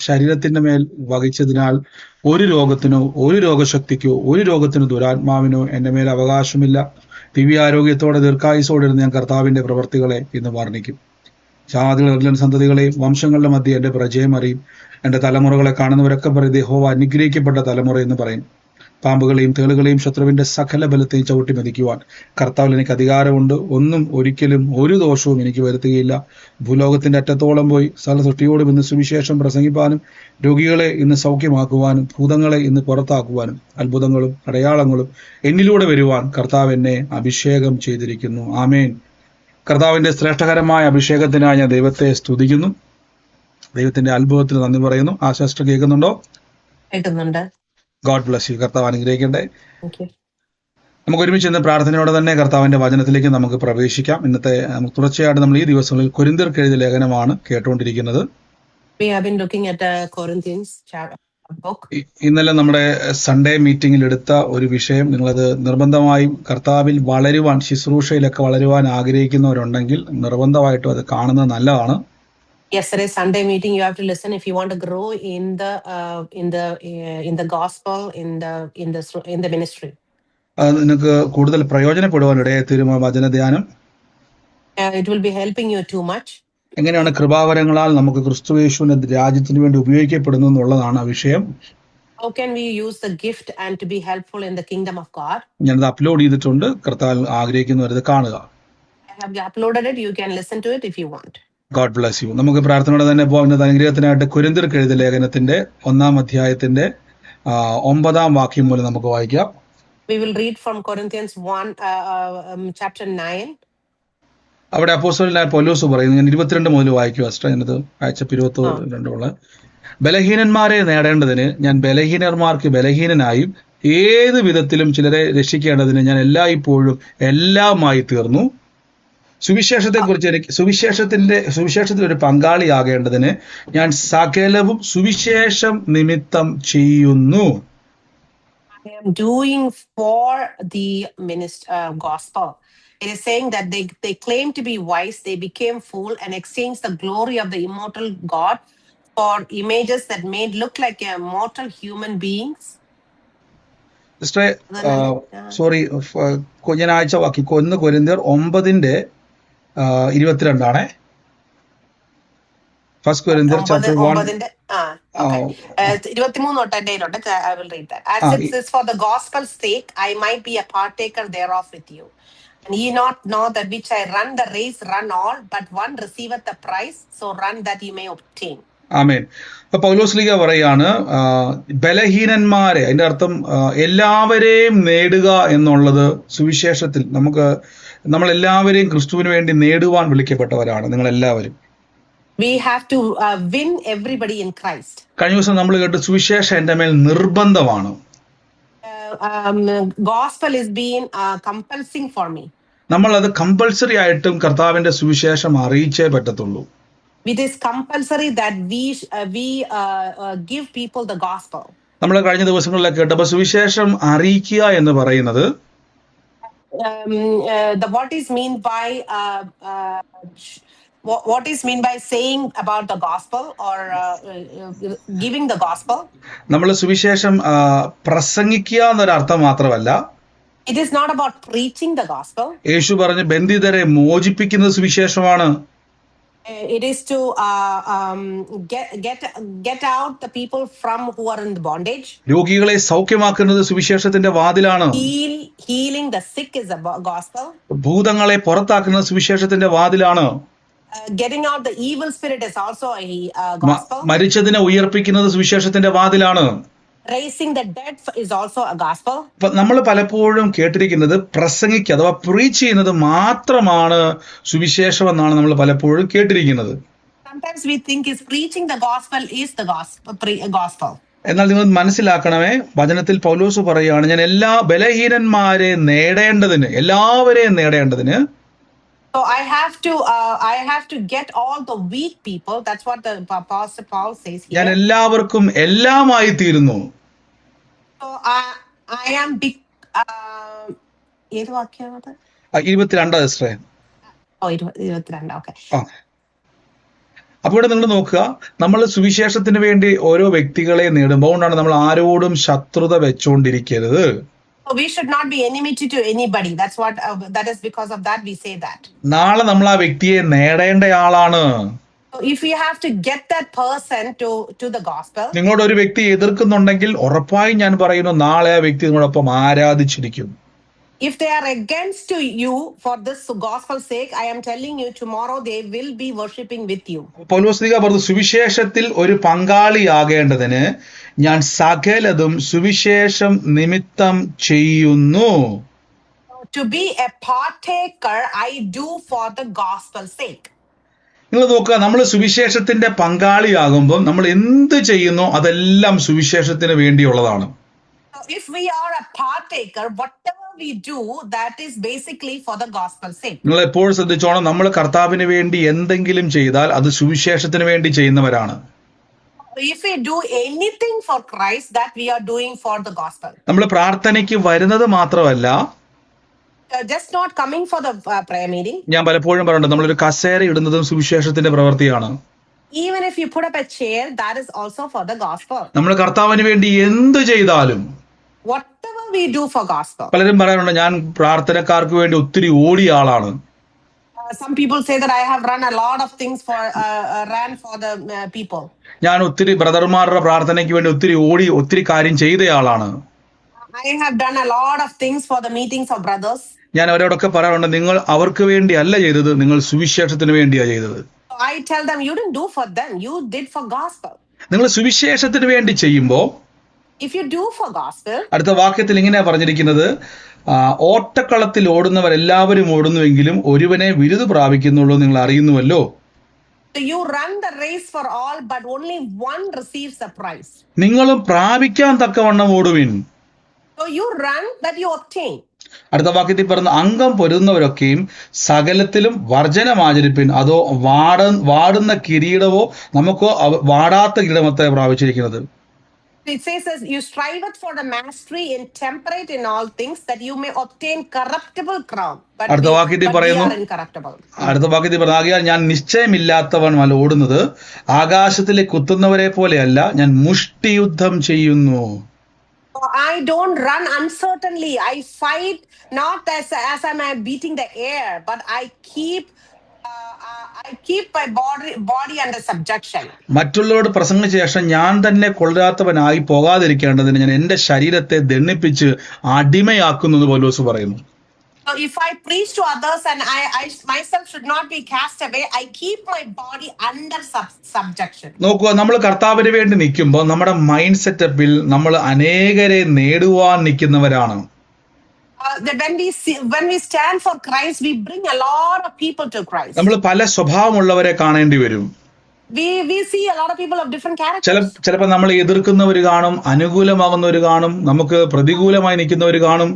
ശരീരത്തിന്റെ മേൽ വഹിച്ചതിനാൽ ഒരു രോഗത്തിനോ ഒരു രോഗശക്തിക്കോ ഒരു രോഗത്തിനോ ദുരാത്മാവിനോ എന്റെ മേൽ അവകാശമില്ല. ദിവ്യാരോഗ്യത്തോടെ ദീർഘായുസോടെ ഇരുന്ന് ഞാൻ കർത്താവിന്റെ പ്രവർത്തികളെ ഇന്ന് വർണ്ണിക്കും. ജാതികളുടെ സന്തതികളെയും വംശങ്ങളുടെ മധ്യ എന്റെ പ്രജയം അറിയും. എന്റെ തലമുറകളെ കാണുന്നവരൊക്കെ പറയും, യഹോവ അനുഗ്രഹിക്കപ്പെട്ട തലമുറ എന്ന് പറയും. പാമ്പുകളെയും തേളുകളെയും ശത്രുവിന്റെ സകല ബലത്തെയും ചവിട്ടി മെതിക്കുവാൻ കർത്താവിൽ എനിക്ക് അധികാരമുണ്ട്. ഒന്നും ഒരിക്കലും ഒരു ദോഷവും എനിക്ക് വരുത്തുകയില്ല. ഭൂലോകത്തിന്റെ അറ്റത്തോളം പോയി സകല സൃഷ്ടിയോടും ഇന്ന് സുവിശേഷം പ്രസംഗിപ്പാനും രോഗികളെ ഇന്ന് സൗഖ്യമാക്കുവാനും ഭൂതങ്ങളെ ഇന്ന് പുറത്താക്കുവാനും അത്ഭുതങ്ങളും അടയാളങ്ങളും എന്നിലൂടെ വരുവാൻ കർത്താവ് എന്നെ അഭിഷേകം ചെയ്തിരിക്കുന്നു. ആമേൻ. കർത്താവിന്റെ ശ്രേഷ്ഠകരമായ അഭിഷേകത്തിനായി ഞാൻ ദൈവത്തെ സ്തുതിക്കുന്നു. ദൈവത്തിന്റെ അത്ഭുതത്തിന് നന്ദി പറയുന്നു. ആ സിസ്റ്റർ കേൾക്കുന്നുണ്ടോ? കേൾക്കുന്നുണ്ട്. God bless U. കർത്താവ് അനുഗ്രഹിക്കട്ടെ. Thank you. നമുക്ക് ഒരുമിച്ച് ഇന്ന് പ്രാർത്ഥനയോടെ തന്നെ കർത്താവിന്റെ വചനത്തിലേക്ക് നമുക്ക് പ്രവേശിക്കാം. ഇന്നത്തെ തുടർച്ചയായിട്ട് നമ്മൾ ഈ ദിവസങ്ങളിൽ കൊരിന്ത്യർക്ക് എഴുതിയ ലേഖനമാണ് കേട്ടുകൊണ്ടിരിക്കുന്നത്. We have been looking at Corinthians book. ഇന്നലെ നമ്മുടെ സൺഡേ മീറ്റിംഗിൽ എടുത്ത ഒരു വിഷയം, നിങ്ങളത് നിർബന്ധമായും കർത്താവിൽ വളരുവാൻ, ശുശ്രൂഷയിലൊക്കെ വളരുവാൻ ആഗ്രഹിക്കുന്നവരുണ്ടെങ്കിൽ നിർബന്ധമായിട്ടും അത് കാണുന്നത് നല്ലതാണ്. Yesterday Sunday meeting, you have to listen if you want to grow in the gospel, in the ministry. അത് നിനക്ക് കൂടുതൽ പ്രയോജനപ്പെടുവാൻ ഇടയായി തീരും ആ വചനധ്യാനം. It will be helping you too much. എങ്ങനെയാണ് കൃപാവരങ്ങളാൽ നമുക്ക് ക്രിസ്തുയേശുവിന്റെ രാജ്യത്തിന് വേണ്ടി ഉപയോഗിക്കപ്പെടുന്നു എന്നുള്ളതാണ് ആ വിഷയം. How can we use the gift and to be helpful in the kingdom of God? ഞാനത് അപ്ലോഡ് ചെയ്തിട്ടുണ്ട്. കർത്താവ് ആഗ്രഹിക്കുന്നവരത് കാണുക. I have uploaded it. You can listen to it if you want. God bless U. നമുക്ക് പ്രാർത്ഥനയോടെ തന്നെ പോകാം. ഇന്നത്തെ അനുഗ്രഹത്തിനായിട്ട് കൊരിന്ത്യർക്ക് എഴുതിയ ലേഖനത്തിന്റെ 1-ാം അധ്യായത്തിന്റെ 9-ാം വാക്യം മുതൽ നമുക്ക് വായിക്കാം. We will read from Corinthians 1, chapter 9. അവിടെ അപ്പോസ്തലനായ പൗലോസ് പറയുന്നു, ഞാൻ 22 മുതൽ വായിക്കുക സിസ്റ്റർ. ഞാനത് വായിച്ചപ്പോൾ 22 ബലഹീനന്മാരെ നേടേണ്ടതിന് ഞാൻ ബലഹീനന്മാർക്ക് ബലഹീനനായും ഏത് വിധത്തിലും ചിലരെ രക്ഷിക്കേണ്ടതിന് ഞാൻ എല്ലായ്പ്പോഴും എല്ലാമായി തീർന്നു. സുവിശേഷത്തെക്കുറിച്ച് എനിക്ക് സുവിശേഷത്തിൽ ഒരു പങ്കാളിയാകേണ്ടതിന് ഞാൻ സകലവും സുവിശേഷം നിമിത്തം ചെയ്യുന്നു. I am doing for the gospel. It is saying that they claim to be wise, they became fool and exchanged the glory of the immortal God for images that made look like mortal human beings. സിസ്റ്ററെ, sorry, ഞാൻ ആഴ്ച വാക്കി 1 കൊരിന്ത്യർ 9:22 first കൊരിന്ത്യർ chapter 1. 23 തൊട്ട് I will read that. As it says, for the gospel's sake I might be a partaker thereof with you. And ye not know that which I run the race run all, but one receiveth the prize, so run that ye may obtain. ആമേൻ. അപ്പൊ പൗലോസ്ലീഹ പറയാണ്, ബലഹീനന്മാരെ, അതിന്റെ അർത്ഥം എല്ലാവരെയും നേടുക എന്നുള്ളത് സുവിശേഷത്തിൽ നമ്മൾ എല്ലാവരെയും ക്രിസ്തുവിന് വേണ്ടി നേടുവാൻ വിളിക്കപ്പെട്ടവരാണ് നിങ്ങൾ എല്ലാവരും. We have to win everybody in Christ. കഴിഞ്ഞ ദിവസം നമ്മൾ കേട്ട സുവിശേഷം എന്റെ മേൽ നിർബന്ധമാണ്. Gospel is being compulsing for me. നമ്മൾ അത് കമ്പൽസറി ആയിട്ടും കർത്താവിന്റെ സുവിശേഷം അറിയിച്ചേ പറ്റത്തുള്ളൂ. It is compulsory that we give people the gospel. നമ്മൾ കഴിഞ്ഞ ദിവസങ്ങളിലൊക്കെ കേട്ടപ്പോൾ സുവിശേഷം അറിയിക്കുക എന്ന് പറയുന്നത് what is mean by saying about the gospel or giving the gospel. നമ്മൾ സുവിശേഷം പ്രസംഗിക്കുക എന്നൊരർത്ഥം മാത്രമല്ല. It is not about preaching the gospel. യേശു പറഞ്ഞു ബന്ധിതരെ മോചിപ്പിക്കുന്നത് സുവിശേഷമാണ്. It is to get out the people from who are in the bondage. രോഗികളെ സൗഖ്യമാക്കുന്നത് സുവിശേഷത്തിന്റെ വാതിലാണ്. Healing the sick is a gospel. ഭൂതങ്ങളെ പുറത്താക്കുന്നത് സുവിശേഷത്തിന്റെ വാതിലാണ്. Getting out the evil spirit is also a gospel. മരിച്ചതിനെ ഉയർപ്പിക്കുന്നത് സുവിശേഷത്തിന്റെ വാതിലാണ്. Raising the dead is also a gospel. നമ്മൾ പലപ്പോഴും കേട്ടിരിക്കുന്നത് പ്രസംഗിക്കുക അഥവാ preach ചെയ്യുന്നത് മാത്രമാണ് സുവിശേഷം എന്നാണ് നമ്മൾ പലപ്പോഴും കേട്ടിരിക്കുന്നത്. Sometimes we think is preaching the gospel is the gospel. എന്നാൽ നിങ്ങൾ മനസ്സിലാക്കണമേ, വചനത്തിൽ പൗലോസ് പറയുകയാണ്, ഞാൻ എല്ലാ ബലഹീനന്മാരെ നേടേണ്ടതിന്, എല്ലാവരെയും നേടേണ്ടതിന്. So I have to get all the weak people. That's what the Apostle Paul says here. ഞാൻ എല്ലാവർക്കും എല്ലാമായി തീരുന്നു. So I am big. ഏത് വാക്യമാണ്? 22 സിസ്റ്ററെ. 22. Okay. അപ്പോൾ ഇവിടെ നിങ്ങൾ നോക്കുക, നമ്മൾ സുവിശേഷത്തിന് വേണ്ടി ഓരോ വ്യക്തികളെ നേടുമ്പോൾ അതുകൊണ്ടാണ് നമ്മൾ ആരോടും ശത്രുത വെച്ചുകൊണ്ടിരിക്കരുത്. So we should not be enmity to anybody. That's what, that is because of that we say that. നാളെ നമ്മൾ ആ വ്യക്തിയെ നേടേണ്ടയാളാണ്. So if we have to get that person to the gospel, നിങ്ങളോട് ഒരു വ്യക്തി എതിർക്കുന്നുണ്ടെങ്കിൽ ഉറപ്പായും ഞാൻ പറയുന്നു, നാളെ ആ വ്യക്തി നിങ്ങളോടൊപ്പം ആരാധിച്ചിരിക്കും. if they are against to you for this gospel's sake, I am telling you, tomorrow they will be worshiping with you. Paulose Sleeha പറഞ്ഞു, സുവിശേഷത്തിൽ ഒരു പങ്കാളിയാകേണ്ടതിന് ഞാൻ സകലതും സുവിശേഷം നിമിത്തം ചെയ്യുന്നു. To be a partaker, I do for the gospel's sake. നിങ്ങൾ നോക്കുക, നമ്മൾ സുവിശേഷത്തിന്റെ പങ്കാളിയാകുമ്പോൾ നമ്മൾ എന്ത് ചെയ്യുന്നോ അതെല്ലാം സുവിശേഷത്തിന് വേണ്ടിയുള്ളതാണ്. So if we are a partaker, whatever we do, that is basically for the gospel's sake. നിങ്ങൾ എപ്പോഴും ശ്രദ്ധിച്ചോണം, നമ്മൾ കർത്താവിന് വേണ്ടി എന്തെങ്കിലും ചെയ്താൽ അത് സുവിശേഷത്തിന് വേണ്ടി ചെയ്യുന്നവരാണ്. If we do anything for Christ, that we are doing for the gospel. നമ്മൾ പ്രാർത്ഥനയ്ക്ക് വരുന്നത് മാത്രമല്ല, Just not coming for the prayer meeting. ഞാൻ പലപ്പോഴും പറഞ്ഞിട്ടുണ്ട്, നമ്മളൊരു കസേര ഇടുന്നതും സുവിശേഷത്തിന്റെ പ്രവൃത്തിയാണ്. Even if you put up a chair, that is also for the gospel. നമ്മൾ കർത്താവിന് വേണ്ടി എന്ത് ചെയ്താലും, Whatever we do for gospel. പലരും പറയാറുണ്ട്, ഞാൻ പ്രാർത്ഥനക്കാർക്ക് വേണ്ടി ഒത്തിരി ഓടിയ ആളാണ്. Some people say that I have run a lot of things for ran for the people. ഞാൻ ഒത്തിരി ബ്രദർമാരുടെ പ്രാർത്ഥനയ്ക്ക് വേണ്ടി ഒത്തിരി കാര്യം ചെയ്തയാളാണ്. I have done a lot of things for the meetings of brothers. ഞാൻ അവരോടൊക്കെ പറയാറുണ്ട്, നിങ്ങൾ അവർക്ക് വേണ്ടി അല്ല ചെയ്തത്, നിങ്ങൾ സുവിശേഷത്തിന് വേണ്ടിയാണ് ചെയ്തത്. So I tell them, you didn't do for them, you did for gospel. നിങ്ങൾ സുവിശേഷത്തിന് വേണ്ടി ചെയ്യുമ്പോൾ, If you do for gospel, അടുത്ത വാക്യത്തിൽ ഇങ്ങനെയാ പറഞ്ഞിരിക്കുന്നത്, ഓട്ടക്കളത്തിൽ ഓടുന്നവരെല്ലാവരും ഓടുന്നുവെങ്കിലും ഒരുവനെ ബിരുദ പ്രാപിക്കുന്നുള്ളൂ നിങ്ങൾ അറിയുന്നുവല്ലോ. you run the race for all, but only one receives the prize. നിങ്ങളും പ്രാപിക്കാൻ തക്കവണ്ണം ഓടുവിൻ. So you run that you obtain. അടുത്ത വാക്യത്തിൽ പറഞ്ഞ, അംഗം പൊരുന്നവരൊക്കെയും സകലത്തിലും വർജനം ആചരിപ്പിൻ, അതോ വാടുന്ന കിരീടമോ നമുക്കോ വാടാത്ത കിരീടമത്തെ പ്രാപിച്ചിരിക്കുന്നത്. It says, you striveth for the mastery in temperate in all things, that you may obtain corruptible crown. But അടുത്ത വാക്യത്തിൽ പറയുന്നു, are incorruptible. അടുത്ത വാക്യത്തിൽ പറഞ്ഞു, ആകയാൽ ഞാൻ നിശ്ചയമില്ലാത്തവൻ ഓടുന്നത് ആകാശത്തിലേക്ക് കുത്തുന്നവരെ പോലെയല്ല, ഞാൻ മുഷ്ടിയുദ്ധം ചെയ്യുന്നു. I don't run uncertainly. I fight not as I'm beating the air, but I keep my body under subjection. മറ്റുള്ളവരോട് പ്രസംഗിച്ച ശേഷം ഞാൻ തന്നെ കൊള്ളരാത്തവനായി പോകാതിരിക്കേണ്ടതിന് ഞാൻ എന്റെ ശരീരത്തെ ദണ്ഡിപ്പിച്ച് അടിമയാക്കുന്നു എന്ന് പൗലോസ് പറയുന്നു. So if I preach to others and I myself should not be cast away, I keep my body under subjection. നോക്കുക, നമ്മൾ കർത്താവിന് വേണ്ടി നിൽക്കുമ്പോൾ നമ്മുടെ മൈൻഡ് സെറ്റപ്പിൽ നമ്മൾ അനേകരെ നേടുവാൻ നിൽക്കുന്നവരാണ്. When we stand for Christ, we bring a lot of people to Christ. നമ്മൾ പല സ്വഭാവമുള്ളവരെ കാണേണ്ടി വരും. We see a lot of people of different characters. ചിലപ്പോൾ നമ്മൾ എതിർക്കുന്നവർ കാണും, അനുകൂലമാകുന്നവർ കാണും, നമുക്ക് പ്രതികൂലമായി നിൽക്കുന്നവർ കാണും.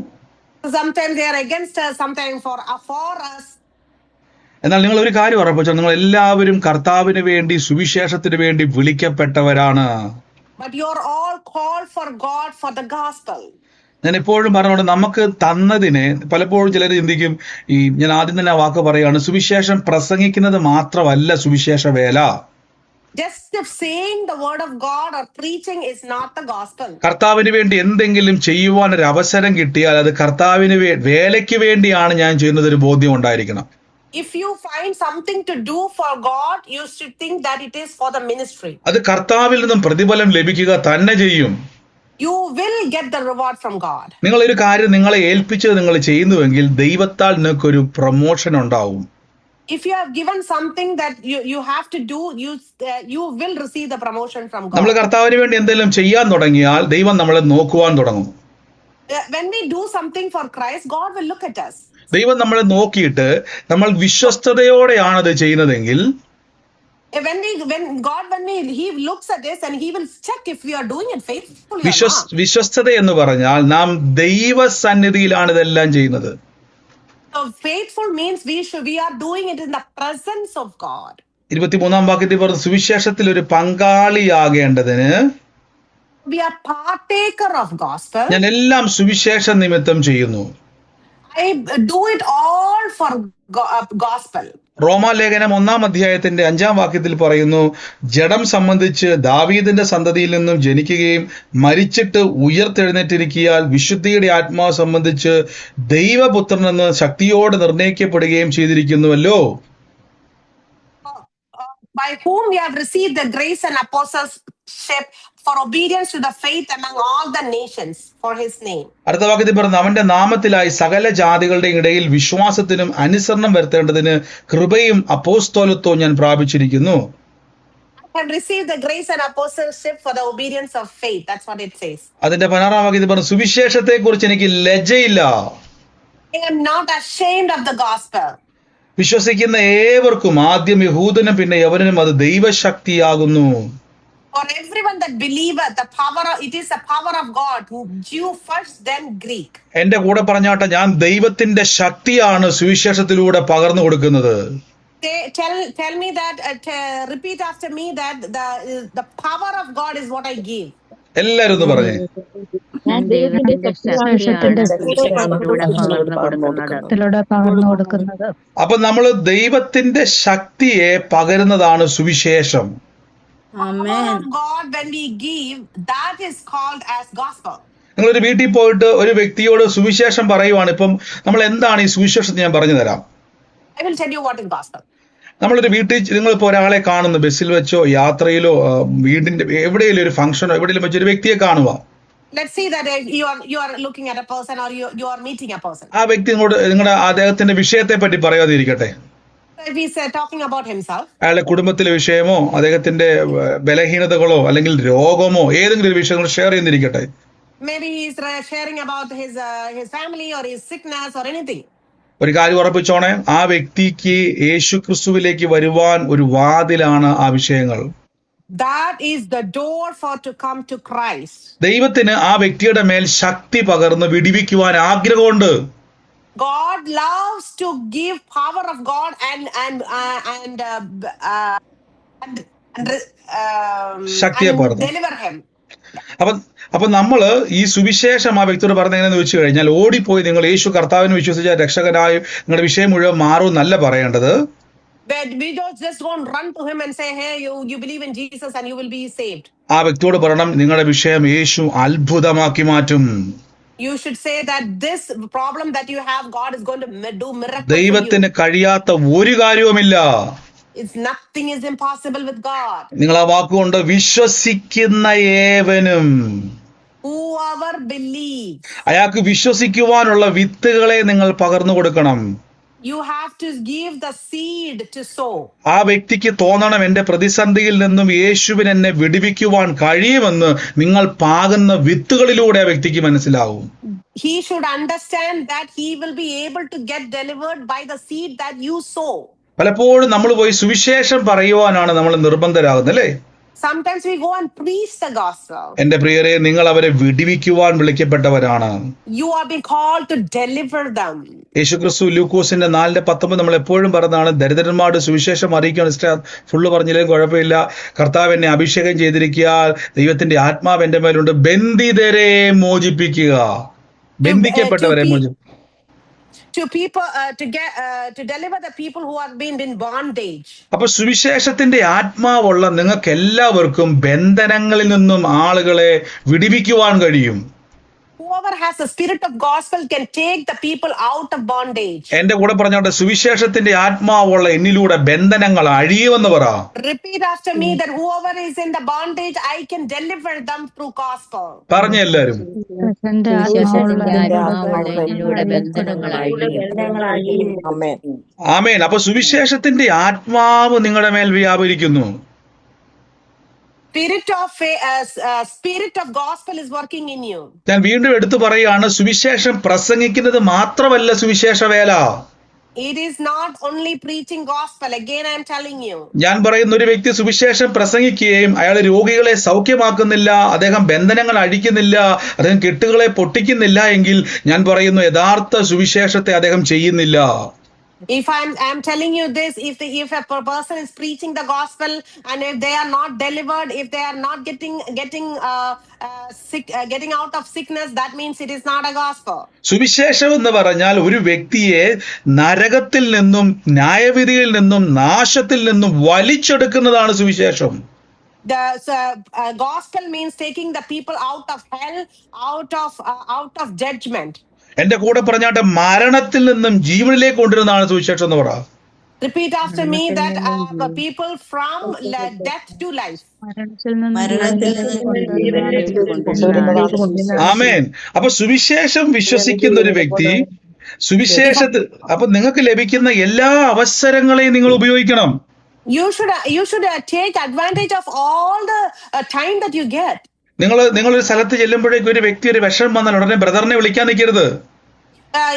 Sometimes they are against us, sometimes for us. എന്നാൽ നിങ്ങൾ ഒരു കാര്യം ഉറപ്പിച്ചാൽ, നിങ്ങൾ എല്ലാവരും കർത്താവിന് വേണ്ടി സുവിശേഷത്തിന് വേണ്ടി വിളിക്കപ്പെട്ടവരാണ്. But you are all called for God for the gospel. ഞാൻ എപ്പോഴും പറഞ്ഞുകൊണ്ട്, നമുക്ക് തന്നതിനെ പലപ്പോഴും ചിലർ ചിന്തിക്കും, ഞാൻ ആദ്യം തന്നെ ആ വാക്ക് പറയുകയാണ്, സുവിശേഷം പ്രസംഗിക്കുന്നത് മാത്രമല്ല സുവിശേഷ വേല. Just saying the word of God or preaching is not the gospel. കർത്താവിന് വേണ്ടി എന്തെങ്കിലും ചെയ്യുവാൻ ഒരു അവസരം കിട്ടിയാൽ അത് കർത്താവിന് വേലയ്ക്ക് വേണ്ടിയാണ് ഞാൻ ചെയ്യുന്നത് ഒരു ബോധ്യം ഉണ്ടായിരിക്കണം. If you find something to do for God, you should think that it is for the ministry. അത് കർത്താവിൽ നിന്നും പ്രതിഫലം ലഭിക്കുക തന്നെ ചെയ്യും. You will get the reward from God. നിങ്ങൾ ഒരു കാര്യം നിങ്ങളെ ഏൽപ്പിച്ചത് നിങ്ങൾ ചെയ്യുന്നുവെങ്കിൽ ദൈവത്താൽ നിങ്ങൾക്കൊരു പ്രൊമോഷൻ ഉണ്ടാവും. If you have given something that you have to do, you will receive the promotion from God. നമ്മൾ കർത്താവിന് വേണ്ടി എന്തെങ്കിലും ചെയ്യാൻ തുടങ്ങിയാൽ ദൈവം നമ്മളെ നോക്കുവാൻ തുടങ്ങും. When we do something for Christ, God will look at us. ദൈവം നമ്മളെ നോക്കിയിട്ട് നമ്മൾ വിശ്വസ്തയോടെയാണ് അത് ചെയ്യുന്നതെങ്കിൽ, He looks at us and he will check if we are doing it faithfully or not. വിശ്വസ്തത എന്ന് പറഞ്ഞാൽ നാം ദൈവസന്നിധിയിലാണ് ഇതെല്ലാം ചെയ്യുന്നത്. So faithful means we are doing it in the presence of God. 23-ാം വാക്യത്തിൽ പറഞ്ഞു, സുവിശേഷത്തിൽ ഒരു പങ്കാളിയാകേണ്ടതിന് We are partaker of gospel. ഞാൻ എല്ലാം സുവിശേഷ നിമിത്തം ചെയ്യുന്നു. I do it all for gospel. റോമാലേഖനം 1-ാം അധ്യായത്തിന്റെ 5-ാം വാക്യത്തിൽ പറയുന്നു, ജഡം സംബന്ധിച്ച് ദാവീദിന്റെ സന്തതിയിൽ നിന്നും ജനിക്കുകയും മരിച്ചിട്ട് ഉയർത്തെഴുന്നേറ്റിരിക്കിയാൽ വിശുദ്ധിയുടെ ആത്മാവ് സംബന്ധിച്ച് ദൈവപുത്രനെന്ന് ശക്തിയോടെ നിർണയിക്കപ്പെടുകയും ചെയ്തിരിക്കുന്നുവല്ലോ. By whom we have received the grace and apostleship for obedience to the faith among all the nations for his name. അടുത്ത വാക്യത്തിൽ പറഞ്ഞു, അവന്റെ നാമത്തിലായി സകല ജാതികളുടെ ഇടയിൽ വിശ്വാസത്തിനും അനുസരണം വരുത്തേണ്ടതിന് കൃപയും അപ്പോസ്തലത്വവും ഞാൻ പ്രാപിച്ചിരിക്കുന്നു. I have received the grace and apostleship for the obedience of faith. That's what it says. അതിന്റെ 16-ാം വാക്യത്തിൽ പറഞ്ഞു, സുവിശേഷത്തെ കുറിച്ച് എനിക്ക് ലജ്ജയില്ല. I am not ashamed of the gospel. വിശ്വസിക്കുന്ന ഏവർക്കും ആദ്യം യഹൂദനും പിന്നെ യവനനും അത് ദൈവശക്തിയാകുന്നു. For everyone that believeth, it is the power of God, Jew first, then Greek. എന്റെ കൂടെ പറഞ്ഞാട്ടെ, ഞാൻ ദൈവത്തിന്റെ ശക്തിയാണ് സുവിശേഷത്തിലൂടെ പകർന്നു കൊടുക്കുന്നത്. Tell me that, repeat after me that the power of God is what I give. എല്ലാരും ഒന്ന് പറഞ്ഞേ. അപ്പൊ നമ്മള് ദൈവത്തിന്റെ ശക്തിയെ പകരുന്നതാണ് സുവിശേഷം. God, when we give, that is called as gospel. നിങ്ങളൊരു വീട്ടിൽ പോയിട്ട് ഒരു വ്യക്തിയോട് സുവിശേഷം പറയുവാണ്. ഇപ്പം നമ്മൾ എന്താണ് ഈ സുവിശേഷം ഞാൻ പറഞ്ഞു തരാം. I will tell you what is gospel. നമ്മളൊരു വീട്ടിൽ നിങ്ങളിപ്പോ ഒരാളെ കാണുന്നു, ബസ്സിൽ വെച്ചോ യാത്രയിലോ വീടിന്റെ എവിടെയെങ്കിലും ഒരു ഫംഗ്ഷനോ എവിടെയെങ്കിലും വെച്ചോ ഒരു വ്യക്തിയെ കാണുക. Let's see that you are looking at a person or you are meeting a person. ആ വ്യക്തി നിങ്ങളുടെ അദ്ദേഹത്തിന്റെ വിഷയത്തെ പറ്റി പറയാതിരിക്കട്ടെ. If he's talking about himself, അയാളുടെ കുടുംബത്തിലെ വിഷയമോ അദ്ദേഹത്തിന്റെ ബലഹീനതകളോ അല്ലെങ്കിൽ രോഗമോ ഏതെങ്കിലും ഒരു വിഷയങ്ങൾ share ചെയ്യുന്നിരിക്കട്ടെ. maybe he's sharing about his family or his sickness or anything. ഒരു കാര്യം ഉറപ്പിച്ചോണേ, ആ വ്യക്തിക്ക് യേശു ക്രിസ്തുവിലേക്ക് വരുവാൻ ഒരു വാതിലാണ് ആ വിഷയങ്ങൾ. That is the door for to come to Christ. ദൈവത്തിന് ആ വ്യക്തിയുടെ മേൽ ശക്തി പകർന്ന് വിടിവിക്കുവാൻ ആഗ്രഹമുണ്ട്. God loves to give power of God and ശക്തിയെ പകർന്നു deliver him. അപ്പൊ നമ്മള് ഈ സുവിശേഷം ആ വ്യക്തിയോട് പറഞ്ഞ എങ്ങനെയെന്ന് വെച്ച് കഴിഞ്ഞാൽ, ഓടിപ്പോയി നിങ്ങൾ യേശു കർത്താവിനെ വിശ്വസിച്ച രക്ഷകനായി നിങ്ങളുടെ വിഷയം മുഴുവൻ മാറും എന്നല്ല പറയേണ്ടത്. But we don't just go and run to him and say, hey, you believe in Jesus and you will be saved. ആ വ്യക്തിയോട് പറയണം, നിങ്ങളുടെ വിഷയം യേശു അത്ഭുതമാക്കി മാറ്റും. You should say that this problem that you have, God is going to do miracles. ദൈവത്തിന് കഴിയാത്ത ഒരു കാര്യവുമില്ല. Nothing is impossible with God. നിങ്ങൾ ആ വാക്കുകൊണ്ട് വിശ്വസിക്കുന്ന ഏവനും, whoever believes, അയാൾക്ക് വിശ്വസിക്കുവാനുള്ള വിത്തുകളെ നിങ്ങൾ പകർന്നു കൊടുക്കണം. you have to give the seed to sow. ആ വ്യക്തിക്ക് തോന്നണം, എന്റെ പ്രതിസന്ധിയിൽ നിന്നും യേശുവിന് എന്നെ വിടുവിക്കുവാൻ കഴിയുമെന്ന്. നിങ്ങൾ പാകുന്ന വിത്തുകളിലൂടെ ആ വ്യക്തിക്ക് മനസ്സിലാവും. He should understand that he will be able to get delivered by the seed that you sow. പലപ്പോഴും നമ്മൾ പോയി സുവിശേഷം പറയുവാനാണ് നമ്മൾ നിർബന്ധരാകുന്നത്, അല്ലേ? Sometimes we go and preach the gospel. എന്റെ പ്രിയരെ, നിങ്ങൾ അവരെ വിടുവിക്കുവാൻ വിളിക്കപ്പെട്ടവരാണ്. You are being called to deliver them. യേശുക്രിസ്തു ലൂക്കോസിന്റെ 4:19 നമ്മൾ എപ്പോഴും പറഞ്ഞതാണ്, ദരിദ്രന്മാരുടെ സുവിശേഷം അറിയിക്കാൻ. ഫുള്ള് പറഞ്ഞില്ലെങ്കിൽ കുഴപ്പമില്ല. കർത്താവ് എന്നെ അഭിഷേകം ചെയ്തിരിക്കാൻ, ദൈവത്തിന്റെ ആത്മാവ് എന്റെ മേലുണ്ട്, ബന്ധിതരെ മോചിപ്പിക്കുക, ബന്ധിക്കപ്പെട്ടവരെ മോചിപ്പിക്കുക. To people to deliver the people who have been in bondage. അപ്പൊ സുവിശേഷത്തിന്റെ ആത്മാവുള്ള നിങ്ങൾക്ക് എല്ലാവർക്കും ബന്ധനങ്ങളിൽ നിന്നും ആളുകളെ വിടുവിക്കുവാൻ കഴിയും. Whoever has the spirit of gospel can take the people out of bondage. എന്റെ കൂടെ പറഞ്ഞോട്ടെ, സുവിശേഷത്തിന്റെ ആത്മാവുള്ള എന്നിലൂടെ ബന്ധനങ്ങൾ അഴിയുമെന്ന് പറ. Repeat after me that whoever is in the bondage, I can deliver them through gospel. പറഞ്ഞ എല്ലാരും. ആമേൻ. അപ്പൊ സുവിശേഷത്തിന്റെ ആത്മാവ് നിങ്ങളുടെ മേൽ വ്യാപരിക്കുന്നു. Spirit of gospel is working in you. ഞാൻ വീണ്ടും എടുത്തു പറയുകയാണ്, സുവിശേഷം പ്രസംഗിക്കുന്നത് മാത്രമല്ല സുവിശേഷ വേല. It is not only preaching gospel. Again, I am telling you. ഞാൻ പറയുന്ന ഒരു വ്യക്തി സുവിശേഷം പ്രസംഗിക്കുകയും അയാൾ രോഗികളെ സൗഖ്യമാക്കുന്നില്ല, അദ്ദേഹം ബന്ധനങ്ങൾ അഴിക്കുന്നില്ല, അദ്ദേഹം കെട്ടുകളെ പൊട്ടിക്കുന്നില്ല എങ്കിൽ ഞാൻ പറയുന്നു യഥാർത്ഥ സുവിശേഷത്തെ അദ്ദേഹം ചെയ്യുന്നില്ല. If I'm telling you this, if a person is preaching the gospel and if they are not delivered, if they are not sick, getting out of sickness, that means it is not a gospel. സുവിശേഷം എന്ന് പറഞ്ഞാൽ ഒരു വ്യക്തിയെ നരകത്തിൽ നിന്നും ന്യായവിധിയിൽ നിന്നും നാശത്തിൽ നിന്നും വലിച്ചെടുക്കുന്നതാണ് സുവിശേഷം. The gospel means taking the people out of hell, out of judgment. എന്റെ കൂടെ പറഞ്ഞാട്ടെ, മരണത്തിൽ നിന്നും ജീവനിലേക്ക് കൊണ്ടുവരുന്നതാണ് സുവിശേഷം എന്ന് പറ. Repeat after me that people from death to life. ആമേൻ. അപ്പൊ സുവിശേഷം വിശ്വസിക്കുന്ന ഒരു വ്യക്തി സുവിശേഷത്തിൽ അപ്പൊ നിങ്ങൾക്ക് ലഭിക്കുന്ന എല്ലാ അവസരങ്ങളെയും നിങ്ങൾ ഉപയോഗിക്കണം. You should take advantage of all the time that you get. നിങ്ങളൊരു സ്ഥലത്ത് ചെല്ലുമ്പോഴേക്കും ഒരു വ്യക്തി ഒരു വിഷമം വന്നാൽ ഉടനെ ബ്രദറിനെ വിളിക്കാൻ നിൽക്കരുത്.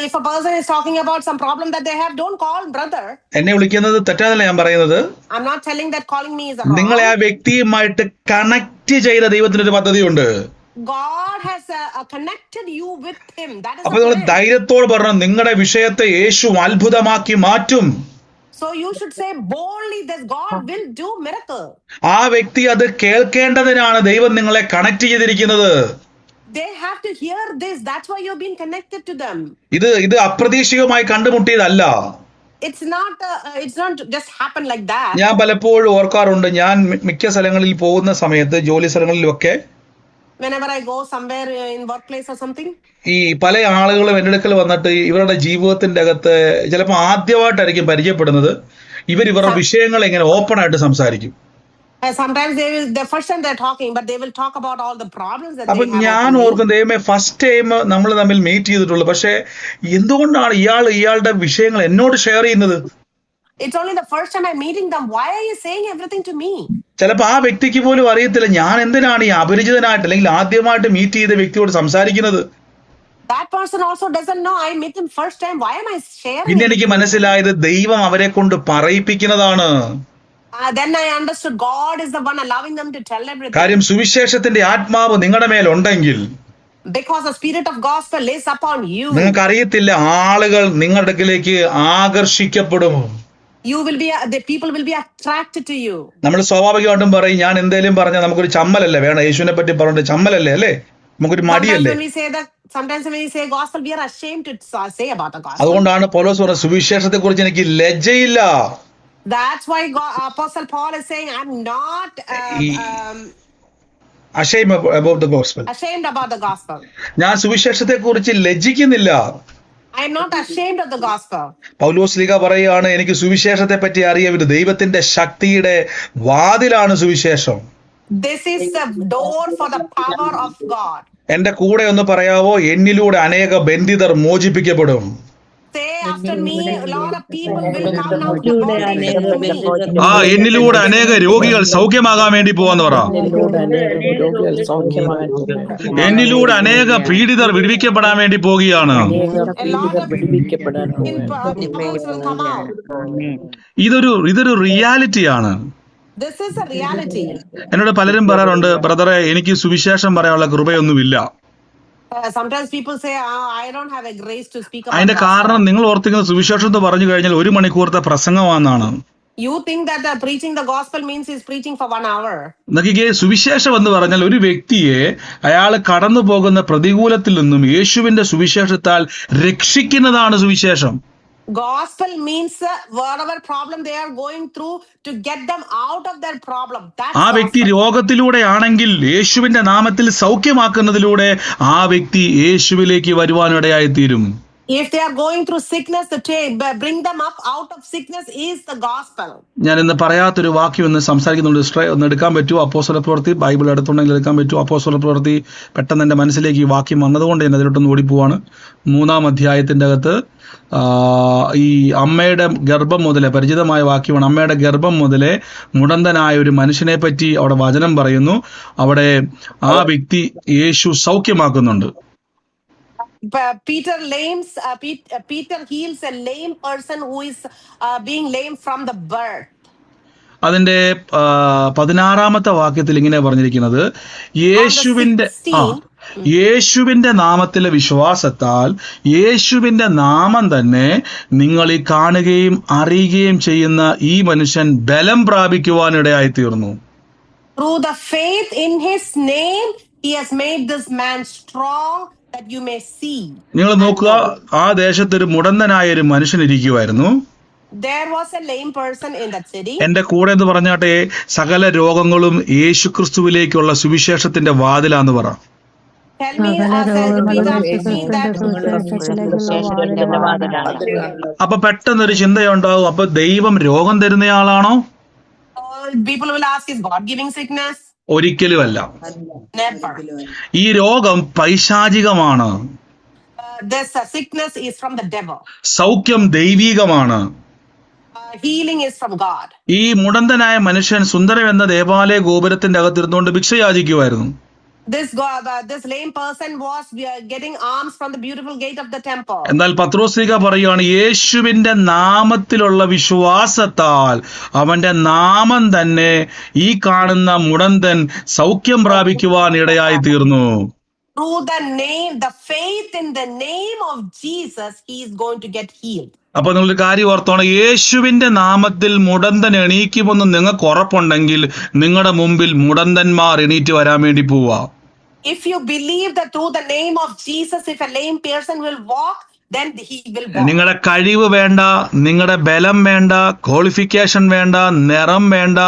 If a person is talking about some problem that they have, don't call brother. എന്നെ വിളിക്കുന്നത് തെറ്റാന്നല്ല ഞാൻ പറയുന്നത്. I'm not telling that calling me is wrong. നിങ്ങളെ ആ വ്യക്തിയുമായിട്ട് കണക്ട് ചെയ്ത ദൈവത്തിനൊരു പദ്ധതിയുണ്ട്. God has connected you with him. That is. അപ്പൊ നിങ്ങൾ ധൈര്യത്തോട് പറഞ്ഞു, നിങ്ങളുടെ വിഷയത്തെ യേശു അത്ഭുതമാക്കി മാറ്റും. So you should say boldly that God will do miracle. ആ വ്യക്തി അത് കേൾക്കേണ്ടതിനാണ് ദൈവം നിങ്ങളെ കണക്ട് ചെയ്തിരിക്കുന്നത്. They have to hear this. That's why you've been connected to them. ഇത് അപ്രതീക്ഷിതമായി കണ്ടുമുട്ടിയതല്ല. It's not just happen like that. ഞാൻ പലപ്പോഴും ഓർക്കാറുണ്ട്, ഞാൻ മിക്ക സ്ഥലങ്ങളിൽ പോകുന്ന സമയത്ത്, ജോലി സ്ഥലങ്ങളിലൊക്കെ, Whenever I go somewhere in workplace or something, ഈ പല ആളുകളും എൻ്റെ അടുക്കൽ വന്നിട്ട് ഇവരുടെ ജീവിതത്തിന്റെ അകത്ത് ചിലപ്പോൾ ആദ്യമായിട്ടായിരിക്കും പരിചയപ്പെടുന്നത്, ഇവരുടെ വിഷയങ്ങൾ എങ്ങനെ ഓപ്പൺ ആയിട്ട് സംസാരിക്കും. sometimes the first time they're talking, but they will talk about all the problems that അപ്പൊ they have. ഞാൻ ഓർക്കും, ദൈവമേ, ഫസ്റ്റ് ടൈം നമ്മൾ തമ്മിൽ മീറ്റ് ചെയ്തിട്ടുള്ളൂ, പക്ഷെ എന്തുകൊണ്ടാണ് ഇയാളുടെ വിഷയങ്ങൾ എന്നോട് ഷെയർ ചെയ്യുന്നത്? It's only the first time I'm meeting them. Why are you saying everything to me? ചിലപ്പോ ആ വ്യക്തിക്ക് പോലും അറിയത്തില്ല ഞാൻ എന്തിനാണ് ഈ അപരിചിതനായിട്ട് അല്ലെങ്കിൽ ആദ്യമായിട്ട് മീറ്റ് ചെയ്ത വ്യക്തിയോട് സംസാരിക്കുന്നത്. That person also doesn't know. I met him first time. Why am I sharing? പിന്നെ എനിക്ക് മനസ്സിലായത് ദൈവം അവരെ കൊണ്ട് പറയിപ്പിക്കുന്നതാണ്. Then I understood God is the one allowing them to tell everything. കാര്യം സുവിശേഷത്തിന്റെ ആത്മാവ് നിങ്ങളുടെ മേലുണ്ടെങ്കിൽ, Because the spirit of gospel is upon you, നിങ്ങൾക്ക് അറിയത്തില്ല ആളുകൾ നിങ്ങളുടെ അടുക്കിലേക്ക് ആകർഷിക്കപ്പെടും. the people will be attracted to you. നമ്മൾ സ്വാഭാവികമായിട്ടും പറയും, ഞാൻ എന്തേലും പറഞ്ഞാൽ നമുക്കൊരു ചമ്മലല്ലേ വേണം, യേശുവിനെ പറ്റി പറഞ്ഞിട്ട് ചമ്മലല്ലേ അല്ലേ, നമുക്കൊരു മടിയല്ലേ. Sometimes when we say gospel, we are ashamed to say about the gospel. അതുകൊണ്ടാണ് പൗലോസ് പറഞ്ഞത്, സുവിശേഷത്തെ കുറിച്ച് എനിക്ക് ലജ്ജയില്ല. That's why Apostle Paul is saying, I'm not ashamed about the gospel. Ashamed about the gospel. ഞാൻ സുവിശേഷത്തെ കുറിച്ച് ലജ്ജിക്കുന്നില്ല. I am not ashamed of the gospel. പൗലോസ് ലീഗ പറയുകയാണ്, എനിക്ക് സുവിശേഷത്തെ പറ്റി അറിയാം, ദൈവത്തിന്റെ ശക്തിയുടെ വാതിലാണ് സുവിശേഷം. This is the door for the power of God. എന്റെ കൂടെ ഒന്ന് പറയാവോ, എന്നിലൂടെ അനേക ബന്ധിതർ മോചിപ്പിക്കപ്പെടും. Say after me, a lot of people will come out of bondage to me. എന്നിലൂടെ അനേക രോഗികൾ സൗഖ്യമാകാൻ വേണ്ടി പോവാന്ന് പറ. എന്നിലൂടെ അനേക പീഡിതർ വിടുവിക്കപ്പെടാൻ വേണ്ടി പോകുകയാണ്. ഇതൊരു റിയാലിറ്റിയാണ്. This is a reality. എന്നോട് പലരും പറയാറുണ്ട്, ബ്രദറെ, എനിക്ക് സുവിശേഷം പറയാനുള്ള കൃപയൊന്നുമില്ല. Sometimes people say, I don't have a grace to speak about. അതിന്റെ കാരണം നിങ്ങൾ ഓർത്തിക്കുന്ന സുവിശേഷം എന്ന് പറഞ്ഞു കഴിഞ്ഞാൽ 1 മണിക്കൂറത്തെ പ്രസംഗമാണെന്നാണ്. You think that preaching the gospel means he's preaching for 1 hour. നോക്കിക്കേ, സുവിശേഷം എന്ന് പറഞ്ഞാൽ ഒരു വ്യക്തിയെ അയാൾ കടന്നു പോകുന്ന പ്രതികൂലത്തിൽ നിന്നും യേശുവിന്റെ സുവിശേഷത്താൽ രക്ഷിക്കുന്നതാണ് സുവിശേഷം. Gospel means whatever problem they are going through, to get them out of their problem. ആ വ്യക്തി രോഗത്തിലൂടെ ആണെങ്കിൽ യേശുവിന്റെ നാമത്തിൽ സൗഖ്യമാക്കുന്നതിലൂടെ ആ വ്യക്തി യേശുവിലേക്ക് വരുവാനിടയായി തീരും. If they are going through sickness, to bring them up out of sickness is the gospel. ഞാൻ ഇന്ന് പറയാത്തൊരു വാക്യം ഒന്ന് സംസാരിക്കുന്നുണ്ട്. ഒന്ന് എടുക്കാൻ പറ്റുമോ? അപ്പോസ്തലപ്രവൃത്തി, ബൈബിൾ എടുത്തുണ്ടെങ്കിൽ എടുക്കാൻ പറ്റുമോ? അപ്പോസ്തലപ്രവൃത്തി പെട്ടെന്ന് എൻ്റെ മനസ്സിലേക്ക് ഈ വാക്യം വന്നതുകൊണ്ട് ഞാൻ അതിലോട്ടൊന്ന് ഓടിപ്പോവാണ്. 3-ാം അധ്യായത്തിൻ്റെ അകത്ത് ഈ അമ്മയുടെ ഗർഭം മുതലേ, പരിചിതമായ വാക്യമാണ്, അമ്മയുടെ ഗർഭം മുതലേ മുടന്തനായ ഒരു മനുഷ്യനെ പറ്റി അവിടെ വചനം പറയുന്നു. അവിടെ ആ വ്യക്തി യേശു സൗഖ്യമാക്കുന്നുണ്ട്. Peter heals a lame person who is being lame from the birth. അതിന്റെ 16-ാമത്തെ വാക്യത്തിൽ ഇങ്ങനെ പറഞ്ഞിരിക്കുന്നത്, യേശുവിന്റെ യേശുവിന്റെ നാമത്തിലെ വിശ്വാസത്താൽ യേശുവിന്റെ നാമം തന്നെ നിങ്ങൾ ഈ കാണുകയും അറിയുകയും ചെയ്യുന്ന ഈ മനുഷ്യൻ ബലം പ്രാപിക്കുവാനിടയായി തീർന്നു. Through the faith in his name, he has made this man strong that you may see. നിങ്ങൾ നോക്കുക, ആ ദേശത്ത് ഒരു മുടന്തനായ ഒരു മനുഷ്യൻ ഇരിക്കുമായിരുന്നു. There was a lame person in that city. എന്റെ കൂടെ എന്ന് പറഞ്ഞാട്ടെ, സകല രോഗങ്ങളും യേശുക്രിസ്തുവിലേക്കുള്ള സുവിശേഷത്തിന്റെ വാതിലാന്ന് പറ. Tell me, അപ്പൊ പെട്ടെന്നൊരു ചിന്തയുണ്ടാവും, അപ്പൊ ദൈവം രോഗം തരുന്നയാളാണോ? people will ask, is God giving sickness? ഒരിക്കലുമല്ല. Never. ഈ രോഗം പൈശാചികമാണ്. This sickness is from the devil. സൗഖ്യം ദൈവീകമാണ്. Healing is from God. ഈ മുടന്തനായ മനുഷ്യൻ സുന്ദരം എന്ന ദേവാലയ ഗോപുരത്തിന്റെ അകത്തിരുന്നുകൊണ്ട് ഭിക്ഷ യാചിക്കുമായിരുന്നു. This lame person was getting alms from the beautiful gate of the temple. എന്നാൽ പത്രോസ്ലീഹ പറയുകയാണ്, യേശുവിന്റെ നാമത്തിലുള്ള വിശ്വാസത്താൽ അവന്റെ നാമം തന്നെ ഈ കാണുന്ന മുടന്തൻ സൗഖ്യം പ്രാപിക്കുവാൻ ഇടയായി തീർന്നു. Through the name, the faith in the name of Jesus, he is going to get healed. അപ്പൊ നിങ്ങളൊരു കാര്യം ഓർത്തോണം, യേശുവിന്റെ നാമത്തിൽ മുടന്തൻ എണീക്കുമെന്ന് നിങ്ങൾക്ക് ഉറപ്പുണ്ടെങ്കിൽ നിങ്ങളുടെ മുമ്പിൽ മുടന്തന്മാർ എണീറ്റ് വരാൻ വേണ്ടി പോവാ. If you believe that through the name of Jesus, if a lame person will walk, then he will walk. നിങ്ങളുടെ കഴിവ് വേണ്ട, നിങ്ങളുടെ ബലം വേണ്ട, ക്വാളിഫിക്കേഷൻ വേണ്ട, നിറം വേണ്ട,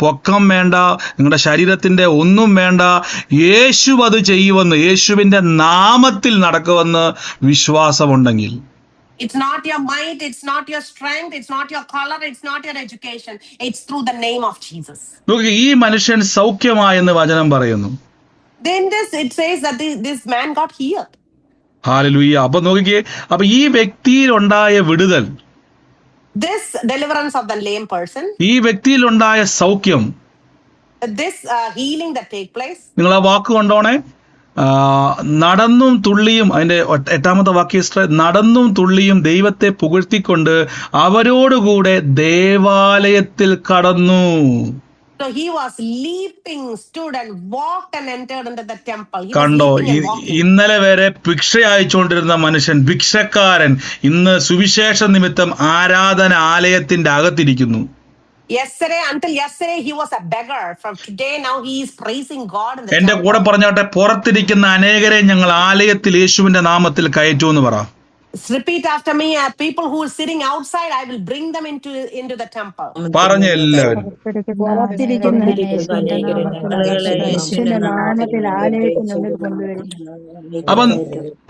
പൊക്കം വേണ്ട, നിങ്ങളുടെ ശരീരത്തിന്റെ ഒന്നും വേണ്ട. യേശു അത് ചെയ്യുമെന്ന്, യേശുവിന്റെ നാമത്തിൽ നടക്കുമെന്ന് വിശ്വാസമുണ്ടെങ്കിൽ. It's not your might, it's not your strength, it's not your color, it's not your education. It's through the name of Jesus. നോക്കി, ഈ മനുഷ്യൻ സൗഖ്യമായെന്ന് വചനം പറയുന്നു. Then it says that this man got healed. Hallelujah. അപ്പൊ നോക്കിക്കേ, അപ്പൊ ഈ വ്യക്തിയിൽ ഉണ്ടായ വിടുതൽ, this deliverance of the lame person, ഈ വ്യക്തിയിൽ ഉണ്ടായ സൗഖ്യം, this healing that take place. നിങ്ങൾ ആ വാക്ക് കൊണ്ടോണേ. നടന്നും തുള്ളിയും, അതിന്റെ 8ാമത്തെ വാക്യം, നടന്നും തുള്ളിയും ദൈവത്തെ പുകഴ്ത്തിക്കൊണ്ട് അവരോടുകൂടെ ദേവാലയത്തിൽ കടന്നു. So he was leaping, stood and walked and entered into the temple. കണ്ടോ, ഇന്നലെ വരെ ഭിക്ഷ അയച്ചുകൊണ്ടിരുന്ന മനുഷ്യൻ, ഭിക്ഷക്കാരൻ, ഇന്ന് സുവിശേഷ നിമിത്തം ആരാധന ആലയത്തിന്റെ അകത്തിരിക്കുന്നു. Until yesterday he was a beggar. From today now he is praising God in the എന്റെ temple. കൂടെ പറഞ്ഞാട്ടെ, പുറത്തിരിക്കുന്ന അനേകരെ ഞങ്ങൾ ആലയത്തിൽ യേശുവിന്റെ നാമത്തിൽ കയറ്റൂ എന്ന് പറ. Repeat after me, people who are sitting outside, I will bring them into the temple. പറഞ്ഞ എല്ലാവരും.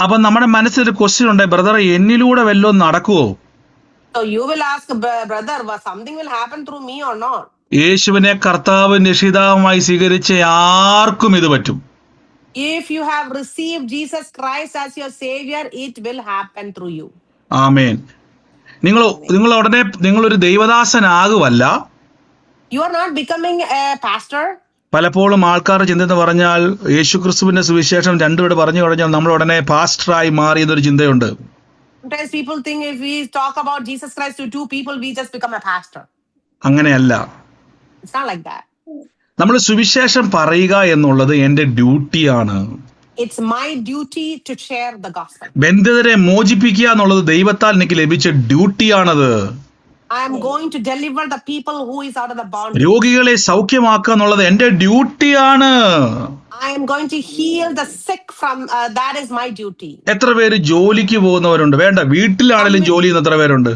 അപ്പൊ നമ്മുടെ മനസ്സിലൊരു ക്വസ്റ്റ്യൻ ഉണ്ട്, ബ്രദർ എന്നിലൂടെ വല്ലോ നടക്കുവോ? So you will ask, brother, something will happen through me or not? യേശുവിനെ കർത്താവ് രക്ഷിതാവുമായി സ്വീകരിച്ച ആർക്കും ഇത് പറ്റും. If you have received Jesus Christ as your savior, it will happen through you. ആമേൻ. നിങ്ങൾ ഉടനെ നിങ്ങളൊരു ദൈവദാസനാകുവല്ല. You are not becoming a pastor. പലപ്പോഴും ആൾക്കാർ ചിന്ത പറഞ്ഞാൽ, യേശുക്രിസ്തുവിന്റെ സുവിശേഷം രണ്ടുപേര് പറഞ്ഞു കഴിഞ്ഞാൽ നമ്മൾ ഉടനെ പാസ്റ്ററായി മാറിയെന്നൊരു ചിന്തയുണ്ട്. Sometimes people think if we talk about Jesus Christ to 2 people, we just become a pastor. അങ്ങനെയല്ല. It's not like that. നമ്മൾ സുവിശേഷം പറയുക എന്നുള്ളത് എന്റെ ഡ്യൂട്ടിയാണ്. It's my duty to share the gospel. ബന്ധിതരെ മോചിപ്പിക്കുക എന്നുള്ളത് ദൈവത്താൽ എനിക്ക് ലഭിച്ച ഡ്യൂട്ടിയാണത്. I am going to deliver the people who is out of the bondage. രോഗികളെ സൗഖ്യമാക്കുക എന്നുള്ളത് എന്റെ ഡ്യൂട്ടിയാണ്. I am going to heal the sick from that is my duty. എത്ര പേര് ജോലിക്ക് പോകുന്നവരുണ്ട്? വേണ്ട, വീട്ടിലാണെങ്കിലും ജോലി ചെയ്യുന്ന എത്ര പേരുണ്ട്?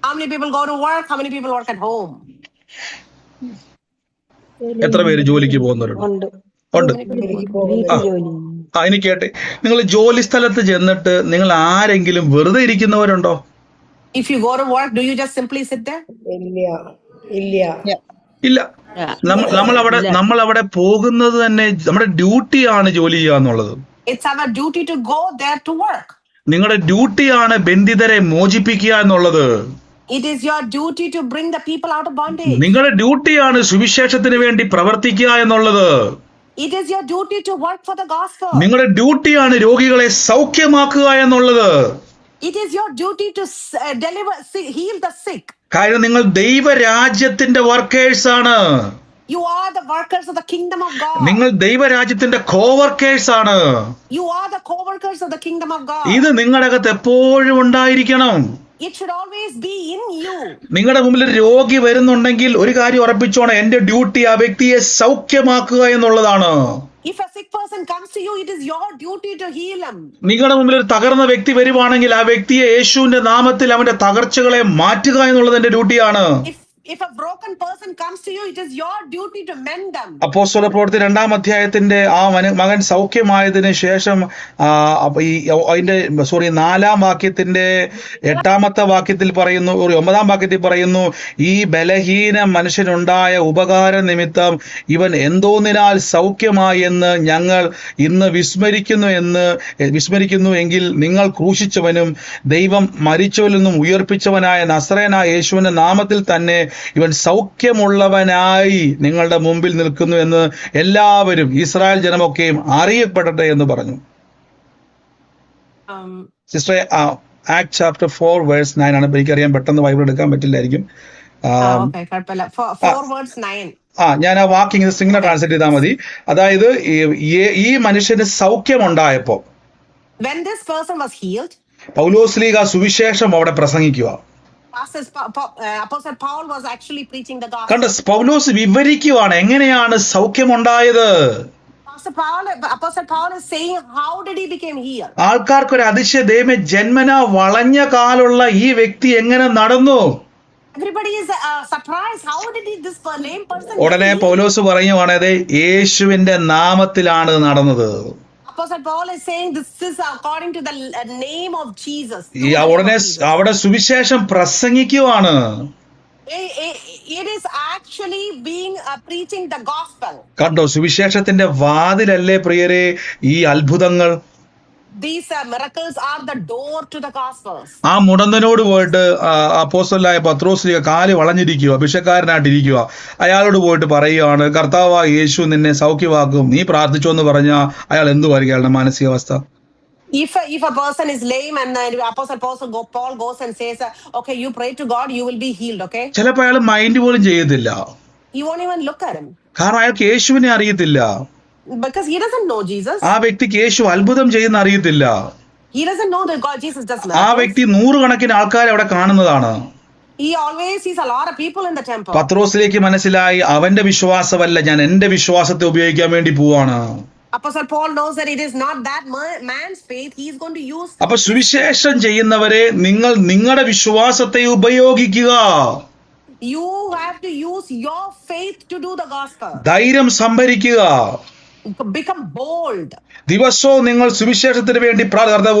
How many people go to work? How many people work at home? എത്ര പേര് ജോലിക്ക് പോകുന്നവരുണ്ട്? ഉണ്ട്. ഇനി കേട്ടെ, നിങ്ങൾ ജോലി സ്ഥലത്ത് ചെന്നിട്ട് നിങ്ങൾ ആരെങ്കിലും വെറുതെ ഇരിക്കുന്നവരുണ്ടോ? If you go to work, do you just simply sit there? ഇല്ല. നമ്മൾ അവിടെ പോകുന്നത് തന്നെ നമ്മുടെ ഡ്യൂട്ടിയാണ് ജോലി ചെയ്യുക എന്നുള്ളത്. It's our duty to go there to work. നിങ്ങളുടെ ഡ്യൂട്ടിയാണ് ബന്ധിതരെ മോചിപ്പിക്കുക എന്നുള്ളത്. It is your duty to bring the people out of bondage. നിങ്ങളുടെ ഡ്യൂട്ടിയാണ് സുവിശേഷത്തിന് വേണ്ടി പ്രവർത്തിക്കുക എന്നുള്ളത്. It is your duty to work for the gospel. നിങ്ങളുടെ ഡ്യൂട്ടിയാണ് രോഗികളെ സൗഖ്യമാക്കുക എന്നുള്ളത്. It is your duty to heal the sick. കാര്യം നിങ്ങൾ ദൈവരാജ്യത്തിന്റെ വർക്കേഴ്സ് ആണ്. You are the workers of the kingdom of God. നിങ്ങൾ ദൈവരാജ്യത്തിന്റെ കോവർക്കേഴ്സ് ആണ്. You are the co-workers of the kingdom of God. ഇത് നിങ്ങളുടെ അകത്ത് എപ്പോഴും ഉണ്ടായിരിക്കണം. It should always be in you. നിങ്ങളുടെ മുമ്പിൽ ഒരു രോഗി വരുന്നുണ്ടെങ്കിൽ ഒരു കാര്യം ഉറപ്പിച്ചോണം, എന്റെ ഡ്യൂട്ടി ആ വ്യക്തിയെ സൗഖ്യമാക്കുക എന്നുള്ളതാണ്. If a sick person comes to you, it is your duty to heal him. നിങ്ങളുടെ മുമ്പിൽ ഒരു തകർന്ന വ്യക്തി വരുവാണെങ്കിൽ ആ വ്യക്തിയെ യേശുവിന്റെ നാമത്തിൽ അവന്റെ തകർച്ചകളെ മാറ്റുക എന്നുള്ളത് എന്റെ ഡ്യൂട്ടിയാണ്. If a broken person comes to you, it is your duty to mend them. അപ്പോസ്തല പ്രവൃത്തി 2-ാം അധ്യായത്തിന്റെ ആ മകൻ സൗഖ്യമായതിനു ശേഷം അതിന്റെ 4-ാം വാക്യത്തിന്റെ 8-ാമത്തെ വാക്യത്തിൽ പറയുന്നു, 9-ാം വാക്യത്തിൽ പറയുന്നു, ഈ ബലഹീന മനുഷ്യനുണ്ടായ ഉപകാര നിമിത്തം ഇവൻ എന്തോന്നിനാൽ സൗഖ്യമായി എന്ന് ഞങ്ങൾ ഇന്ന് വിസ്മരിക്കുന്നു എങ്കിൽ നിങ്ങൾ ക്രൂശിച്ചവനും ദൈവം മരിച്ചവരിൽ നിന്നും ഉയർപ്പിച്ചവനായ നസറേനായ യേശുവിന്റെ നാമത്തിൽ തന്നെ ഇവൻ സൗഖ്യമുള്ളവനായി നിങ്ങളുടെ മുമ്പിൽ നിൽക്കുന്നു എന്ന് എല്ലാവരും ഇസ്രായേൽ ജനമൊക്കെയും അറിയപ്പെടട്ടെ എന്ന് പറഞ്ഞു. സിസ്റ്ററെ, ആക്ട് ചാപ്റ്റർ 4 വേഴ്സ് 9 ആണ്. എനിക്കറിയാൻ പെട്ടെന്ന് ബൈബിൾ എടുക്കാൻ പറ്റില്ലായിരിക്കും. ഞാൻ ആ വാക്കിങ് സിംഗിനെ ട്രാൻസ്ലേറ്റ് ചെയ്താൽ മതി. അതായത് ഈ മനുഷ്യന് സൗഖ്യമുണ്ടായപ്പോ പൗലോസ്ലീഗ സുവിശേഷം അവിടെ പ്രസംഗിക്കുക. Apostle Paul was actually preaching the gospel. കണ്ട, പൗലോസ് വിവരിക്കുവാണ് എങ്ങനെയാണ് സൗഖ്യമുണ്ടായത്. Apostle Paul is saying how did he become healed. ആൾക്കാർക്ക് ഒരു അതിശയ ദൈവമേ, ജന്മന വളഞ്ഞ കാലുള്ള ഈ വ്യക്തി എങ്ങനെ നടന്നു? Everybody is surprised. How did this lame person? ഉടനെ പൗലോസ് പറയുവാണ്, യേശുവിന്റെ നാമത്തിലാണ് നടന്നത്. Apostle Paul is saying this is according to the name of Jesus. ഉടനെ അവിടെ സുവിശേഷം പ്രസംഗിക്കുവാണ്. It is actually being preaching the gospel. കണ്ടോ, സുവിശേഷത്തിന്റെ വാതിലല്ലേ പ്രിയരെ ഈ അത്ഭുതങ്ങൾ. These miracles are the door to the gospels. ആ മുടന്തനോട് പോയിട്ട് അപ്പോസ്തലനായ പത്രോസ് കാല് വളഞ്ഞിരിക്കുക, ഭിക്ഷക്കാരനായിട്ടിരിക്കുക, അയാളോട് പോയിട്ട് പറയുകയാണ്, കർത്താവായ യേശു നിന്നെ സൗഖ്യമാക്കും, നീ പ്രാർത്ഥിച്ചോ എന്ന് പറഞ്ഞാൽ അയാൾ എന്തുവായിരിക്കും അയാളുടെ മാനസികാവസ്ഥ? If a person is lame and Apostle Paul goes and says, okay, you pray to God, you will be healed, okay? ചിലപ്പോൾ അയാൾ മൈൻഡ് പോലും ചെയ്യത്തില്ല. You won't even look at him. കാരണം അയാൾക്ക് യേശുവിനെ അറിയത്തില്ല. Because he doesn't know Jesus. ആ വ്യക്തിക്ക് യേശു അത്ഭുതം ചെയ്യുന്ന അറിയത്തില്ല. He doesn't know that God Jesus does ആ വ്യക്തി 100 കണക്കിന് ആൾക്കാരെ അവിടെ കാണുന്നതാണ്. He always sees a lot of people in the temple. പത്രോസിലേക്ക് മനസ്സിലായി, അവന്റെ വിശ്വാസമല്ല, ഞാൻ എന്റെ വിശ്വാസത്തെ ഉപയോഗിക്കാൻ വേണ്ടി പോവാണ്. Apostle Paul knows that it is not that man's faith. He is going to use. അപ്പൊ സുവിശേഷം ചെയ്യുന്നവരെ നിങ്ങൾ നിങ്ങളുടെ വിശ്വാസത്തെ ഉപയോഗിക്കുക. You have to use your faith to do the gospel. ധൈര്യം സംഭരിക്കുക. Become bold. ദിവസവും നിങ്ങൾ സുവിശേഷത്തിന് വേണ്ടി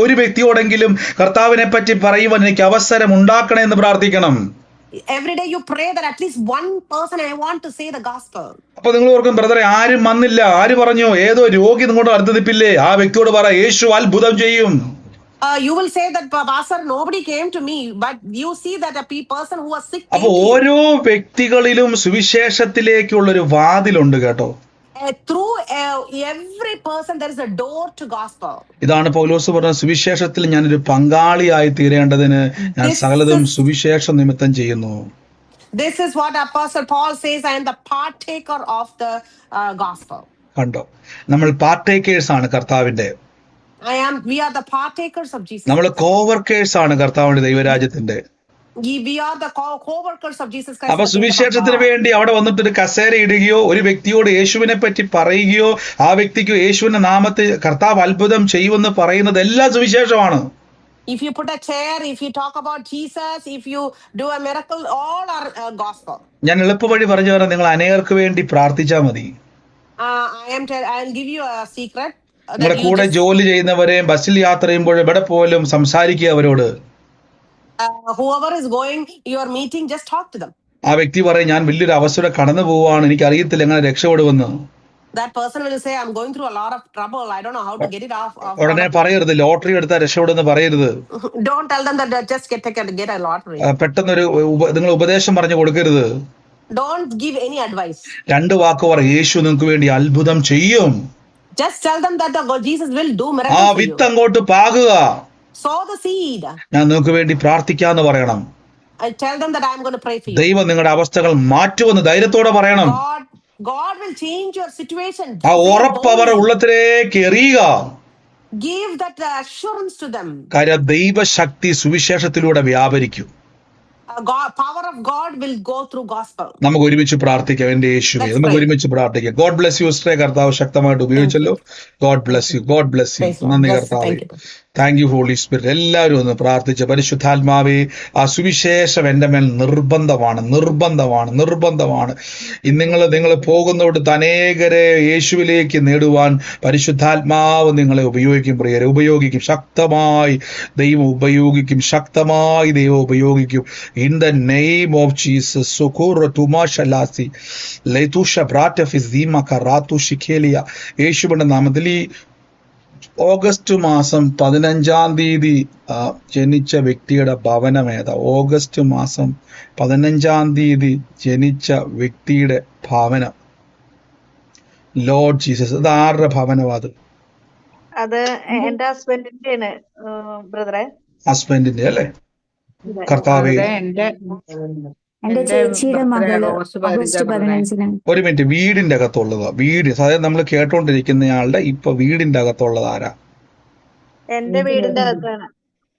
ഒരു വ്യക്തിയോടെങ്കിലും കർത്താവിനെ പറ്റി പറയുവാൻ എനിക്ക് അവസരം ഉണ്ടാക്കണേ എന്ന് പ്രാർത്ഥിക്കണം. Every day you pray that at least one person I want to say the gospel. അപ്പൊ നിങ്ങൾ ഓർക്കും, ബ്രദറെ ആരും വന്നില്ല, ആര് പറഞ്ഞു? ഏതോ രോഗി നിങ്ങളുടെ അടുത്ത് നിൽപ്പില്ലേ, ആ വ്യക്തിയോട് പറ, യേശു അത്ഭുതം ചെയ്യും. You will say that, Pastor, nobody came to me, but you see that a person who was sick. അപ്പൊ ഓരോ വ്യക്തികളിലും സുവിശേഷത്തിലേക്കുള്ളൊരു വാതിലുണ്ട് കേട്ടോ. Through every person there is a door to gospel. ഇതാണ് പൗലോസ് പറഞ്ഞ, സുവിശേഷത്തിൽ ഞാനൊരു പങ്കാളിയായി തീരേണ്ടതിന് ഞാൻ സകലതും സുവിശേഷ നിമിത്തം ചെയ്യുന്നു. This is what Apostle Paul says, I am the partaker of the gospel. കണ്ടോ, നമ്മൾ പാർട്ടേക്കേഴ്സ് ആണ് കർത്താവിന്റെ. We are the partakers of Jesus. നമ്മൾ കോവർക്കേഴ്സ് ആണ് കർത്താവിന്റെ ദൈവരാജ്യത്തിന്റെ. We are the co-workers of Jesus Christ. അപ്പൊ സുവിശേഷത്തിന് വേണ്ടി അവിടെ വന്നിട്ട് ഒരു കസേര ഇടുകയോ ഒരു വ്യക്തിയോട് യേശുവിനെ പറ്റി പറയുകയോ ആ വ്യക്തിക്ക് യേശുവിന്റെ നാമത്തിൽ കർത്താവ് അത്ഭുതം ചെയ്യുമെന്ന് പറയുന്നത് എല്ലാം സുവിശേഷമാണ്. If you put a chair, if you talk about Jesus, if you do a miracle, all are gospel. ഞാൻ എളുപ്പവഴി പറഞ്ഞു തരാം, നിങ്ങൾ അനേകർക്ക് വേണ്ടി പ്രാർത്ഥിച്ചാൽ മതി. I'll give you a secret. നിങ്ങളുടെ കൂടെ ജോലി ചെയ്യുന്നവരെയും ബസ്സിൽ യാത്ര ചെയ്യുമ്പോൾ എവിടെ പോലും സംസാരിക്കുക അവരോട്. Whoever is going your meeting, just talk to them. ആ വ്യക്തി പറയും, ഞാൻ വലിയൊരു അവസ്ഥ കടന്നു പോവാണ്, എനിക്ക് അറിയത്തില്ല എങ്ങനെ രക്ഷപ്പെടുമെന്ന്. That person will say, I'm going through a lot of trouble, I don't know how to get it off. ഉടനെ പറയരുത്, ലോട്ടറി എടുത്താൽ രക്ഷപ്പെടുമെന്ന് പറയരുത്. Don't tell them that just get a lottery. പെട്ടെന്നൊരു നിങ്ങൾ ഉപദേശം പറഞ്ഞു കൊടുക്കരുത്. Don't give any advice. 2 വാക്ക് പറ, യേശു നിങ്ങൾക്ക് വേണ്ടി അത്ഭുതം ചെയ്യും. Just tell them that Jesus will do miracles. ആ വിത്ത് അങ്ങോട്ട് പാകുക. Sow the seed. ഞാൻ നിങ്ങൾക്ക് വേണ്ടി പ്രാർത്ഥിക്കാന്ന് പറയണം. I tell them that I am going to pray for you. ദൈവം നിങ്ങളുടെ അവസ്ഥകൾ മാറ്റുമെന്ന് ധൈര്യത്തോടെ പറയണം. God God will change your situation. ആ Say ഉറപ്പ് അവരുടെ boldly. ഉള്ളത്തിലേക്ക് എറിയുക. Give that assurance to them. കാര്യം ദൈവശക്തി സുവിശേഷത്തിലൂടെ വ്യാപരിക്കും. Power of God will go through gospel. നമുക്ക് ഒരുമിച്ച് പ്രാർത്ഥിക്കാം. എന്റെ യേശുവേ, Let's നമുക്ക് pray. ഒരുമിച്ച് പ്രാർത്ഥിക്കാം. ഗോഡ് ബ്ലെസ് യു സിസ്റ്ററെ. കർത്താവ് ശക്തമായിട്ട് Thank ഉപയോഗിച്ചല്ലോ. you. God Thank bless you, you. God bless you. Praise Lord. നന്ദി Bless. കർത്താവേ. Thank you. Thank you holy spirit. എല്ലാവരും ഒന്ന് പ്രാർത്ഥിച്ച്, പരിശുദ്ധാത്മാവേ, ആ സുവിശേഷം എൻ്റെ മേൽ നിർബന്ധമാണ്, നിർബന്ധമാണ്, നിർബന്ധമാണ്. നിങ്ങൾ പോകുന്നിടത്ത് അനേകരെ യേശുവിലേക്ക് നേടുവാൻ പരിശുദ്ധാത്മാവ് നിങ്ങളെ ഉപയോഗിക്കും. പ്രിയരെ ഉപയോഗിക്കും, ശക്തമായി ദൈവം ഉപയോഗിക്കും, ശക്തമായി ദൈവം ഉപയോഗിക്കും. In the name of Jesus. യേശുവിന്റെ നാമത്തിൽ ഈ ഓഗസ്റ്റ് മാസം 15-ാം തീയതി ജനിച്ച വ്യക്തിയുടെ ഭവനം ഏതാ? ഓഗസ്റ്റ് മാസം 15-ാം തീയതി ജനിച്ച വ്യക്തിയുടെ ഭവനം, ലോർഡ് ജീസസ്, അത് ആരുടെ ഭവനം? അത് എന്റെ ഹസ്ബൻഡിന്റെ ബ്രദറെ. ഹസ്ബൻഡിന്റെ അല്ലേ? കർത്താവേ, എന്റെ ചേച്ചിയുടെ മകള് ഓഗസ്റ്റ് 15-ന്. ഒരു മിനിറ്റ്. വീടിന്റെ അകത്തുള്ളതാ? വീട് അതായത് നമ്മൾ കേട്ടോണ്ടിരിക്കുന്നയാളുടെ ഇപ്പൊ വീടിന്റെ അകത്തുള്ളത് ആരാ? എന്റെ വീടിന്റെ അകത്താണ്.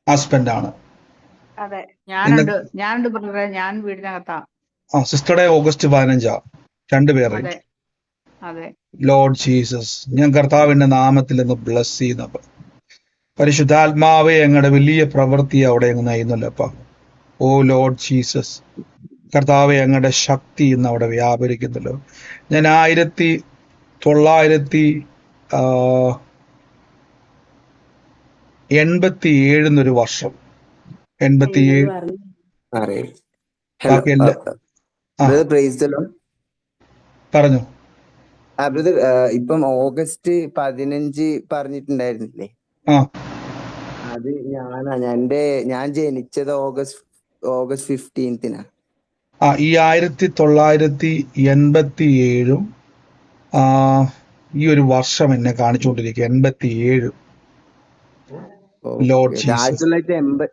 ഹസ്ബൻഡ് ആണ്. അതെ. ഞാനുണ്ട് ബ്രദറെ, ഞാൻ വീടിനകത്താ. സിസ്റ്ററുടെ ഓഗസ്റ്റ് 15 രണ്ടുപേരെ. അതെ. ലോർഡ് ജീസസ്, ഞാൻ കർത്താവിന്റെ നാമത്തിൽ നിന്ന് ബ്ലസ് ചെയ്യുന്നപ്പ പരിശുദ്ധാത്മാവെ ഞങ്ങളുടെ വലിയ പ്രവൃത്തി അവിടെ അങ്ങ് നയിക്കുന്നല്ലപ്പ. ഓ ലോർഡ് ജീസസ്, കർത്താവെ ഞങ്ങളുടെ ശക്തി ഇന്ന് അവിടെ വ്യാപരിക്കുന്നല്ലോ. ഞാൻ 1987 വർഷം, 87 പറഞ്ഞു. ബ്രദർ, ഇപ്പം ഓഗസ്റ്റ് 15 പറഞ്ഞിട്ടുണ്ടായിരുന്നില്ലേ? അത് ഞാൻ ജനിച്ചത് ഓഗസ്റ്റ് 15-നാ. ഈ 1987 ഈ ഒരു വർഷം എന്നെ കാണിച്ചുകൊണ്ടിരിക്കുക. 87. Lord Jesus. 1985.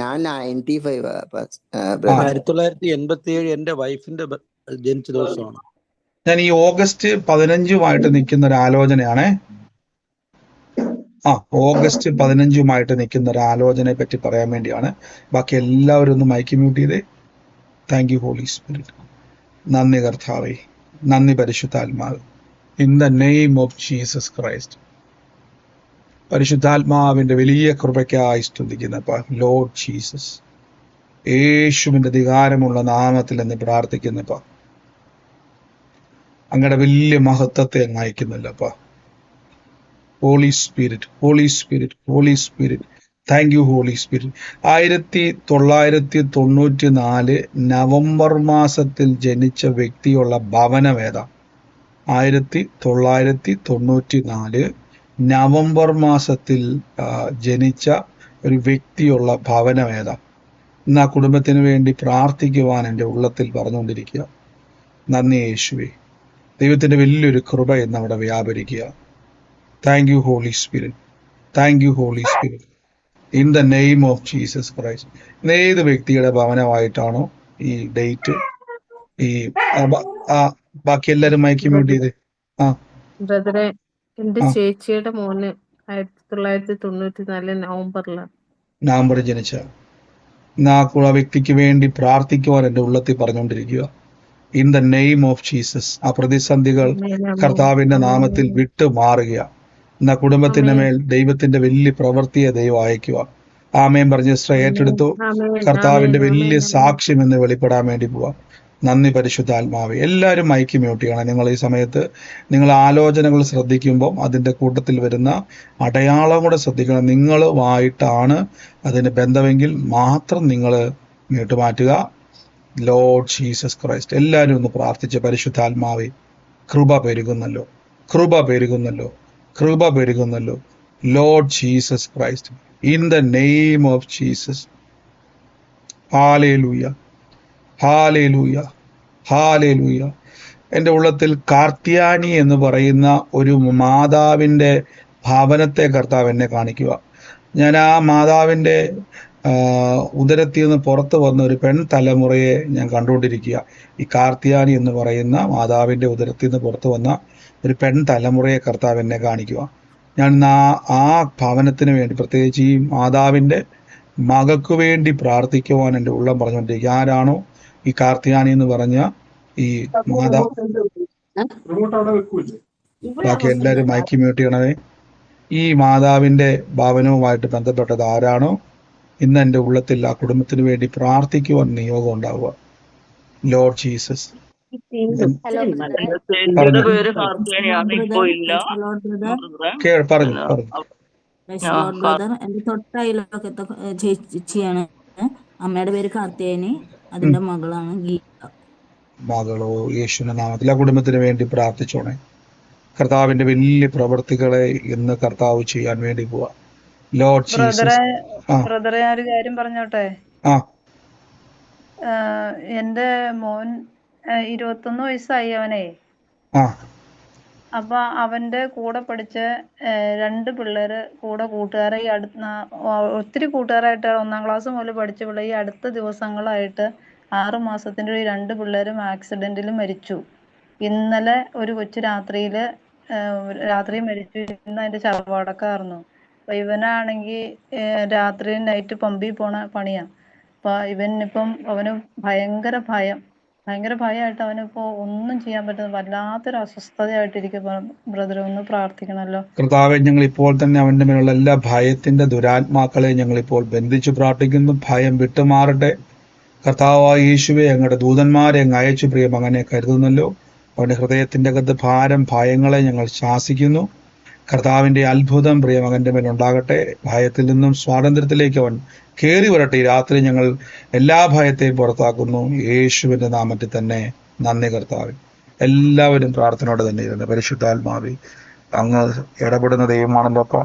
ഞാൻ 95. 1987 എന്റെ വൈഫിന്റെ ജനിച്ച ദിവസമാണ്. ഞാൻ ഈ ഓഗസ്റ്റ് 15 നിൽക്കുന്ന ഒരു ആലോചനയാണേ. ഓഗസ്റ്റ് 15 നിൽക്കുന്ന ഒരു ആലോചനയെ പറ്റി പറയാൻ വേണ്ടിയാണ്. ബാക്കി എല്ലാവരും ഒന്ന് മൈക്ക് മ്യൂട്ട് ചെയ്തേ. Thank you holy spirit. നന്ദി കർത്താവേ, നന്ദി പരിശുദ്ധാത്മാവ്. In the name of Jesus Christ. പരിശുദ്ധാത്മാവിന്റെ വലിയ കൃപയ്ക്കായി സ്തുതിക്കുന്നപ്പ. ലോർഡ് ജീസസ്, യേശുവിന്റെ അധികാരമുള്ള നാമത്തിൽ എന്ന് പ്രാർത്ഥിക്കുന്നപ്പ. അങ്ങയുടെ വലിയ മഹത്വത്തെ അങ്ങ് അയക്കുന്നില്ലപ്പ. Holy spirit, holy spirit, holy spirit. Thank you holy spirit. 1994 November മാസത്തിൽ ജനിച്ച വ്യക്തിയുള്ള ഭവനം ഏതാ? 1994 നവംബർ മാസത്തിൽ ജനിച്ച ഒരു വ്യക്തിയുള്ള ഭവനം ഏതാ? ഇന്ന് ആ കുടുംബത്തിന് വേണ്ടി പ്രാർത്ഥിക്കുവാൻ എൻ്റെ ഉള്ളത്തിൽ പറഞ്ഞുകൊണ്ടിരിക്കുക. നന്ദി യേശുവേ. ദൈവത്തിന്റെ വലിയൊരു കൃപ ഇന്ന് അവിടെ വ്യാപരിക്കുക. Thank you holy spirit, thank you holy spirit. In the name of Jesus Christ. ഏത് വ്യക്തിയുടെ ഭവനമായിട്ടാണോ ഈ ഡേറ്റ്? ഈ ബാക്കി എല്ലാരും മയക്കി മ്യൂട്ട് ചെയ്ത്. ബ്രദറെ, എന്റെ ചേച്ചിയുടെ മോന് 1994 നവംബർ ജനിച്ച ആ വ്യക്തിക്ക് വേണ്ടി പ്രാർത്ഥിക്കുവാൻ എൻ്റെ ഉള്ളത്തിൽ പറഞ്ഞുകൊണ്ടിരിക്കുക. In the name of Jesus. ആ പ്രതിസന്ധികൾ കർത്താവിന്റെ നാമത്തിൽ വിട്ടു മാറുക. എന്നാ കുടുംബത്തിന്റെ മേൽ ദൈവത്തിന്റെ വലിയ പ്രവൃത്തിയെ ദൈവം അയക്കുക. ആമേൻ പറഞ്ഞ് സിസ്റ്റർ ഏറ്റെടുത്തു. കർത്താവിന്റെ വലിയ സാക്ഷ്യം എന്ന് വെളിപ്പെടാൻ വേണ്ടി പോവാം. നന്ദി പരിശുദ്ധാത്മാവേ. എല്ലാവരും മൈക്ക് മ്യൂട്ട് ചെയ്യണം. നിങ്ങൾ ഈ സമയത്ത് നിങ്ങൾ ആലോചനകൾ ശ്രദ്ധിക്കുമ്പോൾ അതിൻ്റെ കൂട്ടത്തിൽ വരുന്ന അടയാളം കൂടെ ശ്രദ്ധിക്കണം. നിങ്ങളുമായിട്ടാണ് അതിന് ബന്ധമെങ്കിൽ മാത്രം നിങ്ങൾ മ്യൂട്ട് മാറ്റുക. Lord Jesus Christ. എല്ലാവരും ഒന്ന് പ്രാർത്ഥിച്ച്, പരിശുദ്ധാത്മാവേ, കൃപ പെരുകുന്നല്ലോ, കൃപ പെരുകുന്നല്ലോ, കൃപ പെരുകുന്നല്ലോ. Lord Jesus Christ, in the name of Jesus. Hallelujah, hallelujah, hallelujah. എൻ്റെ ഉള്ളത്തിൽ കാർത്തിയാനി എന്ന് പറയുന്ന ഒരു മാതാവിൻ്റെ ഭവനത്തെ കർത്താവ് എന്നെ കാണിക്കുക. ഞാൻ ആ മാതാവിൻ്റെ ഉദരത്തിൽ നിന്ന് പുറത്ത് വന്ന ഒരു പെൺ തലമുറയെ ഞാൻ കണ്ടുകൊണ്ടിരിക്കുക. ഈ കാർത്തിയാനി എന്ന് പറയുന്ന മാതാവിന്റെ ഉദരത്തിൽ നിന്ന് പുറത്ത് വന്ന ഒരു പെൺ തലമുറയെ കർത്താവ് എന്നെ കാണിക്കുക. ഞാൻ ആ ഭവനത്തിന് വേണ്ടി, പ്രത്യേകിച്ച് ഈ മാതാവിന്റെ മകൾക്ക് വേണ്ടി പ്രാർത്ഥിക്കുവാൻ എൻ്റെ ഉള്ളം പറഞ്ഞുകൊണ്ടിരിക്കുക. ആരാണോ ഈ കാർത്തിയാനി എന്ന് പറഞ്ഞ ഈ മാതാവ്, ബാക്കി എല്ലാവരും മൈക്ക് മ്യൂട്ട് ചെയ്യണമേ. ഈ മാതാവിന്റെ ഭവനവുമായിട്ട് ബന്ധപ്പെട്ടത് ആരാണോ ഇന്ന് എൻ്റെ ഉള്ളത്തിൽ ആ കുടുംബത്തിന് വേണ്ടി പ്രാർത്ഥിക്കുവാൻ നിയോഗം ഉണ്ടാവുക. ലോർഡ് ജീസസ് പറഞ്ഞു ബ്രദർ. എന്റെ തൊട്ടയിലൊക്കത്തെ ചേച്ചിയാണ്. അമ്മയുടെ പേര് കാർത്തിയാനി, അതിന്റെ മകളാണ് ഗീത. മകളോ യേശുവിന്റെ നാമത്തിൽ ആ കുടുംബത്തിന് വേണ്ടി പ്രാർത്ഥിച്ചോണേ. കർത്താവിന്റെ വലിയ പ്രവർത്തികളെ ഇന്ന് കർത്താവ് ചെയ്യാൻ വേണ്ടി പോവാ. Lord Jesus. ബ്രദറെ ഞാൻ ഒരു കാര്യം പറഞ്ഞോട്ടെ. ആ എന്റെ മോൻ 21 വയസ്സായി അവനെ. ആ അപ്പൊ അവന്റെ കൂടെ പഠിച്ച 2 പിള്ളേര് കൂടെ കൂട്ടുകാരെ ഈ ഒത്തിരി കൂട്ടുകാരായിട്ട് 1-ാം ക്ലാസ് മുതൽ പഠിച്ച പിള്ളേർ ഈ അടുത്ത ദിവസങ്ങളായിട്ട് 6 മാസത്തിന്റെ 2 പിള്ളേരും ആക്സിഡന്റിൽ മരിച്ചു. ഇന്നലെ ഒരു കൊച്ചു രാത്രി മരിച്ചു. ഇന്ന് അതിന്റെ ശവമടക്കമായിരുന്നു. അപ്പൊ ഇവനാണെങ്കിൽ രാത്രി നൈറ്റ് പമ്പിൽ പോണ പണിയാ. അപ്പൊ ഇവനിപ്പം അവന് ഭയങ്കര ഭയമായിട്ട് അവനിപ്പോ ഒന്നും ചെയ്യാൻ പറ്റുന്ന വല്ലാത്തൊരു അസ്വസ്ഥതയായിട്ടിരിക്കും. ബ്രദർ ഒന്ന് പ്രാർത്ഥിക്കണല്ലോ. കർത്താവെ, ഞങ്ങൾ ഇപ്പോൾ തന്നെ അവന്റെ മേലുള്ള എല്ലാ ഭയത്തിന്റെ ദുരാത്മാക്കളെ ഞങ്ങൾ ഇപ്പോൾ ബന്ധിച്ചു പ്രാർത്ഥിക്കുന്നു. ഭയം വിട്ടുമാറട്ടെ. കർത്താവായ യേശുവെ, ഞങ്ങളുടെ ദൂതന്മാരെ അങ്ങ് അയച്ചു പ്രിയ മകനെ കരുതുന്നല്ലോ. അവന്റെ ഹൃദയത്തിന്റെ അകത്ത് ഭാരം, ഭയങ്ങളെ ഞങ്ങൾ ശാസിക്കുന്നു. കർത്താവിന്റെ അത്ഭുതം പ്രിയ മകന്റെ മേലുണ്ടാകട്ടെ. ഭയത്തിൽ നിന്നും സ്വാതന്ത്ര്യത്തിലേക്ക് അവൻ കയറി വരട്ടെ. ഈ രാത്രി ഞങ്ങൾ എല്ലാ ഭയത്തെയും പുറത്താക്കുന്നു യേശുവിന്റെ നാമത്തിൽ തന്നെ. നന്ദി കർത്താവ്. എല്ലാവരും പ്രാർത്ഥനയോടെ തന്നെ ഇരുന്ന്. പരിശുദ്ധാത്മാവി, അങ്ങ് ഇടപെടുന്ന ദൈവമാണല്ലോ അപ്പ,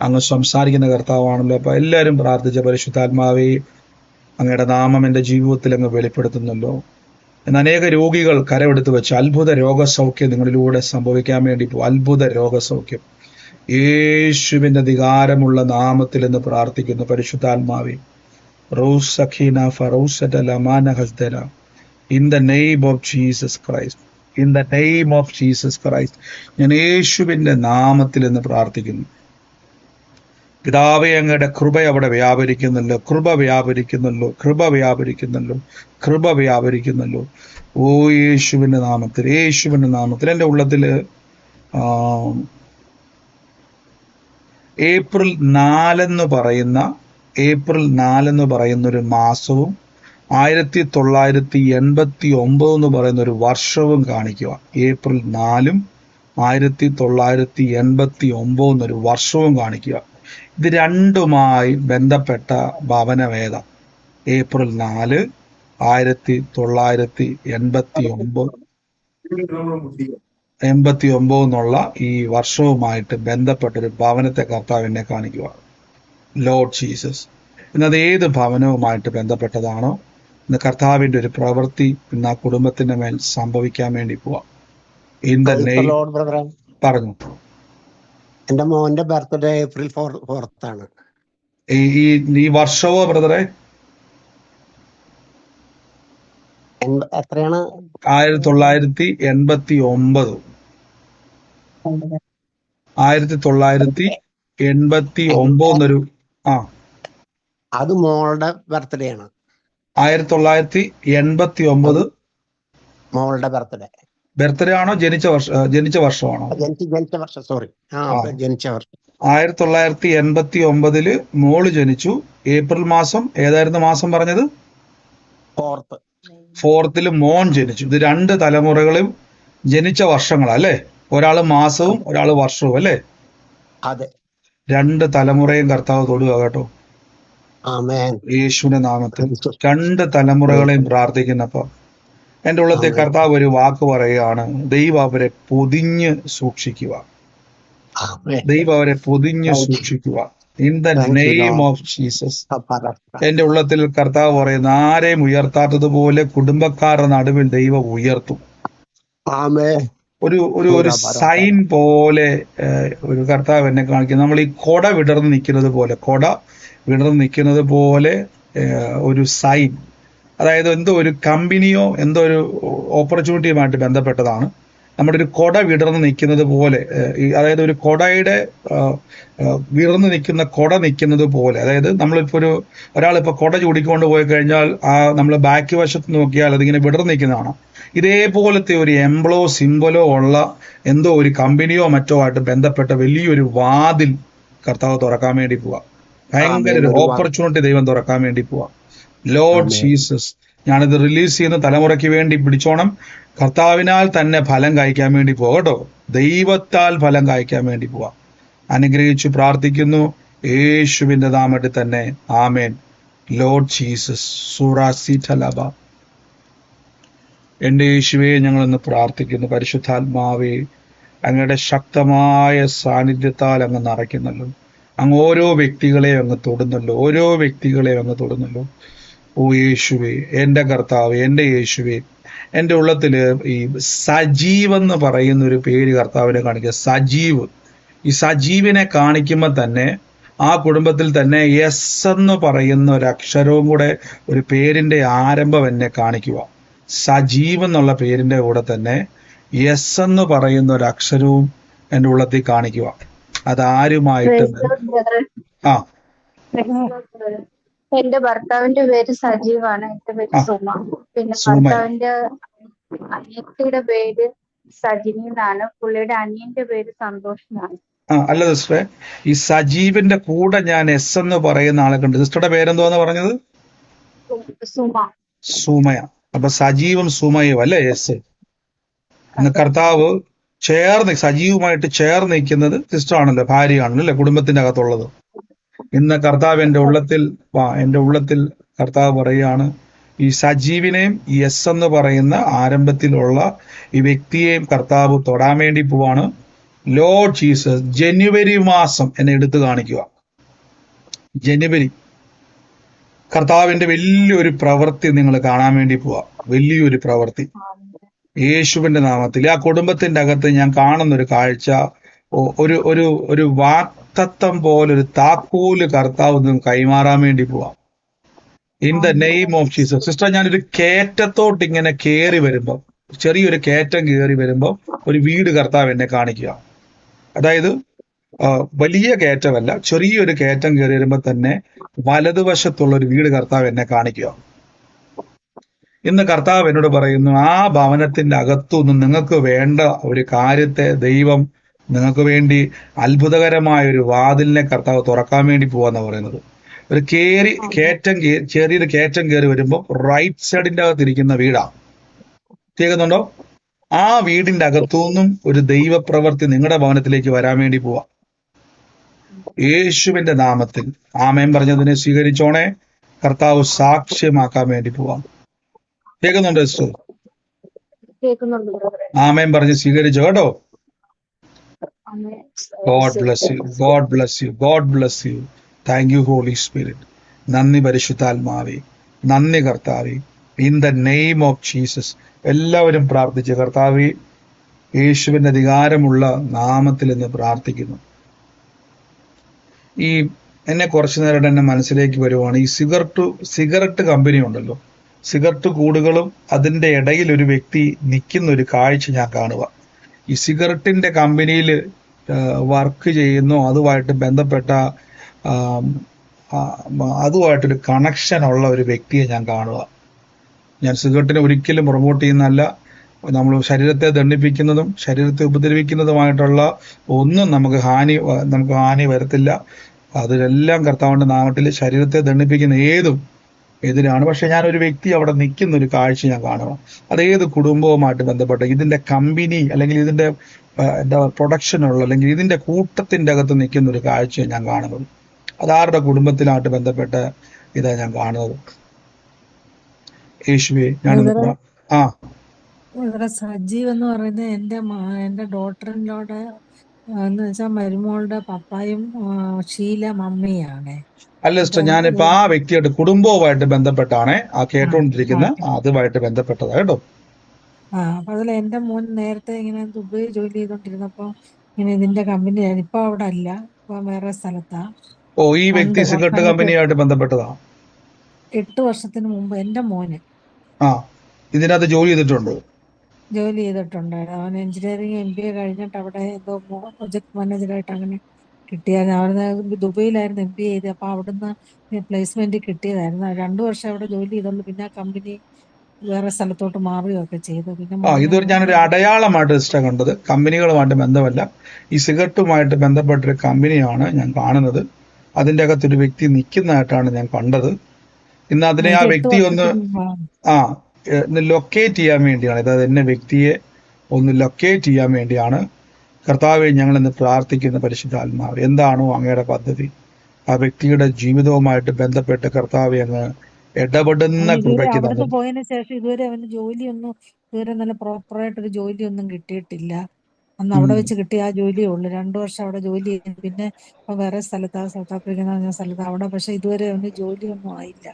അങ്ങ് സംസാരിക്കുന്ന കർത്താവാണല്ലോ അപ്പ. എല്ലാവരും പ്രാർത്ഥിച്ച പരിശുദ്ധാത്മാവെ, അങ്ങയുടെ നാമം എൻ്റെ ജീവിതത്തിൽ അങ്ങ് വെളിപ്പെടുത്തുന്നല്ലോ. എന്ന് അനേക രോഗികൾ കരമെടുത്ത് വെച്ച് അത്ഭുത രോഗസൗഖ്യം നിങ്ങളിലൂടെ സംഭവിക്കാൻ വേണ്ടി അത്ഭുത രോഗസൗഖ്യം യേശുവിന്റെ അധികാരമുള്ള നാമത്തിൽ എന്ന് പ്രാർത്ഥിക്കുന്നു. പരിശുദ്ധാത്മാവേ, in the name of Jesus Christ, in the name of Jesus Christ, ഞാൻ യേശുവിന്റെ നാമത്തിൽ എന്ന് പ്രാർത്ഥിക്കുന്നു. പിതാവേ, അങ്ങയുടെ കൃപ അവിടെ വ്യാപരിക്കുന്നല്ലോ, കൃപ വ്യാപരിക്കുന്നല്ലോ, കൃപ വ്യാപരിക്കുന്നല്ലോ, കൃപ വ്യാപരിക്കുന്നല്ലോ. ഓ യേശുവിന്റെ നാമത്തിൽ, യേശുവിന്റെ നാമത്തിൽ. എൻ്റെ ഉള്ളത്തില് ഏപ്രിൽ 4 എന്ന് പറയുന്ന ഒരു മാസവും 1989 എന്ന് പറയുന്ന ഒരു വർഷവും കാണിക്കുക. ഏപ്രിൽ 4 1989 എന്നൊരു വർഷവും കാണിക്കുക. ഇത് രണ്ടുമായി ബന്ധപ്പെട്ട ഭവനവേദ. ഏപ്രിൽ 4 1989 എന്നുള്ള ഈ വർഷവുമായിട്ട് ബന്ധപ്പെട്ടൊരു ഭവനത്തെ കർത്താവ് എന്നെ കാണിക്കുക. ലോർഡ് ജീസസ്, ഇന്നത് ഏത് ഭവനവുമായിട്ട് ബന്ധപ്പെട്ടതാണോ ഇന്ന് കർത്താവിന്റെ ഒരു പ്രവൃത്തി ഇന്ന് ആ കുടുംബത്തിന്റെ മേൽ സംഭവിക്കാൻ വേണ്ടി പോവാം. In the name. പറഞ്ഞു. എന്റെ മോന്റെ ബർത്ത്ഡേ ഏപ്രിൽ 4 ആണ്. ഈ വർഷവോ ബ്രദറെ? എത്രയാണ്? 1989. 1989 എന്നൊരു അത് മോളുടെ ബർത്ത്ഡേ ആണ്. 1989 മോളുടെ ബർത്ത്ഡേ ആണോ ജനിച്ച വർഷമാണോ? ജനിച്ച വർഷം. സോറി, ജനിച്ച വർഷം. 1989 മോള് ജനിച്ചു. ഏപ്രിൽ മാസം ഏതായിരുന്നു മാസം പറഞ്ഞത്? 4th മോൻ ജനിച്ചു. ഇത് 2 തലമുറകളും ജനിച്ച വർഷങ്ങളല്ലേ? ഒരാള് മാസവും ഒരാള് വർഷവും അല്ലേ? അതെ. 2 തലമുറയും കർത്താവ് തൊടുക കേട്ടോ, യേശുവിന്റെ നാമത്തിൽ. 2 തലമുറകളെയും പ്രാർത്ഥിക്കുന്നപ്പോ എന്റെ ഉള്ളത്തിൽ കർത്താവ് ഒരു വാക്ക് പറയുകയാണ്: ദൈവം അവരെ പൊതിഞ്ഞ് സൂക്ഷിക്കുക, ദൈവം അവരെ പൊതിഞ്ഞ് സൂക്ഷിക്കുക. In the name of Jesus. എന്റെ ഉള്ളത്തിൽ കർത്താവ് പറയുന്ന ആരെയും ഉയർത്താത്തതുപോലെ കുടുംബക്കാരുടെ നടുവിൽ ദൈവം ഉയർത്തും. ഒരു ഒരു ഒരു സൈൻ പോലെ ഒരു കർത്താവ് എന്നെ കാണിക്കുന്നത്. നമ്മൾ ഈ കൊട വിടർന്ന് നിൽക്കുന്നത് പോലെ ഒരു സൈൻ, അതായത് എന്തോ ഒരു കമ്പനിയോ എന്തോ ഒരു ഓപ്പർച്യൂണിറ്റിയുമായിട്ട് ബന്ധപ്പെട്ടതാണ്. നമ്മുടെ ഒരു കൊട വിടർന്ന് നിൽക്കുന്നത് പോലെ, അതായത് ഒരു കൊടയുടെ വിടർന്ന് നിൽക്കുന്ന കൊട നിൽക്കുന്നത് പോലെ, അതായത് നമ്മളിപ്പോൾ ഒരാളിപ്പോൾ കൊട ചൂടിക്കൊണ്ട് പോയി കഴിഞ്ഞാൽ നമ്മൾ ബാക്ക് വശത്ത് നോക്കിയാൽ അതിങ്ങനെ വിടർന്ന് നിൽക്കുന്നതാണ്. ഇതേപോലത്തെ ഒരു സിംബലോ ഉള്ള എന്തോ ഒരു കമ്പനിയോ മറ്റോ ആയിട്ട് ബന്ധപ്പെട്ട വലിയൊരു വാതിൽ കർത്താവ് തുറക്കാൻ വേണ്ടി പോവാ. ഭയങ്കര ഒരു ഓപ്പർച്യൂണിറ്റി ദൈവം തുറക്കാൻ വേണ്ടി പോവാ. ലോർഡ് ജീസസ്, ഞാനിത് റിലീസ് ചെയ്യുന്ന തലമുറയ്ക്ക് വേണ്ടി പിടിച്ചോണം. കർത്താവിനാൽ തന്നെ ഫലം കായ്ക്കാൻ വേണ്ടി പോകട്ടോ. ദൈവത്താൽ ഫലം കായ്ക്കാൻ വേണ്ടി പോവാ. അനുഗ്രഹിച്ചു പ്രാർത്ഥിക്കുന്നു യേശുവിന്റെ നാമത്തിൽ തന്നെ, ആമേൻ. Lord Jesus. സൂറാസിലബ. എന്റെ യേശുവേ, ഞങ്ങളൊന്ന് പ്രാർത്ഥിക്കുന്നു. പരിശുദ്ധാത്മാവേ, അങ്ങയുടെ ശക്തമായ സാന്നിധ്യത്താൽ അങ്ങ് നിറയ്ക്കുന്നല്ലോ. അങ്ങ് ഓരോ വ്യക്തികളെ അങ്ങ് തൊടുന്നല്ലോ. ഓ യേശുവേ, എന്റെ കർത്താവ്, എന്റെ യേശുവേ, എന്റെ ഉള്ളത്തില് ഈ സജീവ് എന്ന് പറയുന്ന ഒരു പേര് കർത്താവിനെ കാണിക്കുക. സജീവ്. ഈ സജീവിനെ കാണിക്കുമ്പോൾ തന്നെ ആ കുടുംബത്തിൽ തന്നെ എസ് എന്ന് പറയുന്ന ഒരു അക്ഷരവും കൂടെ, ഒരു പേരിന്റെ ആരംഭം എന്നെ കാണിക്കുക. സജീവ് എന്നുള്ള പേരിന്റെ കൂടെ തന്നെ എസ് എന്ന് പറയുന്ന ഒരു അക്ഷരവും എന്റെ ഉള്ളത്തിൽ കാണിക്കുക. അതാരുമായിട്ട് എന്റെ ഭർത്താവിന്റെ പേര് സജീവാണ്. എന്റെ പേര് സുമ. പിന്നെ ഭർത്താവിന്റെ അനിയത്തിയുടെ പേര് സജിനി എന്നാണ്. പുള്ളിയുടെ അനിയന്റെ പേര് സന്തോഷ് എന്നാണ്. അല്ല സിസ്റ്ററെ, ഈ സജീവിന്റെ കൂടെ ഞാൻ എസ് എന്ന് പറയുന്ന ആളെ കണ്ടു. സിസ്റ്ററുടെ പേരെന്തോന്ന് പറഞ്ഞത്? സുമയ. അപ്പൊ സജീവും സുമയും അല്ലേ എസ്? ഇന്ന് കർത്താവ് സജീവുമായിട്ട് ചേർന്ന് നിൽക്കുന്നത് സിസ്റ്റർ ആണല്ലോ, ഭാര്യയാണല്ലോ അല്ലെ, കുടുംബത്തിന്റെ അകത്തുള്ളത്. ഇന്ന് കർത്താവ് എന്റെ ഉള്ളത്തിൽ കർത്താവ് പറയാണ്, ഈ സജീവിനെയും ഈ എസ് എന്ന് പറയുന്ന ആരംഭത്തിലുള്ള ഈ വ്യക്തിയെയും കർത്താവ് തൊടാൻ വേണ്ടി പോവാണ്. ലോർഡ് ജീസസ്, ജനുവരി മാസം എന്നെ എടുത്തു കാണിക്കുക. ജനുവരി കർത്താവിന്റെ വലിയൊരു പ്രവൃത്തി നിങ്ങൾ കാണാൻ വേണ്ടി പോവാ. വലിയൊരു പ്രവൃത്തി യേശുവിന്റെ നാമത്തിൽ. ആ കുടുംബത്തിന്റെ അകത്ത് ഞാൻ കാണുന്ന ഒരു കാഴ്ച, ഒരു വാക്തത്വം പോലൊരു താക്കോല് കർത്താവ് നിങ്ങൾക്ക് കൈമാറാൻ വേണ്ടി പോവാം. In the name of Jesus. Sister, ഞാനൊരു കയറ്റത്തോട്ട് ഇങ്ങനെ കയറി വരുമ്പോ, ചെറിയൊരു കയറ്റം കയറി വരുമ്പോ ഒരു വീട് കർത്താവ് എന്നെ കാണിക്കുക. അതായത് വലിയ കയറ്റമല്ല, ചെറിയൊരു കയറ്റം കയറി വരുമ്പോ തന്നെ വലതുവശത്തുള്ള ഒരു വീട് കർത്താവ് എന്നെ കാണിക്കുക. ഇന്ന് കർത്താവ് എന്നോട് പറയുന്നു, ആ ഭവനത്തിന്റെ അകത്തുനിന്ന് നിങ്ങൾക്ക് വേണ്ട ഒരു കാര്യത്തെ ദൈവം നിങ്ങൾക്ക് വേണ്ടി അത്ഭുതകരമായ ഒരു വാതിലിനെ കർത്താവ് തുറക്കാൻ വേണ്ടി പോവാന്ന് പറയുന്നത്. ഒരു ചെറിയൊരു കയറ്റം കയറി വരുമ്പോൾ റൈറ്റ് സൈഡിന്റെ അകത്തിരിക്കുന്ന വീടാ. കേൾക്കുന്നുണ്ടോ? ആ വീടിന്റെ അകത്തുനിന്നും ഒരു ദൈവപ്രവൃത്തി നിങ്ങളുടെ ഭവനത്തിലേക്ക് വരാൻ വേണ്ടി പോവാ. യേശുവിന്റെ നാമത്തിൽ ആമേൻ പറഞ്ഞതിനെ സ്വീകരിച്ചോണേ. കർത്താവ് സാക്ഷ്യമാക്കാൻ വേണ്ടി പോവാം. കേൾക്കുന്നുണ്ടോ സിസ്റ്റർ? ആമേൻ പറഞ്ഞ് സ്വീകരിച്ചോ കേട്ടോ. God bless you. God bless you. God bless you. Thank you, Holy Spirit. നന്ദി പരിശുദ്ധാത്മാവേ, നന്ദി കർത്താവേ. In the name of Jesus എല്ലാവരും പ്രാർത്ഥിച്ച്, കർത്താവേ യേശുവിന്റെ അധികാരമുള്ള നാമത്തിൽ എന്ന് പ്രാർത്ഥിക്കുന്നു. ഈ എന്നെ കുറച്ചു നേരം എന്നെ മനസ്സിലേക്ക് വരുവാണ്, ഈ സിഗരറ്റ് കമ്പനി ഉണ്ടല്ലോ, സിഗരറ്റ് കൂടുകളും അതിന്റെ ഇടയിൽ ഒരു വ്യക്തി നിൽക്കുന്ന ഒരു കാഴ്ച ഞാൻ കാണുക. ഈ സിഗരറ്റിന്റെ കമ്പനിയിൽ വർക്ക് ചെയ്യുന്നു, അതുമായിട്ട് ബന്ധപ്പെട്ട അതുമായിട്ടൊരു കണക്ഷൻ ഉള്ള ഒരു വ്യക്തിയെ ഞാൻ കാണുക. ഞാൻ സിഗരറ്റിനെ ഒരിക്കലും പ്രൊമോട്ട് ചെയ്യുന്നതല്ല. നമ്മൾ ശരീരത്തെ ദണ്ഡിപ്പിക്കുന്നതും ശരീരത്തെ ഉപദ്രവിക്കുന്നതുമായിട്ടുള്ള ഒന്നും നമുക്ക് ഹാനി വരത്തില്ല. അതിലെല്ലാം കർത്താവിന്റെ നാമത്തിൽ ശരീരത്തെ ദണ്ഡിപ്പിക്കുന്ന ഏതും എതിരാണ്. പക്ഷെ ഞാനൊരു വ്യക്തി അവിടെ നിൽക്കുന്ന ഒരു കാഴ്ച ഞാൻ കാണുക. അതേത് കുടുംബവുമായിട്ട് ബന്ധപ്പെട്ട ഇതിന്റെ കമ്പനി അല്ലെങ്കിൽ ഇതിന്റെ പ്രൊഡക്ഷനുള്ള അല്ലെങ്കിൽ ഇതിന്റെ കൂട്ടത്തിന്റെ അകത്ത് നിൽക്കുന്ന ഒരു കാഴ്ച ഞാൻ കാണുന്നത്. അതാരുടെ കുടുംബത്തിലായിട്ട് ബന്ധപ്പെട്ട ഇതാ ഞാൻ കാണുന്നത്. യേശുവേ, ഞാനിവിടെ സജീവ് എന്ന് പറയുന്നത് എന്റെ ഡോട്ടറിനോട് എന്ന് വെച്ചാൽ മരുമോളുടെ പപ്പായും ഷീല മമ്മിയാണ്. അല്ല സിസ്റ്റർ, ഞാനിപ്പോ ആ വ്യക്തിയായിട്ട് കുടുംബവുമായിട്ട് ബന്ധപ്പെട്ടാണ് ആ കേട്ടുകൊണ്ടിരിക്കുന്ന അതുമായിട്ട് ബന്ധപ്പെട്ടതാ കേട്ടോ. അപ്പൊ അതിൽ എന്റെ മോൻ നേരത്തെ ഇങ്ങനെ ദുബായി ജോലി ചെയ്തോണ്ടിരുന്നപ്പോ ഇങ്ങനെ ഇതിന്റെ കമ്പനിയായിരുന്നു. ഇപ്പൊ അവിടെ അല്ല, ഇപ്പൊ വേറെ സ്ഥലത്താ. ഓ, ഈ വ്യക്തി സിഗരറ്റ് കമ്പനിയായിട്ട് ബന്ധപ്പെട്ടതാ? 8 വർഷത്തിന് മുമ്പ് എന്റെ മോന് ഇതിനകത്ത് ജോലി ചെയ്തിട്ടുണ്ടോ? ജോലി ചെയ്തിട്ടുണ്ടായിരുന്നു. അവൻ എഞ്ചിനീയറിംഗ് MBA കഴിഞ്ഞിട്ട് അവിടെ എന്തോ പ്രൊജക്ട് മാനേജറായിട്ട് അങ്ങനെ കിട്ടിയായിരുന്നു. അവിടുന്ന് ദുബൈയിലായിരുന്നു MBA ചെയ്ത്. അപ്പൊ അവിടുന്ന് പ്ലേസ്മെന്റ് കിട്ടിയതായിരുന്നു. 2 വർഷം അവിടെ ജോലി ചെയ്തുള്ളൂ. പിന്നെ ആ കമ്പനി വേറെ സ്ഥലത്തോട്ട് മാറുകയൊക്കെ ചെയ്തു. പിന്നെ ഇതൊരു ഞാനൊരു അടയാളമായിട്ട് ഇഷ്ടം കണ്ടത്. കമ്പനികളുമായിട്ട് ബന്ധമല്ല, ഈ സിഗരറ്റുമായിട്ട് ബന്ധപ്പെട്ടൊരു കമ്പനിയാണ് ഞാൻ കാണുന്നത്. അതിൻ്റെ അകത്തൊരു വ്യക്തി നിൽക്കുന്നതായിട്ടാണ് ഞാൻ കണ്ടത്. ഇന്ന് അതിനെ ആ വ്യക്തി ഒന്ന് ലൊക്കേറ്റ് ചെയ്യാൻ വേണ്ടിയാണ്, അതായത് എന്നെ വ്യക്തിയെ ഒന്ന് ലൊക്കേറ്റ് ചെയ്യാൻ വേണ്ടിയാണ് കർത്താവെ ഞങ്ങളിന്ന് പ്രാർത്ഥിക്കുന്ന പരിശുദ്ധാത്മാവ്. എന്താണോ അങ്ങയുടെ പദ്ധതി ആ വ്യക്തിയുടെ ജീവിതവുമായിട്ട് ബന്ധപ്പെട്ട് കർത്താവെ അങ്ങ് ഇടപെടുന്ന കൃപയ്ക്ക് അവിടുന്ന് പോയതിനു ശേഷം ഇതുവരെ അവന് ജോലിയൊന്നും ഇതുവരെ നല്ല പ്രോപ്പറായിട്ടൊരു ജോലിയൊന്നും കിട്ടിയിട്ടില്ല. അന്ന് അവിടെ വെച്ച് കിട്ടിയ ആ ജോലിയേ ഉള്ളൂ. 2 വർഷം അവിടെ ജോലി ചെയ്തു. പിന്നെ ഇപ്പൊ വേറെ സ്ഥലത്താ, സൗത്ത് ആഫ്രിക്ക എന്ന് പറഞ്ഞ സ്ഥലത്ത്. അവിടെ പക്ഷെ ഇതുവരെ അവന് ജോലിയൊന്നും ആയില്ല.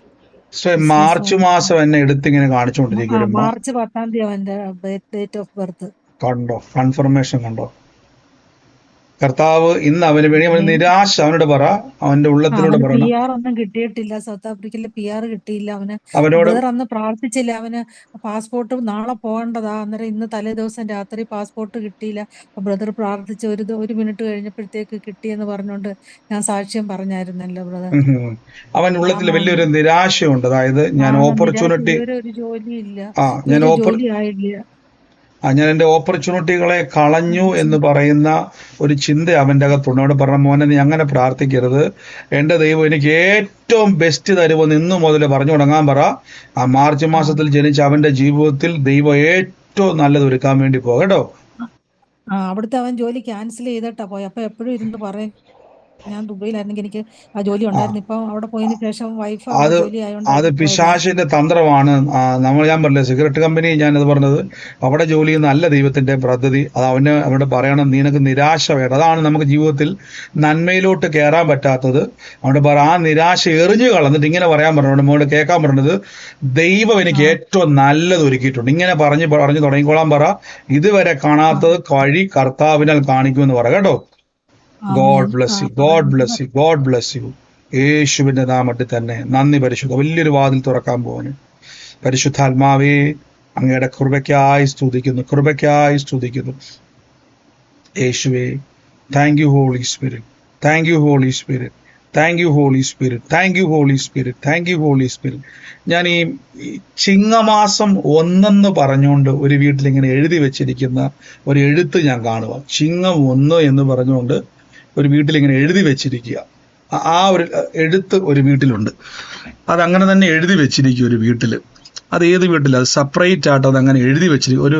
മാർച്ച് മാസം എന്നെ എടുത്തിങ്ങനെ കാണിച്ചുകൊണ്ടിരിക്കും. മാർച്ച് 10-ാം തീയതി അവന്റെ ഡേറ്റ് ഓഫ് ബർത്ത്. കണ്ടോ? കൺഫർമേഷൻ കണ്ടോ? കർത്താവ് ഇന്ന് അവന് വേണ്ടി അവന് നിരാശ അവനോട് പറ, അവന്റെ ഉള്ളത്തിനോട് പറയണം. PR ഒന്നും കിട്ടിയിട്ടില്ല. സൗത്ത് ആഫ്രിക്കയിലെ PR കിട്ടിയില്ല അവന്. അവനോട് അന്ന് പ്രാർത്ഥിച്ചില്ല. അവന് പാസ്പോർട്ട് നാളെ പോകേണ്ടതാ. അന്നേരം ഇന്ന് തലേ ദിവസം രാത്രി പാസ്പോർട്ട് കിട്ടിയില്ല. അപ്പൊ ബ്രദർ പ്രാർത്ഥിച്ച് ഒരു മിനിറ്റ് കഴിഞ്ഞപ്പോഴത്തേക്ക് കിട്ടിയെന്ന് പറഞ്ഞുകൊണ്ട് ഞാൻ സാക്ഷ്യം പറഞ്ഞായിരുന്നല്ലോ ബ്രദർ. അവൻ ഉള്ളത്തിൽ വലിയൊരു നിരാശയുണ്ട്. അതായത് ഞാൻ ഓപ്പർച്യൂണിറ്റി ഒരു ജോലിയില്ല, ഞാൻ ജോലി ആയില്ല, ഞാൻ എൻ്റെ ഓപ്പർച്യൂണിറ്റികളെ കളഞ്ഞു എന്ന് പറയുന്ന ഒരു ചിന്ത അവൻ്റെ അകത്തുണ്ട്. അവിടെ പറഞ്ഞ മോനെ, നീ അങ്ങനെ പ്രാർത്ഥിക്കരുത്. എൻ്റെ ദൈവം എനിക്ക് ഏറ്റവും ബെസ്റ്റ് തരുമെന്ന് ഇന്നു മുതൽ പറഞ്ഞു തുടങ്ങാൻ പറ. ആ മാർച്ച് മാസത്തിൽ ജനിച്ച അവൻ്റെ ജീവിതത്തിൽ ദൈവം ഏറ്റവും നല്ലത് ഒരുക്കാൻ വേണ്ടി പോകട്ടോ. അവിടുത്തെ അവൻ ജോലി ക്യാൻസൽ ചെയ്തിട്ടാ പോയി. അപ്പൊ എപ്പോഴും ഇരുന്ന് പറയും, ഞാൻ ദുബൈയിലായിരുന്നെങ്കിൽ എനിക്ക് ആ ജോലി ഉണ്ടായിരുന്നു. ഇപ്പൊ അവിടെ പോയതിനു ശേഷം വൈഫ് ജോലി അത് പിശാചിന്റെ തന്ത്രമാണ്. ഞാൻ പറഞ്ഞില്ല, സിഗരറ്റ് കമ്പനി ഞാനത് പറഞ്ഞത്, അവിടെ ജോലി ചെയ്യുന്ന നല്ല ദൈവത്തിന്റെ പദ്ധതി. അത് അവനോട് പറയണം, നിനക്ക് നിരാശ വേണം. അതാണ് നമുക്ക് ജീവിതത്തിൽ നന്മയിലോട്ട് കയറാൻ പറ്റാത്തത്. അവനോട് പറ, ആ നിരാശ എറിഞ്ഞു കളന്നിട്ട് ഇങ്ങനെ പറയാൻ പറഞ്ഞോട് മോള് കേൾക്കാൻ പറഞ്ഞത്, ദൈവം എനിക്ക് ഏറ്റവും നല്ലത് ഒരുക്കിയിട്ടുണ്ട്. ഇങ്ങനെ പറഞ്ഞു തുടങ്ങിക്കോളാൻ പറ. ഇതുവരെ കാണാത്തത് വഴി കർത്താവിനാൽ കാണിക്കുമെന്ന് പറ കേട്ടോ. God bless U, God bless U, God bless U. യേശുവിന്റെ നാമത്തിൽ തന്നെ നന്ദി. പരിശുദ്ധ വലിയൊരു വാതിൽ തുറക്കാൻ പോകുന്നു. പരിശുദ്ധാത്മാവേ, അങ്ങയുടെ കൃപയ്ക്കായി സ്തുതിക്കുന്നു, കൃപയ്ക്കായി സ്തുതിക്കുന്നു. യേശുവേ, thank you holy spirit, thank you holy spirit, thank you holy spirit, thank you holy spirit, thank you holy spirit. ഞാൻ ഈ ചിങ്ങമാസം 1 പറഞ്ഞുകൊണ്ട് ഒരു വീട്ടിലിങ്ങനെ എഴുതി വെച്ചിരിക്കുന്ന ഒരു എഴുത്ത് ഞാൻ കാണുക. ചിങ്ങം 1 എന്ന് പറഞ്ഞുകൊണ്ട് ഒരു വീട്ടിലിങ്ങനെ എഴുതി വെച്ചിരിക്കുക. ആ ഒരു എഴുത്ത് ഒരു വീട്ടിലുണ്ട്. അതങ്ങനെ തന്നെ എഴുതി വെച്ചിരിക്കുക ഒരു വീട്ടില്. അത് ഏത് വീട്ടിൽ? അത് സെപ്പറേറ്റ് ആയിട്ട് അതങ്ങനെ എഴുതി വെച്ചിരിക്കുക. ഒരു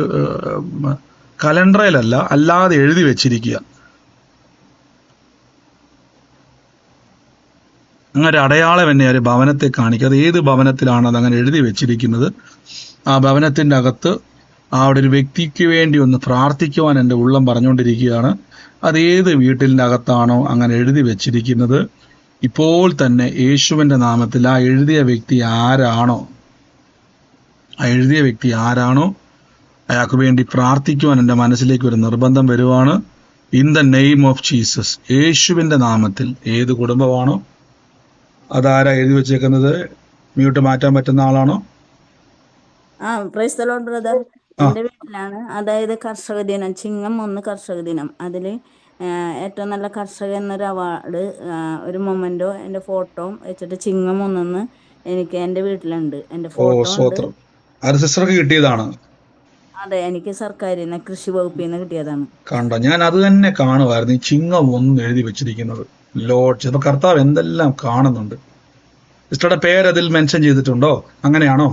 കലണ്ടറിലല്ല, അല്ലാതെ എഴുതി വെച്ചിരിക്കുക. അങ്ങനെ ഒരു അടയാളം എന്നെ ഒരു ഭവനത്തെ കാണിക്കുക. അത് ഏത് ഭവനത്തിലാണ് അതങ്ങനെ എഴുതി വെച്ചിരിക്കുന്നത്? ആ ഭവനത്തിൻ്റെ അകത്ത് അവിടെ ഒരു വ്യക്തിക്ക് വേണ്ടി ഒന്ന് പ്രാർത്ഥിക്കുവാൻ എൻ്റെ ഉള്ളം പറഞ്ഞുകൊണ്ടിരിക്കുകയാണ്. അതേത് വീട്ടിൻ്റെ അകത്താണോ അങ്ങനെ എഴുതി വെച്ചിരിക്കുന്നത്, ഇപ്പോൾ തന്നെ യേശുവിൻ്റെ നാമത്തിൽ ആ എഴുതിയ വ്യക്തി ആരാണോ, അയാൾക്ക് വേണ്ടി പ്രാർത്ഥിക്കുവാൻ എൻ്റെ മനസ്സിലേക്ക് ഒരു നിർബന്ധം വരുവാണ്. In the name of Jesus, യേശുവിൻ്റെ നാമത്തിൽ. ഏത് കുടുംബമാണോ അതാരാ എഴുതി വെച്ചേക്കുന്നത്? മ്യൂട്ട് മാറ്റാൻ പറ്റുന്ന ആളാണോ? Praise the Lord brother. എൻ്റെ വീട്ടിലാണ്. അതായത് കർഷക ദിനം, ചിങ്ങം 1 കർഷക ദിനം. അതിൽ ഏറ്റവും നല്ല കർഷകൻ എന്നൊരു അവാർഡ്, ഒരു മൊമെന്റോ, എൻ്റെ ഫോട്ടോയും വെച്ചിട്ട് ചിങ്ങം 1 എനിക്ക് എൻ്റെ വീട്ടിലുണ്ട്. എൻ്റെ ഫോട്ടോ ഉണ്ട്. സിസ്റ്റർക്ക് കിട്ടിയതാണ്. അതെ, എനിക്ക് സർക്കാരിൽ നിന്ന്, കൃഷി വകുപ്പിൽ നിന്ന് കിട്ടിയതാണ്. കണ്ടോ, ഞാൻ അത് തന്നെ കാണുമായിരുന്നു, ഈ ചിങ്ങം 1 എഴുതി വെച്ചിരിക്കുന്നത്. ലോഡ്, ചിലപ്പോൾ കർത്താവ് എന്തെല്ലാം കാണുന്നുണ്ട്. സിസ്റ്ററുടെ പേര് അതിൽ മെൻഷൻ ചെയ്തിട്ടുണ്ടോ? അങ്ങനെയാണോ?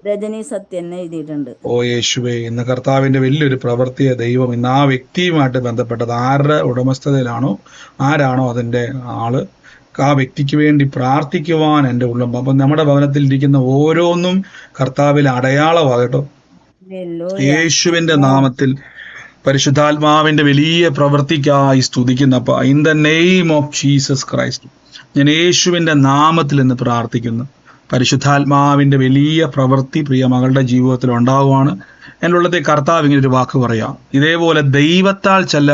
രജനി സത്യൻ എഴുതിയിട്ടുണ്ട്. ഓ യേശുവേ, ഇന്ന് കർത്താവിന്റെ വലിയൊരു പ്രവൃത്തിയെ ദൈവം ഇന്ന് ആ വ്യക്തിയുമായിട്ട് ബന്ധപ്പെട്ടത് ആരുടെ ഉടമസ്ഥതയിലാണോ, ആരാണോ അതിന്റെ ആള്, ആ വ്യക്തിക്ക് വേണ്ടി പ്രാർത്ഥിക്കുവാൻ എൻ്റെ ഉള്ളം. അപ്പം നമ്മുടെ ഭവനത്തിൽ ഇരിക്കുന്ന ഓരോന്നും കർത്താവിൽ അടയാളമാകട്ടോ. യേശുവിന്റെ നാമത്തിൽ പരിശുദ്ധാത്മാവിന്റെ വലിയ പ്രവൃത്തിക്കായി സ്തുതിക്കുന്നപ്പ, in the name of Jesus Christ, ഞാൻ യേശുവിന്റെ നാമത്തിൽ എന്ന് പ്രാർത്ഥിക്കുന്നു. പരിശുദ്ധാത്മാവിന്റെ വലിയ പ്രവൃത്തി പ്രിയ മകളുടെ ജീവിതത്തിൽ ഉണ്ടാവുകയാണ്. എൻ്റെ ഉള്ളത്തെ കർത്താവ് ഇങ്ങനെ ഒരു വാക്ക് പറയാം, ഇതേപോലെ ദൈവത്താൽ ചില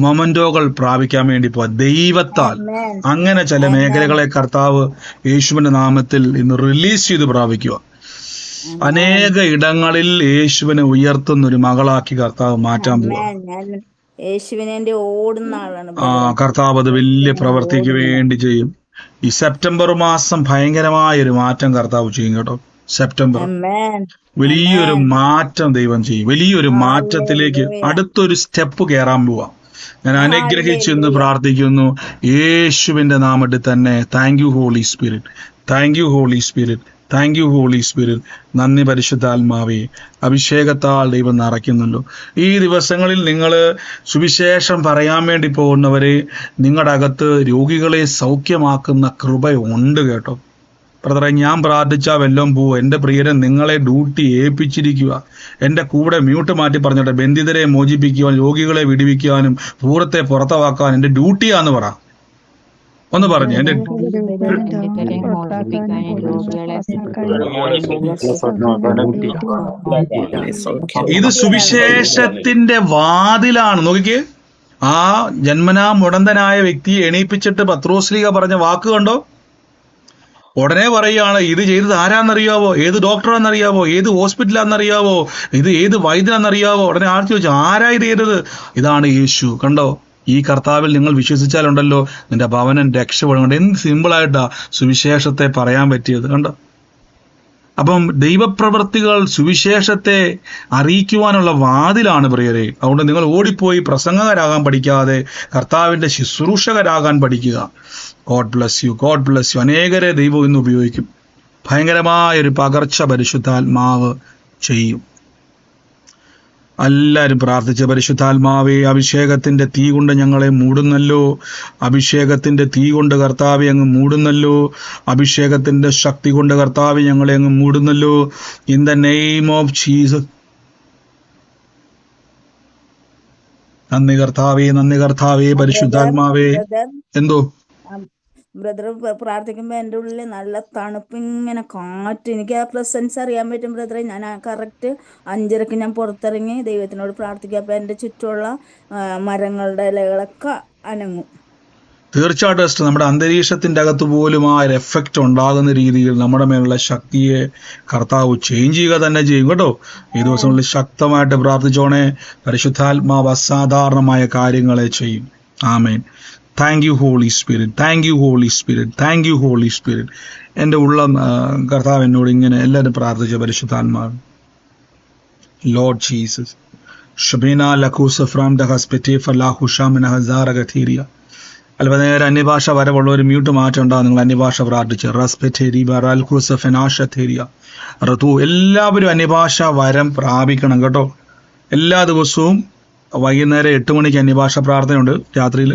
മൊമന്റോകൾ പ്രാപിക്കാൻ വേണ്ടി പോവാ. ദൈവത്താൽ Amen. അങ്ങനെ ചില Amen. മേഖലകളെ കർത്താവ് യേശുവിന്റെ നാമത്തിൽ ഇന്ന് റിലീസ് ചെയ്ത് പ്രാപിക്കുക. Amen. അനേക ഇടങ്ങളിൽ യേശുവിനെ ഉയർത്തുന്ന ഒരു മകളാക്കി കർത്താവ് മാറ്റാൻ പോവാ. Amen. ഞാൻ യേശുവിനെ വേണ്ടി ഓടുന്ന ആളാണ് ആ ബ്രദറെ. കർത്താവ് അത് വലിയ യേശുവിനെ പ്രവൃത്തിക്ക് ഓടുന്ന. വേണ്ടി ചെയ്യും. ഈ സെപ്റ്റംബർ മാസം ഭയങ്കരമായ ഒരു മാറ്റം കർത്താവ് ചെയ്യും കേട്ടോ. September Amen. വലിയൊരു Amen. മാറ്റം ദൈവം ചെയ്യും. വലിയൊരു മാറ്റത്തിലേക്ക് Hallelujah. അടുത്തൊരു സ്റ്റെപ്പ് കയറാൻ പോവാ. ഞാൻ അനുഗ്രഹിച്ചു എന്ന് Hallelujah. പ്രാർത്ഥിക്കുന്നു യേശുവിന്റെ നാമത്തിൽ തന്നെ. Thank you holy spirit, thank you holy spirit, thank you holy spirit. നന്ദി പരിശുദ്ധാത്മാവേ, അഭിഷേകത്താൽ ദൈവം നിറയ്ക്കുന്നല്ലോ. ഈ ദിവസങ്ങളിൽ നിങ്ങൾ സുവിശേഷം പറയാൻ വേണ്ടി പോകുന്നവരെ, നിങ്ങളുടെ അകത്ത് രോഗികളെ സൗഖ്യമാക്കുന്ന കൃപയുണ്ട് കേട്ടോ. ബ്രദറെ, ഞാൻ പ്രാർത്ഥിച്ചാൽ വല്ലതും പോവും. എൻ്റെ പ്രിയരെ, നിങ്ങളെ ഡ്യൂട്ടി ഏൽപ്പിച്ചിരിക്കുക. എൻ്റെ കൂടെ മ്യൂട്ട് മാറ്റി പറഞ്ഞോട്ടെ, ബന്ധിതരെ മോചിപ്പിക്കുവാൻ, രോഗികളെ വിടുവിക്കാനും ഭൂതത്തെ പുറത്തവാക്കാനും എൻ്റെ ഡ്യൂട്ടിയാന്ന് പറ. ഒന്ന് പറഞ്ഞു. എൻ്റെ ഇത് സുവിശേഷത്തിന്റെ വാതിലാണ്. നോക്കിക്കേ, ആ ജന്മനാ മുടന്തനായ വ്യക്തിയെ എണീപ്പിച്ചിട്ട് പത്രോസ്ലീഹ പറഞ്ഞ വാക്ക് കണ്ടോ? ഉടനെ പറയുകയാണ്, ഇത് ചെയ്തത് ആരാന്നറിയാവോ, ഏത് ഡോക്ടറാന്നറിയാവോ, ഏത് ഹോസ്പിറ്റലാന്നറിയാവോ, ഇത് ഏത് വൈദ്യനാന്നറിയാവോ? ഉടനെ ആൾ ചോദിച്ചു, ആരാ ഇത് ചെയ്തത്? ഇതാണ് യേശു. കണ്ടോ? ഈ കർത്താവിൽ നിങ്ങൾ വിശ്വസിച്ചാലുണ്ടല്ലോ, നിന്റെ ഭവനം രക്ഷപ്പെടുന്നുണ്ട്. എന്ത് സിമ്പിളായിട്ടാ സുവിശേഷത്തെ പറയാൻ പറ്റിയത്. കണ്ടോ? അപ്പം ദൈവപ്രവൃത്തികൾ സുവിശേഷത്തെ അറിയിക്കുവാനുള്ള വാതിലാണ് പ്രിയരെ. അതുകൊണ്ട് നിങ്ങൾ ഓടിപ്പോയി പ്രസംഗകരാകാൻ പഠിക്കാതെ കർത്താവിന്റെ ശുശ്രൂഷകരാകാൻ പഠിക്കുക. God bless U, God bless U. അനേകരെ ദൈവം ഇന്ന് ഉപയോഗിക്കും. ഭയങ്കരമായൊരു പകർച്ച പരിശുദ്ധാത്മാവ് ചെയ്യും. എല്ലാവരും പ്രാർത്ഥിച്ച പരിശുദ്ധാത്മാവേ, അഭിഷേകത്തിന്റെ തീ കൊണ്ട് ഞങ്ങളെ മൂടുന്നല്ലോ. അഭിഷേകത്തിന്റെ തീ കൊണ്ട് കർത്താവെ അങ്ങ് മൂടുന്നല്ലോ. അഭിഷേകത്തിന്റെ ശക്തി കൊണ്ട് കർത്താവെ ഞങ്ങളെ അങ്ങ് മൂടുന്നല്ലോ. In the name of Jesus. നന്ദി കർത്താവേ, നന്ദി കർത്താവേ, പരിശുദ്ധാത്മാവേ. ബ്രദർ എന്തോ ബ്രദർ പ്രാർത്ഥിക്കുമ്പോൾ എൻ്റെ ഉള്ളിൽ നല്ല തണുപ്പ്, ഇങ്ങനെ കാറ്റ്. എനിക്ക് ആ പ്രസൻസ് അറിയാൻ പറ്റും ബ്രദറെ. ഞാൻ കറക്റ്റ് 5:30 ഞാൻ പുറത്തിറങ്ങി ദൈവത്തിനോട് പ്രാർത്ഥിക്കുക. അപ്പോൾ എൻ്റെ ചുറ്റുമുള്ള മരങ്ങളുടെ ഇലകളൊക്കെ അനങ്ങും. തീർച്ചയായിട്ടും സിസ്റ്റർ, നമ്മുടെ അന്തരീക്ഷത്തിന്റെ അകത്ത് പോലും ആ ഒരു എഫക്റ്റ് ഉണ്ടാകുന്ന രീതിയിൽ നമ്മുടെ മേലുള്ള ശക്തിയെ കർത്താവ് ചേഞ്ച് ചെയ്യുക തന്നെ ചെയ്യും കേട്ടോ. ഈ ദിവസങ്ങളിൽ ശക്തമായിട്ട് പ്രാർത്ഥിച്ചോണേ. പരിശുദ്ധാത്മാവ് അസാധാരണമായ കാര്യങ്ങളെ ചെയ്യും. ആമേൻ. Thank you holy spirit, thank you holy spirit, thank you holy Spirit. എൻ്റെ ഉള്ളം കർത്താവ് എന്നോട് ഇങ്ങനെ എല്ലാവരും പ്രാർത്ഥിച്ച പരിശുദ്ധാത്മാവ്. ലോർഡ് ജീസസ് ഷബീന ലഖൂസ് ഫ്രം ദ ഹസ്പിറ്റി ഫലാഹുഷാമിന ഹസാറ ഗഥീരിയ. അല്പനേരം അന്യഭാഷ വരവുള്ള ഒരു മ്യൂട്ട് മാറ്റം ഉണ്ടാകും. നിങ്ങൾ അന്യഭാഷ പ്രാർത്ഥിച്ച് റത്തു. എല്ലാവരും അന്യഭാഷ വരം പ്രാപിക്കണം കേട്ടോ. എല്ലാ ദിവസവും വൈകുന്നേരം 8 മണിക്ക് അന്യഭാഷ പ്രാർത്ഥനയുണ്ട്. രാത്രിയിൽ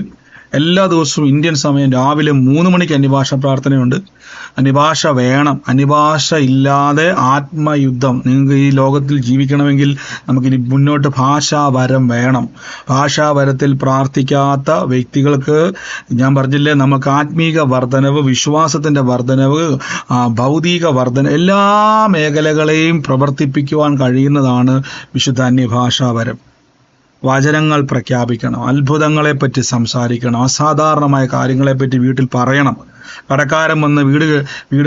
എല്ലാ ദിവസവും ഇന്ത്യൻ സമയം രാവിലെ 3 മണിക്ക് അന്യഭാഷ പ്രാർത്ഥനയുണ്ട്. അന്യഭാഷ വേണം. അന്യഭാഷ ഇല്ലാതെ ആത്മയുദ്ധം. നിങ്ങൾക്ക് ഈ ലോകത്തിൽ ജീവിക്കണമെങ്കിൽ നമുക്കിനി മുന്നോട്ട് ഭാഷാവരം വേണം. ഭാഷാവരത്തിൽ പ്രാർത്ഥിക്കാത്ത വ്യക്തികൾക്ക് ഞാൻ പറഞ്ഞില്ലേ, നമുക്ക് ആത്മീക വർധനവ്, വിശ്വാസത്തിന്റെ വർധനവ്, ഭൗതിക വർധന, എല്ലാ മേഖലകളെയും പ്രവർത്തിപ്പിക്കുവാൻ കഴിയുന്നതാണ് വിശുദ്ധ അന്യഭാഷാവരം. വചനങ്ങൾ പ്രഖ്യാപിക്കണം, അത്ഭുതങ്ങളെപ്പറ്റി സംസാരിക്കണം, അസാധാരണമായ കാര്യങ്ങളെപ്പറ്റി വീട്ടിൽ പറയണം. കടക്കാരൻ വന്ന് വീട്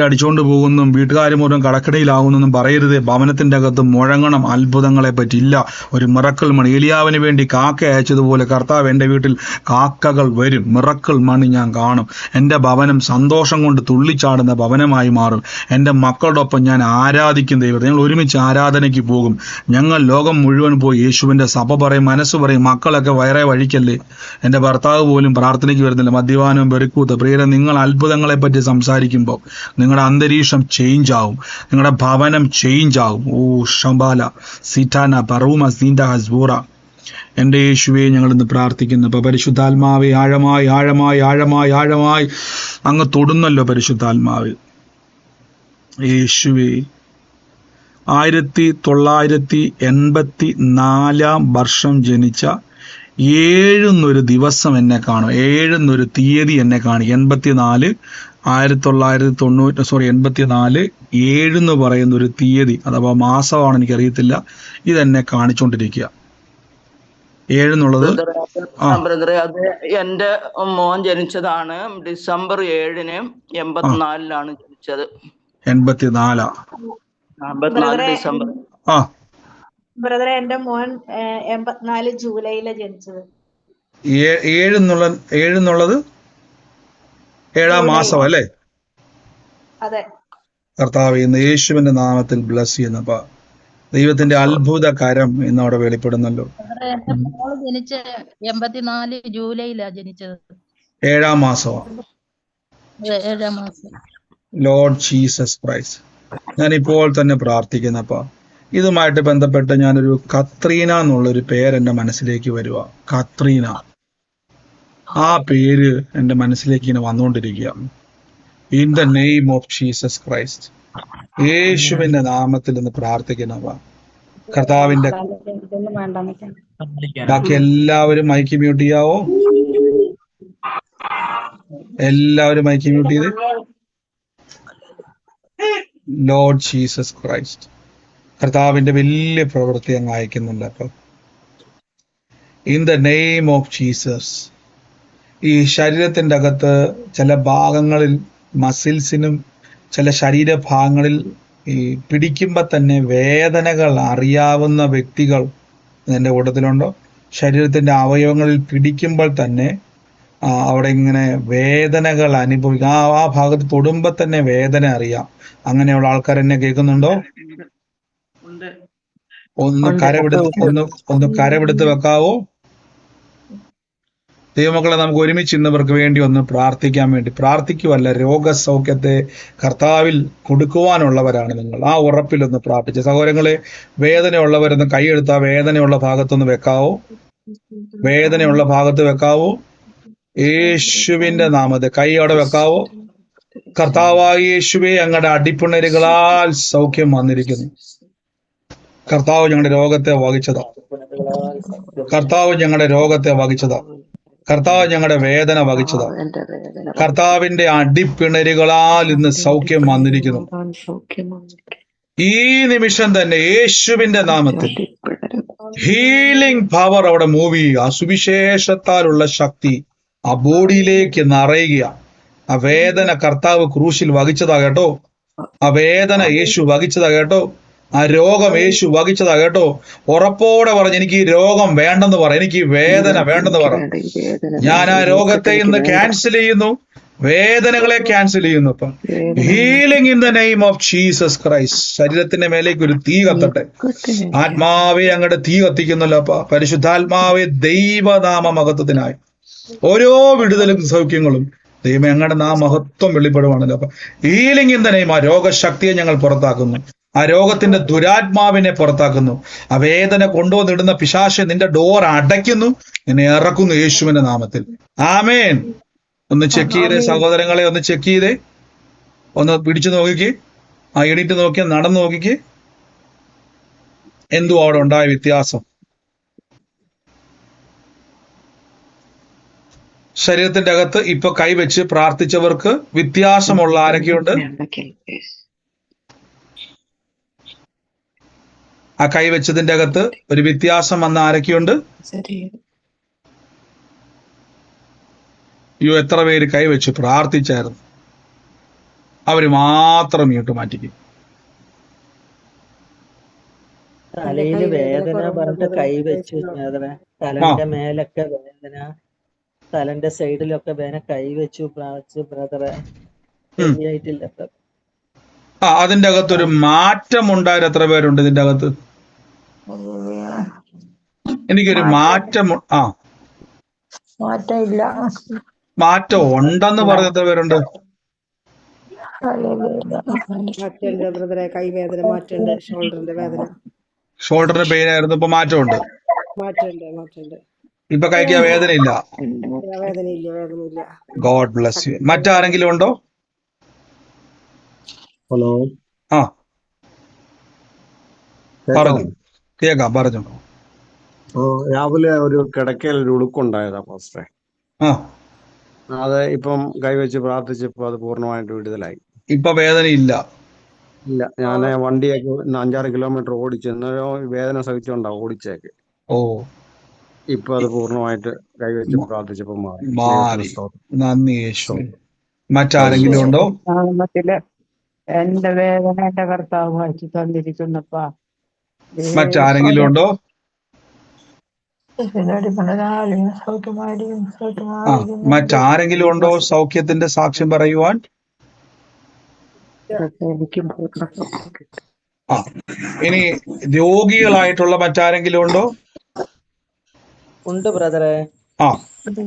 അടിച്ചുകൊണ്ട് പോകുന്നു, വീട്ടുകാർ മുഴുവൻ കടക്കടയിലാകുന്നെന്നും പറയരുത്. ഭവനത്തിന്റെ അകത്ത് മുഴങ്ങണം അത്ഭുതങ്ങളെ പറ്റില്ല. ഒരു മിറക്കിൾ മണി ഏലിയാവിന് വേണ്ടി കാക്ക അയച്ചതുപോലെ കർത്താവ് എൻ്റെ വീട്ടിൽ കാക്കകൾ വരും. മിറക്കിൾ മണി ഞാൻ കാണും. എൻ്റെ ഭവനം സന്തോഷം കൊണ്ട് തുള്ളിച്ചാടുന്ന ഭവനമായി മാറും. എൻ്റെ മക്കളുടെ ഒപ്പം ഞാൻ ആരാധിക്കും ദൈവത്തെ. ഞങ്ങൾ ഒരുമിച്ച് ആരാധനയ്ക്ക് പോകും. ഞങ്ങൾ ലോകം മുഴുവൻ പോയി യേശുവിൻ്റെ സഭ പറയും, മനസ്സ് പറയും. മക്കളൊക്കെ വയറേ വഴിക്കല്ലേ. എൻ്റെ ഭർത്താവ് പോലും പ്രാർത്ഥനയ്ക്ക് വരുന്നില്ല. മദ്യപാനം, വെറുക്കൂത്ത്. പ്രിയരെ, നിങ്ങൾ അത്ഭുതങ്ങളെ പറ്റി സംസാരിക്കുമ്പോൾ നിങ്ങളുടെ അന്തരീക്ഷം ചേഞ്ച് ആവും, നിങ്ങളുടെ ഭവനം ചേഞ്ച് ആവും. ഓ ഷംബാല സിറ്റാന പറൂമ സീൻഡ ഹസ്ബൂറ. എൻ്റെ യേശുവെ, ഞങ്ങൾ ഇന്ന് പ്രാർത്ഥിക്കുന്നു. ഇപ്പൊ പരിശുദ്ധാത്മാവെ ആഴമായി ആഴമായി ആഴമായി ആഴമായി അങ്ങ് തൊടുന്നല്ലോ പരിശുദ്ധാത്മാവ്. യേശുവെ, 1984 വർഷം ജനിച്ച 7 ദിവസം എന്നെ കാണും, 7 തീയതി എന്നെ കാണും. 84 1990 7 പറയുന്ന ഒരു തീയതി അഥവാ മാസമാണ്, എനിക്കറിയത്തില്ല, ഇതെന്നെ കാണിച്ചുകൊണ്ടിരിക്കുക. 7 ബ്രദറെ, അത് എന്റെ മോൻ ജനിച്ചതാണ് ഡിസംബർ 7 84 ജനിച്ചത്. 84 ഡിസംബർ. ബ്രദറെ, എന്റെ മോൻ 84 ജൂലൈയിലാണ് ജനിച്ചത്. 7 എന്നുള്ളത് 7-ാം മാസം അല്ലേ? അതെ. കർത്താവ് ഇന്ന് യേശുവിന്റെ നാമത്തിൽ ബ്ലസ് ചെയ്യുന്നപ്പ ദൈവത്തിന്റെ അത്ഭുത കരം ഇന്ന് അവിടെ വെളിപ്പെടുന്നല്ലോ. എന്റെ മോള് ജനിച്ച 84 ജൂലൈയിലാണ് ജനിച്ചത്. 7-ാം മാസമാണ്. 7-ാം മാസം. ലോർഡ് ജീസസ് ക്രൈസ്റ്റ്, ഞാൻ ഇപ്പോൾ തന്നെ പ്രാർത്ഥിക്കുന്നപ്പ ഇതുമായിട്ട് ബന്ധപ്പെട്ട് ഞാനൊരു കത്രീന എന്നുള്ളൊരു പേര് എൻ്റെ മനസ്സിലേക്ക് വരുക. കത്രീന, ആ പേര് എൻ്റെ മനസ്സിലേക്ക് ഇങ്ങനെ വന്നുകൊണ്ടിരിക്കുക. In the name of Jesus Christ, യേശുവിന്റെ നാമത്തിൽ നിന്ന് പ്രാർത്ഥിക്കുന്നവ കർത്താവിന്റെ. ബാക്കി എല്ലാവരും മൈക്ക് മ്യൂട്ട് ചെയ്യാവോ? എല്ലാവരും മൈക്ക് മ്യൂട്ട് ചെയ്ത്. ലോർഡ് ജീസസ് ക്രൈസ്റ്റ്, കർത്താവിന്റെ വലിയ പ്രവൃത്തി അങ്ങ് അയക്കുന്നുണ്ട്. അപ്പൊ in the name of Jesus, ഈ ശരീരത്തിന്റെ അകത്ത് ചില ഭാഗങ്ങളിൽ മസിൽസിനും ചില ശരീരഭാഗങ്ങളിൽ ഈ പിടിക്കുമ്പോൾ തന്നെ വേദനകൾ അറിയാവുന്ന വ്യക്തികൾ എൻ്റെ കൂട്ടത്തിലുണ്ടോ? ശരീരത്തിന്റെ അവയവങ്ങളിൽ പിടിക്കുമ്പോൾ തന്നെ അവിടെ ഇങ്ങനെ വേദനകൾ അനുഭവിക്കും. ആ ഭാഗത്ത് തൊടുമ്പോൾ തന്നെ വേദന അറിയാം. അങ്ങനെയുള്ള ആൾക്കാർ എന്നെ കേൾക്കുന്നുണ്ടോ? ഒന്ന് കരമെടുത്ത് വെക്കാവോ? ദൈവമക്കളെ, നമുക്ക് ഒരുമിച്ച് ഇന്നവർക്ക് വേണ്ടി ഒന്ന് പ്രാർത്ഥിക്കാൻ വേണ്ടി പ്രാർത്ഥിക്കുവല്ല, രോഗസൗഖ്യത്തെ കർത്താവിൽ കൊടുക്കുവാനുള്ളവരാണ് നിങ്ങൾ. ആ ഉറപ്പിലൊന്ന് പ്രാർത്ഥിച്ച സഹോദരങ്ങളെ, വേദനയുള്ളവരൊന്ന് കൈയെടുത്ത വേദനയുള്ള ഭാഗത്തൊന്ന് വെക്കാവോ? വേദനയുള്ള ഭാഗത്ത് വെക്കാവോ? യേശുവിന്റെ നാമത്തെ കൈ അവിടെ വെക്കാവോ? കർത്താവായ യേശുവേ, അങ്ങയുടെ അടിപ്പിണരുകളാൽ സൗഖ്യം വന്നിരിക്കുന്നു. കർത്താവ് ഞങ്ങളുടെ രോഗത്തെ വഹിച്ചതാ. കർത്താവ് ഞങ്ങളുടെ രോഗത്തെ വഹിച്ചതാ. കർത്താവ് ഞങ്ങളുടെ വേദന വഹിച്ചതാ. കർത്താവിന്റെ അടിപ്പിണരുകളാൽ ഇന്ന് സൗഖ്യം വന്നിരിക്കുന്നു. ഈ നിമിഷം തന്നെ യേശുവിന്റെ നാമത്തിൽ ഹീലിംഗ് പവർ അവിടെ മൂവ് ചെയ്യുക. സുവിശേഷത്താലുള്ള ശക്തി ആ ബോഡിയിലേക്ക് നിറയുക. ആ വേദന കർത്താവ് ക്രൂശിൽ വഹിച്ചതാ കേട്ടോ. ആ വേദന യേശു വഹിച്ചതാ കേട്ടോ. ആ രോഗം യേശു വഹിച്ചതാ കേട്ടോ. ഉറപ്പോടെ പറഞ്ഞ്, എനിക്ക് ഈ രോഗം വേണ്ടെന്ന് പറ, എനിക്ക് ഈ വേദന വേണ്ടെന്ന് പറ. ഞാൻ ആ രോഗത്തെ ഇന്ന് ക്യാൻസൽ ചെയ്യുന്നു, വേദനകളെ ക്യാൻസൽ ചെയ്യുന്നു. ഇപ്പം healing in the name of Jesus Christ. ശരീരത്തിന്റെ മേലേക്ക് ഒരു തീ കത്തട്ടെ. ആത്മാവെ അങ്ങടെ തീ കത്തിക്കുന്നല്ലോ അപ്പ. പരിശുദ്ധാത്മാവെ, ദൈവനാമ മഹത്വത്തിനായി ഓരോ വിടുതലും സൗഖ്യങ്ങളും ദൈവം ഞങ്ങളുടെ മഹത്വം വെളിപ്പെടുവാണല്ലോ. അപ്പൊ ഹീലിംഗ് ഇൻ ദ നെയിം, ആ രോഗശക്തിയെ ഞങ്ങൾ പുറത്താക്കുന്നു. ആ രോഗത്തിന്റെ ദുരാത്മാവിനെ പുറത്താക്കുന്നു. ആ വേദന കൊണ്ടുവന്നിടുന്ന പിശാചെ നിന്റെ ഡോർ അടയ്ക്കുന്നു, നിന്നെ ഇറക്കുന്നു യേശുവിന്റെ നാമത്തിൽ. ആമേൻ. ഒന്ന് ചെക്ക് ചെയ്തേ സഹോദരങ്ങളെ, ഒന്ന് ചെക്ക് ചെയ്തേ, ഒന്ന് പിടിച്ചു നോക്കിക്കേ. ആ എണീറ്റ് നോക്കിയാൽ നടന്നു നോക്കിക്കേ, എന്തു അവിടെ ഉണ്ടായ വ്യത്യാസം. ശരീരത്തിന്റെ അകത്ത് ഇപ്പൊ കൈവച്ച് പ്രാർത്ഥിച്ചവർക്ക് വ്യത്യാസമുള്ള ആരൊക്കെയുണ്ട്? ആ കൈവച്ചതിന്റെ അകത്ത് ഒരു വ്യത്യാസം വന്ന ആരൊക്കെയുണ്ട്? അയ്യോ, എത്ര പേര് കൈവച്ച് പ്രാർത്ഥിച്ചായിരുന്നു? അവര് മാത്രം മ്യൂട്ട് മാറ്റിക്കും. തലയില് വേദന പറഞ്ഞിട്ട് കൈവച്ചു വേദന, തലന്റെ മേലൊക്കെ വേദന, തലന്റെ സൈഡിലൊക്കെ വേദന, കൈവച്ചു പ്രാർത്ഥിച്ചു ബ്രദറെ, ശരിയായിട്ടില്ല. അതിന്റെ അകത്തൊരു മാറ്റം ഉണ്ടായത് എത്ര പേരുണ്ട് ഇതിന്റെ അകത്ത്? എനിക്കൊരു മാറ്റം മാറ്റമില്ല, മാറ്റം ഉണ്ടെന്ന് പറഞ്ഞ എത്ര പേരുണ്ട്? ബ്രദറെ, കൈവേദന മാറ്റുണ്ട്, ഷോൾഡറിന്റെ വേദന, ഷോൾഡറിന്റെ പെയിൻ ആയിരുന്നു, ഇപ്പൊ മാറ്റമുണ്ട്. മാറ്റുണ്ട്. ഇപ്പൊ കൈക്ക് വേദനയില്ല. വേദനയില്ല. God bless you. മറ്റാരെങ്കിലും ഉണ്ടോ? ഹലോ, പറഞ്ഞു കേക്കാം, പറഞ്ഞു. രാവിലെ ഒരു കിടക്കയിൽ ഒരു ഉളുക്കുണ്ടായതാ പാസ്റ്ററെ. അത് ഇപ്പം കൈവച്ച് പ്രാർത്ഥിച്ചപ്പോ അത് പൂർണ്ണമായിട്ട് വിടുതലായി. ഇപ്പൊ വേദനയില്ല. ഇല്ല, ഞാൻ വണ്ടിയൊക്കെ 5-6 കിലോമീറ്റർ ഓടിച്ചു, എന്നാലോ വേദന സഹിച്ചുകൊണ്ടാ ഓടിച്ചേക്ക്. ഇപ്പൊ അത് പൂർണ്ണമായിട്ട് കൈവച്ച് പ്രാർത്ഥിച്ചപ്പോ മാറി. നന്ദി യേശുവേ. മറ്റാരെങ്കിലും ഉണ്ടോ? എന്റെ വേദന എന്റെ കർത്താവ് മാറ്റി തന്നിരിക്കുന്നപ്പാ. മറ്റാരെങ്കിലും ഉണ്ടോ? മറ്റാരെങ്കിലും ഉണ്ടോ സൗഖ്യത്തിന്റെ സാക്ഷ്യം പറയുവാൻ? ഇനി രോഗികളായിട്ടുള്ള മറ്റാരെങ്കിലും ഉണ്ടോ? ഉണ്ട് ബ്രദറെ.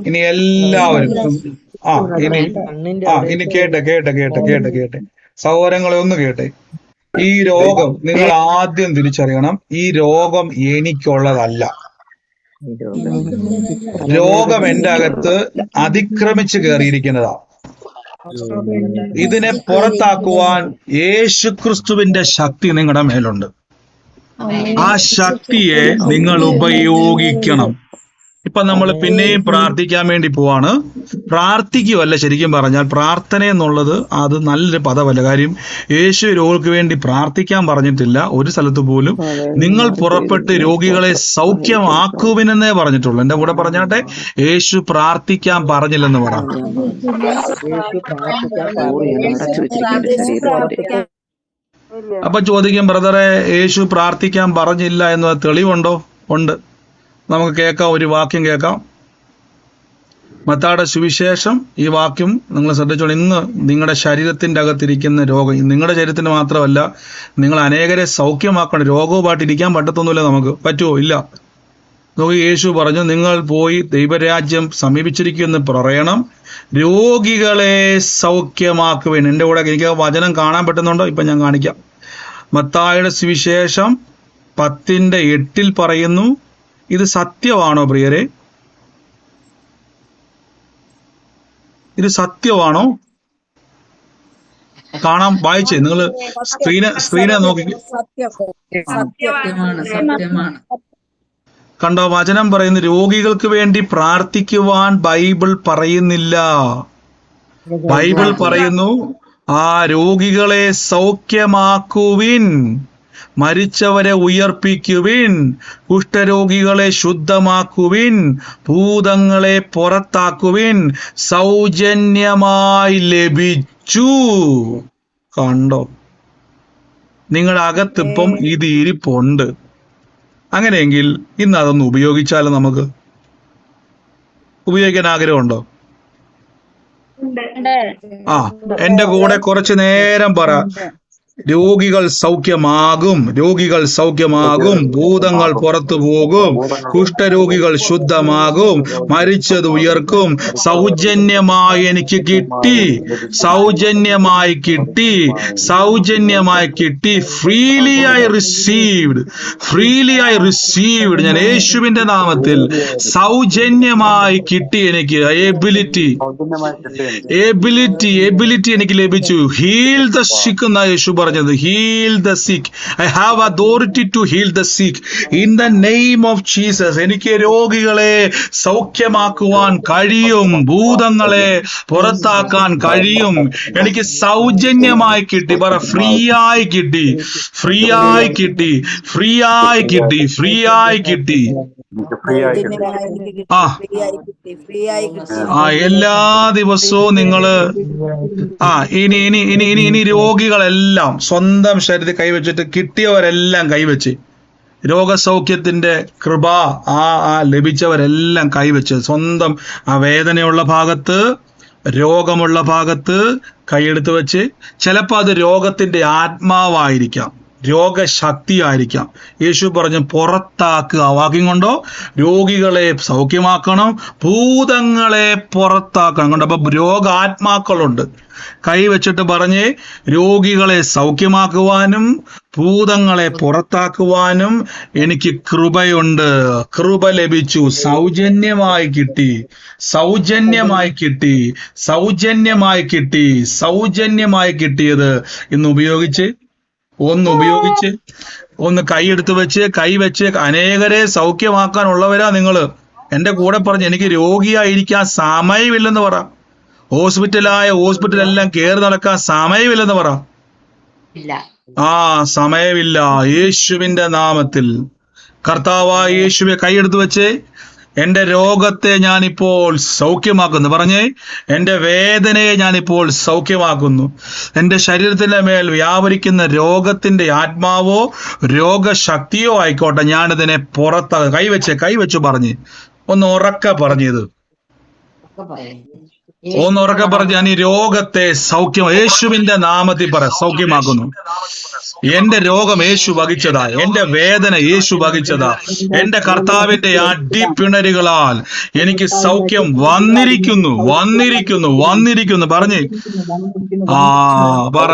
ഇനി എല്ലാവരും ഇനി കേട്ടെ സഹോദരങ്ങളെ ഒന്ന് കേട്ടെ. ഈ രോഗം നിങ്ങൾ ആദ്യം തിരിച്ചറിയണം, ഈ രോഗം എനിക്കുള്ളതല്ല. രോഗം എന്റെ അകത്ത് അതിക്രമിച്ച് കയറിയിരിക്കുന്നതാ. ഇതിനെ പുറത്താക്കുവാൻ യേശുക്രിസ്തുവിന്റെ ശക്തി നിങ്ങളുടെ മേലുണ്ട്. ആ ശക്തിയെ നിങ്ങൾ ഉപയോഗിക്കണം. ഇപ്പൊ നമ്മൾ പിന്നെയും പ്രാർത്ഥിക്കാൻ വേണ്ടി പോവാണ്. പ്രാർത്ഥിക്കുവല്ല, ശരിക്കും പറഞ്ഞാൽ പ്രാർത്ഥന എന്നുള്ളത് അത് നല്ലൊരു പദമല്ല. കാര്യം യേശു രോഗികൾക്ക് വേണ്ടി പ്രാർത്ഥിക്കാൻ പറഞ്ഞിട്ടില്ല ഒരു സ്ഥലത്ത് പോലും. നിങ്ങൾ പുറപ്പെട്ട് രോഗികളെ സൗഖ്യമാക്കുവിനെന്നേ പറഞ്ഞിട്ടുള്ളൂ. എന്റെ കൂടെ പറഞ്ഞാട്ടെ, യേശു പ്രാർത്ഥിക്കാൻ പറഞ്ഞില്ലെന്ന് പറ. അപ്പൊ ചോദിക്കും, ബ്രദറെ യേശു പ്രാർത്ഥിക്കാൻ പറഞ്ഞില്ല എന്നത് തെളിവുണ്ടോ? ഉണ്ട്. നമുക്ക് കേൾക്കാം, ഒരു വാക്യം കേൾക്കാം. മത്തായിയുടെ സുവിശേഷം, ഈ വാക്യം നിങ്ങൾ ശ്രദ്ധിച്ചോളൂ. ഇന്ന് നിങ്ങളുടെ ശരീരത്തിന്റെ അകത്തിരിക്കുന്ന രോഗം, നിങ്ങളുടെ ശരീരത്തിന് മാത്രമല്ല, നിങ്ങൾ അനേകരെ സൗഖ്യമാക്കണം. രോഗവുമായിട്ടിരിക്കാൻ പറ്റത്തൊന്നുമില്ല. നമുക്ക് പറ്റുമോ? ഇല്ല. നോക്കി, യേശു പറഞ്ഞു, നിങ്ങൾ പോയി ദൈവരാജ്യം സമീപിച്ചിരിക്കുമെന്ന് പറയണം, രോഗികളെ സൗഖ്യമാക്കുവേൻ. എൻ്റെ കൂടെ എനിക്ക് വചനം കാണാൻ പറ്റുന്നുണ്ടോ? ഇപ്പൊ ഞാൻ കാണിക്കാം. മത്തായിയുടെ സുവിശേഷം 10:8 പറയുന്നു. ഇത് സത്യമാണോ പ്രിയരെ? ഇത് സത്യമാണോ? കാണാം, വായിച്ചേ. നിങ്ങൾ സ്ക്രീനെ നോക്കി കണ്ടോ? വചനം പറയുന്നു, രോഗികൾക്ക് വേണ്ടി പ്രാർത്ഥിക്കുവാൻ ബൈബിൾ പറയുന്നില്ല. ബൈബിൾ പറയുന്നു, ആ രോഗികളെ സൗഖ്യമാക്കുവിൻ, മരിച്ചവരെ ഉയർപ്പിക്കുവിൻ, കുഷ്ഠരോഗികളെ ശുദ്ധമാക്കുവിൻ, ഭൂതങ്ങളെ പുറത്താക്കുവിൻ, സൗജന്യമായി ലഭിച്ചു. കണ്ടോ? നിങ്ങളുടെ അകത്തിപ്പം ഇത് ഇരിപ്പുണ്ട്. അങ്ങനെയെങ്കിൽ ഇന്ന് അതൊന്ന് ഉപയോഗിച്ചാലും നമുക്ക് ഉപയോഗിക്കാൻ ആഗ്രഹമുണ്ടോ? എന്റെ കൂടെ കുറച്ചു നേരം പറ. രോഗികൾ സൗഖ്യമാകും, രോഗികൾ സൗഖ്യമാകും, ഭൂതങ്ങൾ പുറത്തു പോകും, കുഷ്ഠരോഗികൾ ശുദ്ധമാകും, മരിച്ചത് ഉയർക്കും. സൗജന്യമായി എനിക്ക് കിട്ടി, സൗജന്യമായി കിട്ടി, സൗജന്യമായി കിട്ടി. Freely I received, freely I received. ഞാൻ യേശുവിന്റെ നാമത്തിൽ സൗജന്യമായി കിട്ടി. എനിക്ക് എബിലിറ്റി എനിക്ക് ലഭിച്ചു. ഹീൽ ദ സിക്ക് എന്ന യേശു പറഞ്ഞത്. Heal the sick. I have authority to heal the sick in the name of Jesus. എനിക്ക് രോഗികളെ സൗഖ്യമാക്കുവാൻ കഴിയും, ഭൂതങ്ങളെ പുറത്താക്കാൻ കഴിയും. എനിക്ക് സൗജന്യമായി കിട്ടി. പറ, ഫ്രീ ആയി കിട്ടി, ഫ്രീ ആയി കിട്ടി, ഫ്രീ ആയി കിട്ടി, ഫ്രീ ആയി കിട്ടി. എല്ലാ ദിവസവും നിങ്ങള് ഇനി രോഗികളെല്ലാം സ്വന്തം ശരീരത്തിൽ കൈവച്ചിട്ട്, കിട്ടിയവരെല്ലാം കൈവച്ച്, രോഗസൗഖ്യത്തിന്റെ കൃപ ലഭിച്ചവരെല്ലാം കൈവച്ച്, സ്വന്തം ആ വേദനയുള്ള ഭാഗത്ത്, രോഗമുള്ള ഭാഗത്ത് കൈയെടുത്ത് വെച്ച്, ചിലപ്പോൾ അത് രോഗത്തിന്റെ ആത്മാവായിരിക്കാം, രോഗശക്തിയായിരിക്കാം. യേശു പറഞ്ഞു, പുറത്താക്കുക. വാക്യം കൊണ്ടോ രോഗികളെ സൗഖ്യമാക്കണം, ഭൂതങ്ങളെ പുറത്താക്കണം. കണ്ടോ? അപ്പൊ രോഗാത്മാക്കളുണ്ട്. കൈവച്ചിട്ട് പറഞ്ഞ്, രോഗികളെ സൗഖ്യമാക്കുവാനും ഭൂതങ്ങളെ പുറത്താക്കുവാനും എനിക്ക് കൃപയുണ്ട്. കൃപ ലഭിച്ചു. സൗജന്യമായി കിട്ടി, സൗജന്യമായി കിട്ടി, സൗജന്യമായി കിട്ടി. സൗജന്യമായി കിട്ടിയത് ഇന്ന് ഉപയോഗിച്ച് ഒന്ന് ഉപയോഗിച്ച്, ഒന്ന് കൈയെടുത്ത് വെച്ച് അനേകരെ സൗഖ്യമാക്കാനുള്ളവരാ നിങ്ങള്. എന്റെ കൂടെ പറഞ്ഞ് എനിക്ക് രോഗിയായിരിക്കാൻ സമയമില്ലെന്ന് പറ. ഹോസ്പിറ്റലെല്ലാം കയറി നടക്കാൻ സമയമില്ലെന്ന് പറ. സമയമില്ല. യേശുവിന്റെ നാമത്തിൽ കർത്താവായ യേശുവെ കൈയെടുത്ത് വെച്ച് എന്റെ രോഗത്തെ ഞാനിപ്പോൾ സൗഖ്യമാക്കുന്നു. പറഞ്ഞേ, എന്റെ വേദനയെ ഞാനിപ്പോൾ സൗഖ്യമാക്കുന്നു. എന്റെ ശരീരത്തിന്റെ മേൽ വ്യാപരിക്കുന്ന രോഗത്തിന്റെ ആത്മാവോ രോഗശക്തിയോ ആയിക്കോട്ടെ, ഞാനിതിനെ കൈവച്ച് പറഞ്ഞ് ഒന്ന് ഉറക്കെ പറഞ്ഞത്. ഒന്ന് ഉറക്കെ പറഞ്ഞ് ഞാൻ ഈ രോഗത്തെ യേശുവിന്റെ നാമത്തിൽ സൗഖ്യമാക്കുന്നു. എന്റെ രോഗം യേശു വഹിച്ചതാ, എന്റെ വേദന യേശു വഹിച്ചതാ. എന്റെ കർത്താവിന്റെ അടിപ്പിണരുകളാൽ എനിക്ക് സൗഖ്യം വന്നിരിക്കുന്നു. പറഞ്ഞ് പറ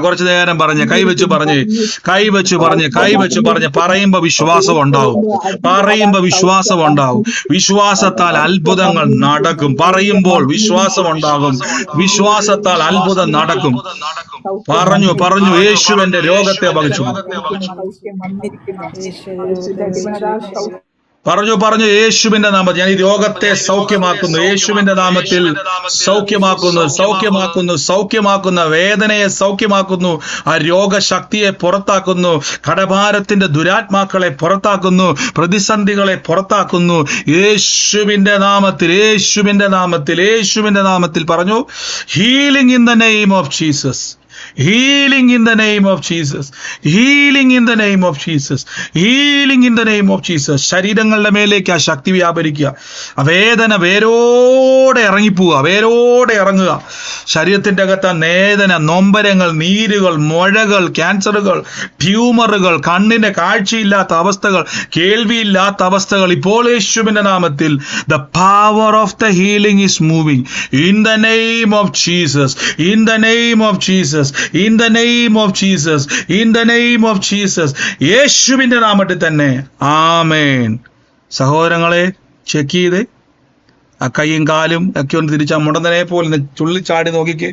കുറച്ചു നേരം പറഞ്ഞ് കൈവച്ച് പറഞ്ഞ് പറയുമ്പോ വിശ്വാസം ഉണ്ടാവും. വിശ്വാസത്താൽ അത്ഭുതങ്ങൾ നടക്കും. പറയുമ്പോൾ വിശ്വാസം ഉണ്ടാകും. വിശ്വാസത്താൽ അത്ഭുതം നടക്കും. പറഞ്ഞു യേശുവിന്റെ രോഗത്തെ വഹിച്ചു. പറഞ്ഞു യേശുവിന്റെ നാമത്തിൽ ഞാൻ ഈ രോഗത്തെ സൗഖ്യമാക്കുന്നു. യേശുവിന്റെ നാമത്തിൽ സൗഖ്യമാക്കുന്നു. വേദനയെ സൗഖ്യമാക്കുന്നു. ആ രോഗശക്തിയെ പുറത്താക്കുന്നു. കടഭാരത്തിന്റെ ദുരാത്മാക്കളെ പുറത്താക്കുന്നു. പ്രതിസന്ധികളെ പുറത്താക്കുന്നു. യേശുവിന്റെ നാമത്തിൽ പറഞ്ഞു. Healing in the name of Jesus. Healing in the name of Jesus. ശരീരങ്ങളുടെ മേലേക്ക് ആ ശക്തി വ്യാപരിക്കുക. വേദന വേരോടെ ഇറങ്ങുക. ശരീരത്തിന്റെ അകത്ത് വേദന, നൊമ്പരങ്ങൾ, നീരുകൾ, മുഴകൾ, ക്യാൻസറുകൾ, ട്യൂമറുകൾ, കണ്ണിന്റെ കാഴ്ചയില്ലാത്ത അവസ്ഥകൾ, കേൾവിയില്ലാത്ത അവസ്ഥകൾ ഇപ്പോൾ യേശുവിന്റെ നാമത്തിൽ the power of the healing is moving in the name of Jesus. യേശുവിന്റെ നാമത്തിൽ തന്നെ. ആമേൻ. സഹോദരങ്ങളെ, ചെക്ക് ചെയ്ത് ആ കൈയും കാലും ഒക്കെ ഒന്ന് തിരിച്ചാ മുടന്തനെ പോലെ ചുള്ളിച്ചാടി നോക്കിക്കേ.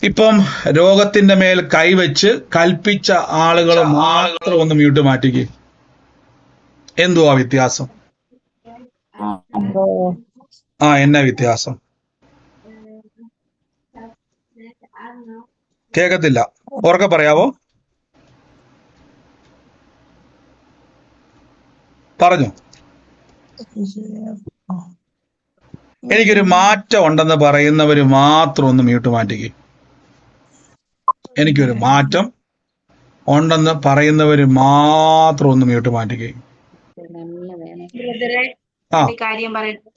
ഇപ്പം രോഗത്തിന്റെ മേൽ കൈവച്ച് കൽപ്പിച്ച ആളുകൾ മാത്രം ഒന്ന് മ്യൂട്ട് മാറ്റിക്കേ. എന്തുവാ വ്യത്യാസം? എന്നാ വ്യത്യാസം? കേക്കത്തില്ല, ഉറക്കെ പറയാവോ? പറഞ്ഞു. എനിക്കൊരു മാറ്റം ഉണ്ടെന്ന് പറയുന്നവര് മാത്രം ഒന്ന് മ്യൂട്ട് മാറ്റിക്കേ. എനിക്കൊരു മാറ്റം ഉണ്ടെന്ന് പറയുന്നവര് മാത്രം ഒന്ന് മ്യൂട്ട് മാറ്റിക്കേ. കാര്യം പറയട്ടെ.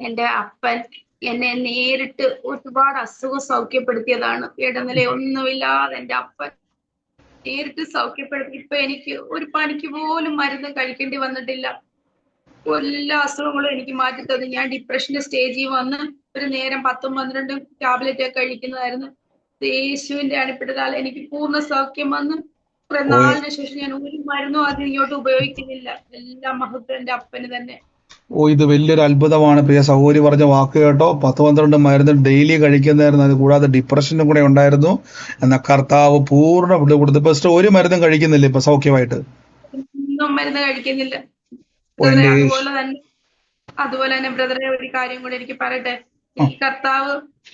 എന്റെ അപ്പൻ എന്നെ നേരിട്ട് ഒരുപാട് അസുഖം സൗഖ്യപ്പെടുത്തിയതാണ്. ഇടനില ഒന്നുമില്ലാതെ എന്റെ അപ്പൻ നേരിട്ട് സൗഖ്യപ്പെടുത്തി. ഇപ്പൊ എനിക്ക് ഒരു പനിക്ക് പോലും മരുന്ന് കഴിക്കേണ്ടി വന്നിട്ടില്ല. എല്ലാ അസുഖങ്ങളും എനിക്ക് മാറ്റി തന്നു. ഞാൻ ഡിപ്രഷന്റെ സ്റ്റേജിൽ വന്ന് ഒരു നേരം 10-12 ടാബ്ലറ്റ് ഒക്കെ കഴിക്കുന്നതായിരുന്നു. യേശുവിന്റെ അടിപ്പെട്ടതാൽ എനിക്ക് പൂർണ്ണ സൗഖ്യം വന്ന് കുറെ നാളിന് ശേഷം ഞാൻ ഒരു മരുന്നും അതിന് ഇങ്ങോട്ട് ഉപയോഗിക്കുന്നില്ല. എല്ലാ മഹത്വം എന്റെ അപ്പന് തന്നെ. ഇത് വലിയൊരു അത്ഭുതമാണ്. പ്രിയ സഹോദരി പറഞ്ഞ വാക്ക് കേട്ടോ. 10-12 മരുന്ന് ഡെയിലി കഴിക്കുന്നതായിരുന്നു. അത് കൂടാതെ ഡിപ്രഷനും കൂടെ ഉണ്ടായിരുന്നു. എന്ന കർത്താവ് പൂർണ്ണ വിട്ടു കൊടുത്തു. ഇപ്പൊ ഒരു മരുന്നും കഴിക്കുന്നില്ല ഇപ്പൊ സൗഖ്യമായിട്ട്? ഒന്നും മരുന്ന് കഴിക്കുന്നില്ല. അതുപോലെ തന്നെ ബ്രദറെ ഒരു കാര്യം കൂടെ എനിക്ക് പറയട്ടെ. ഈ കർത്താവ്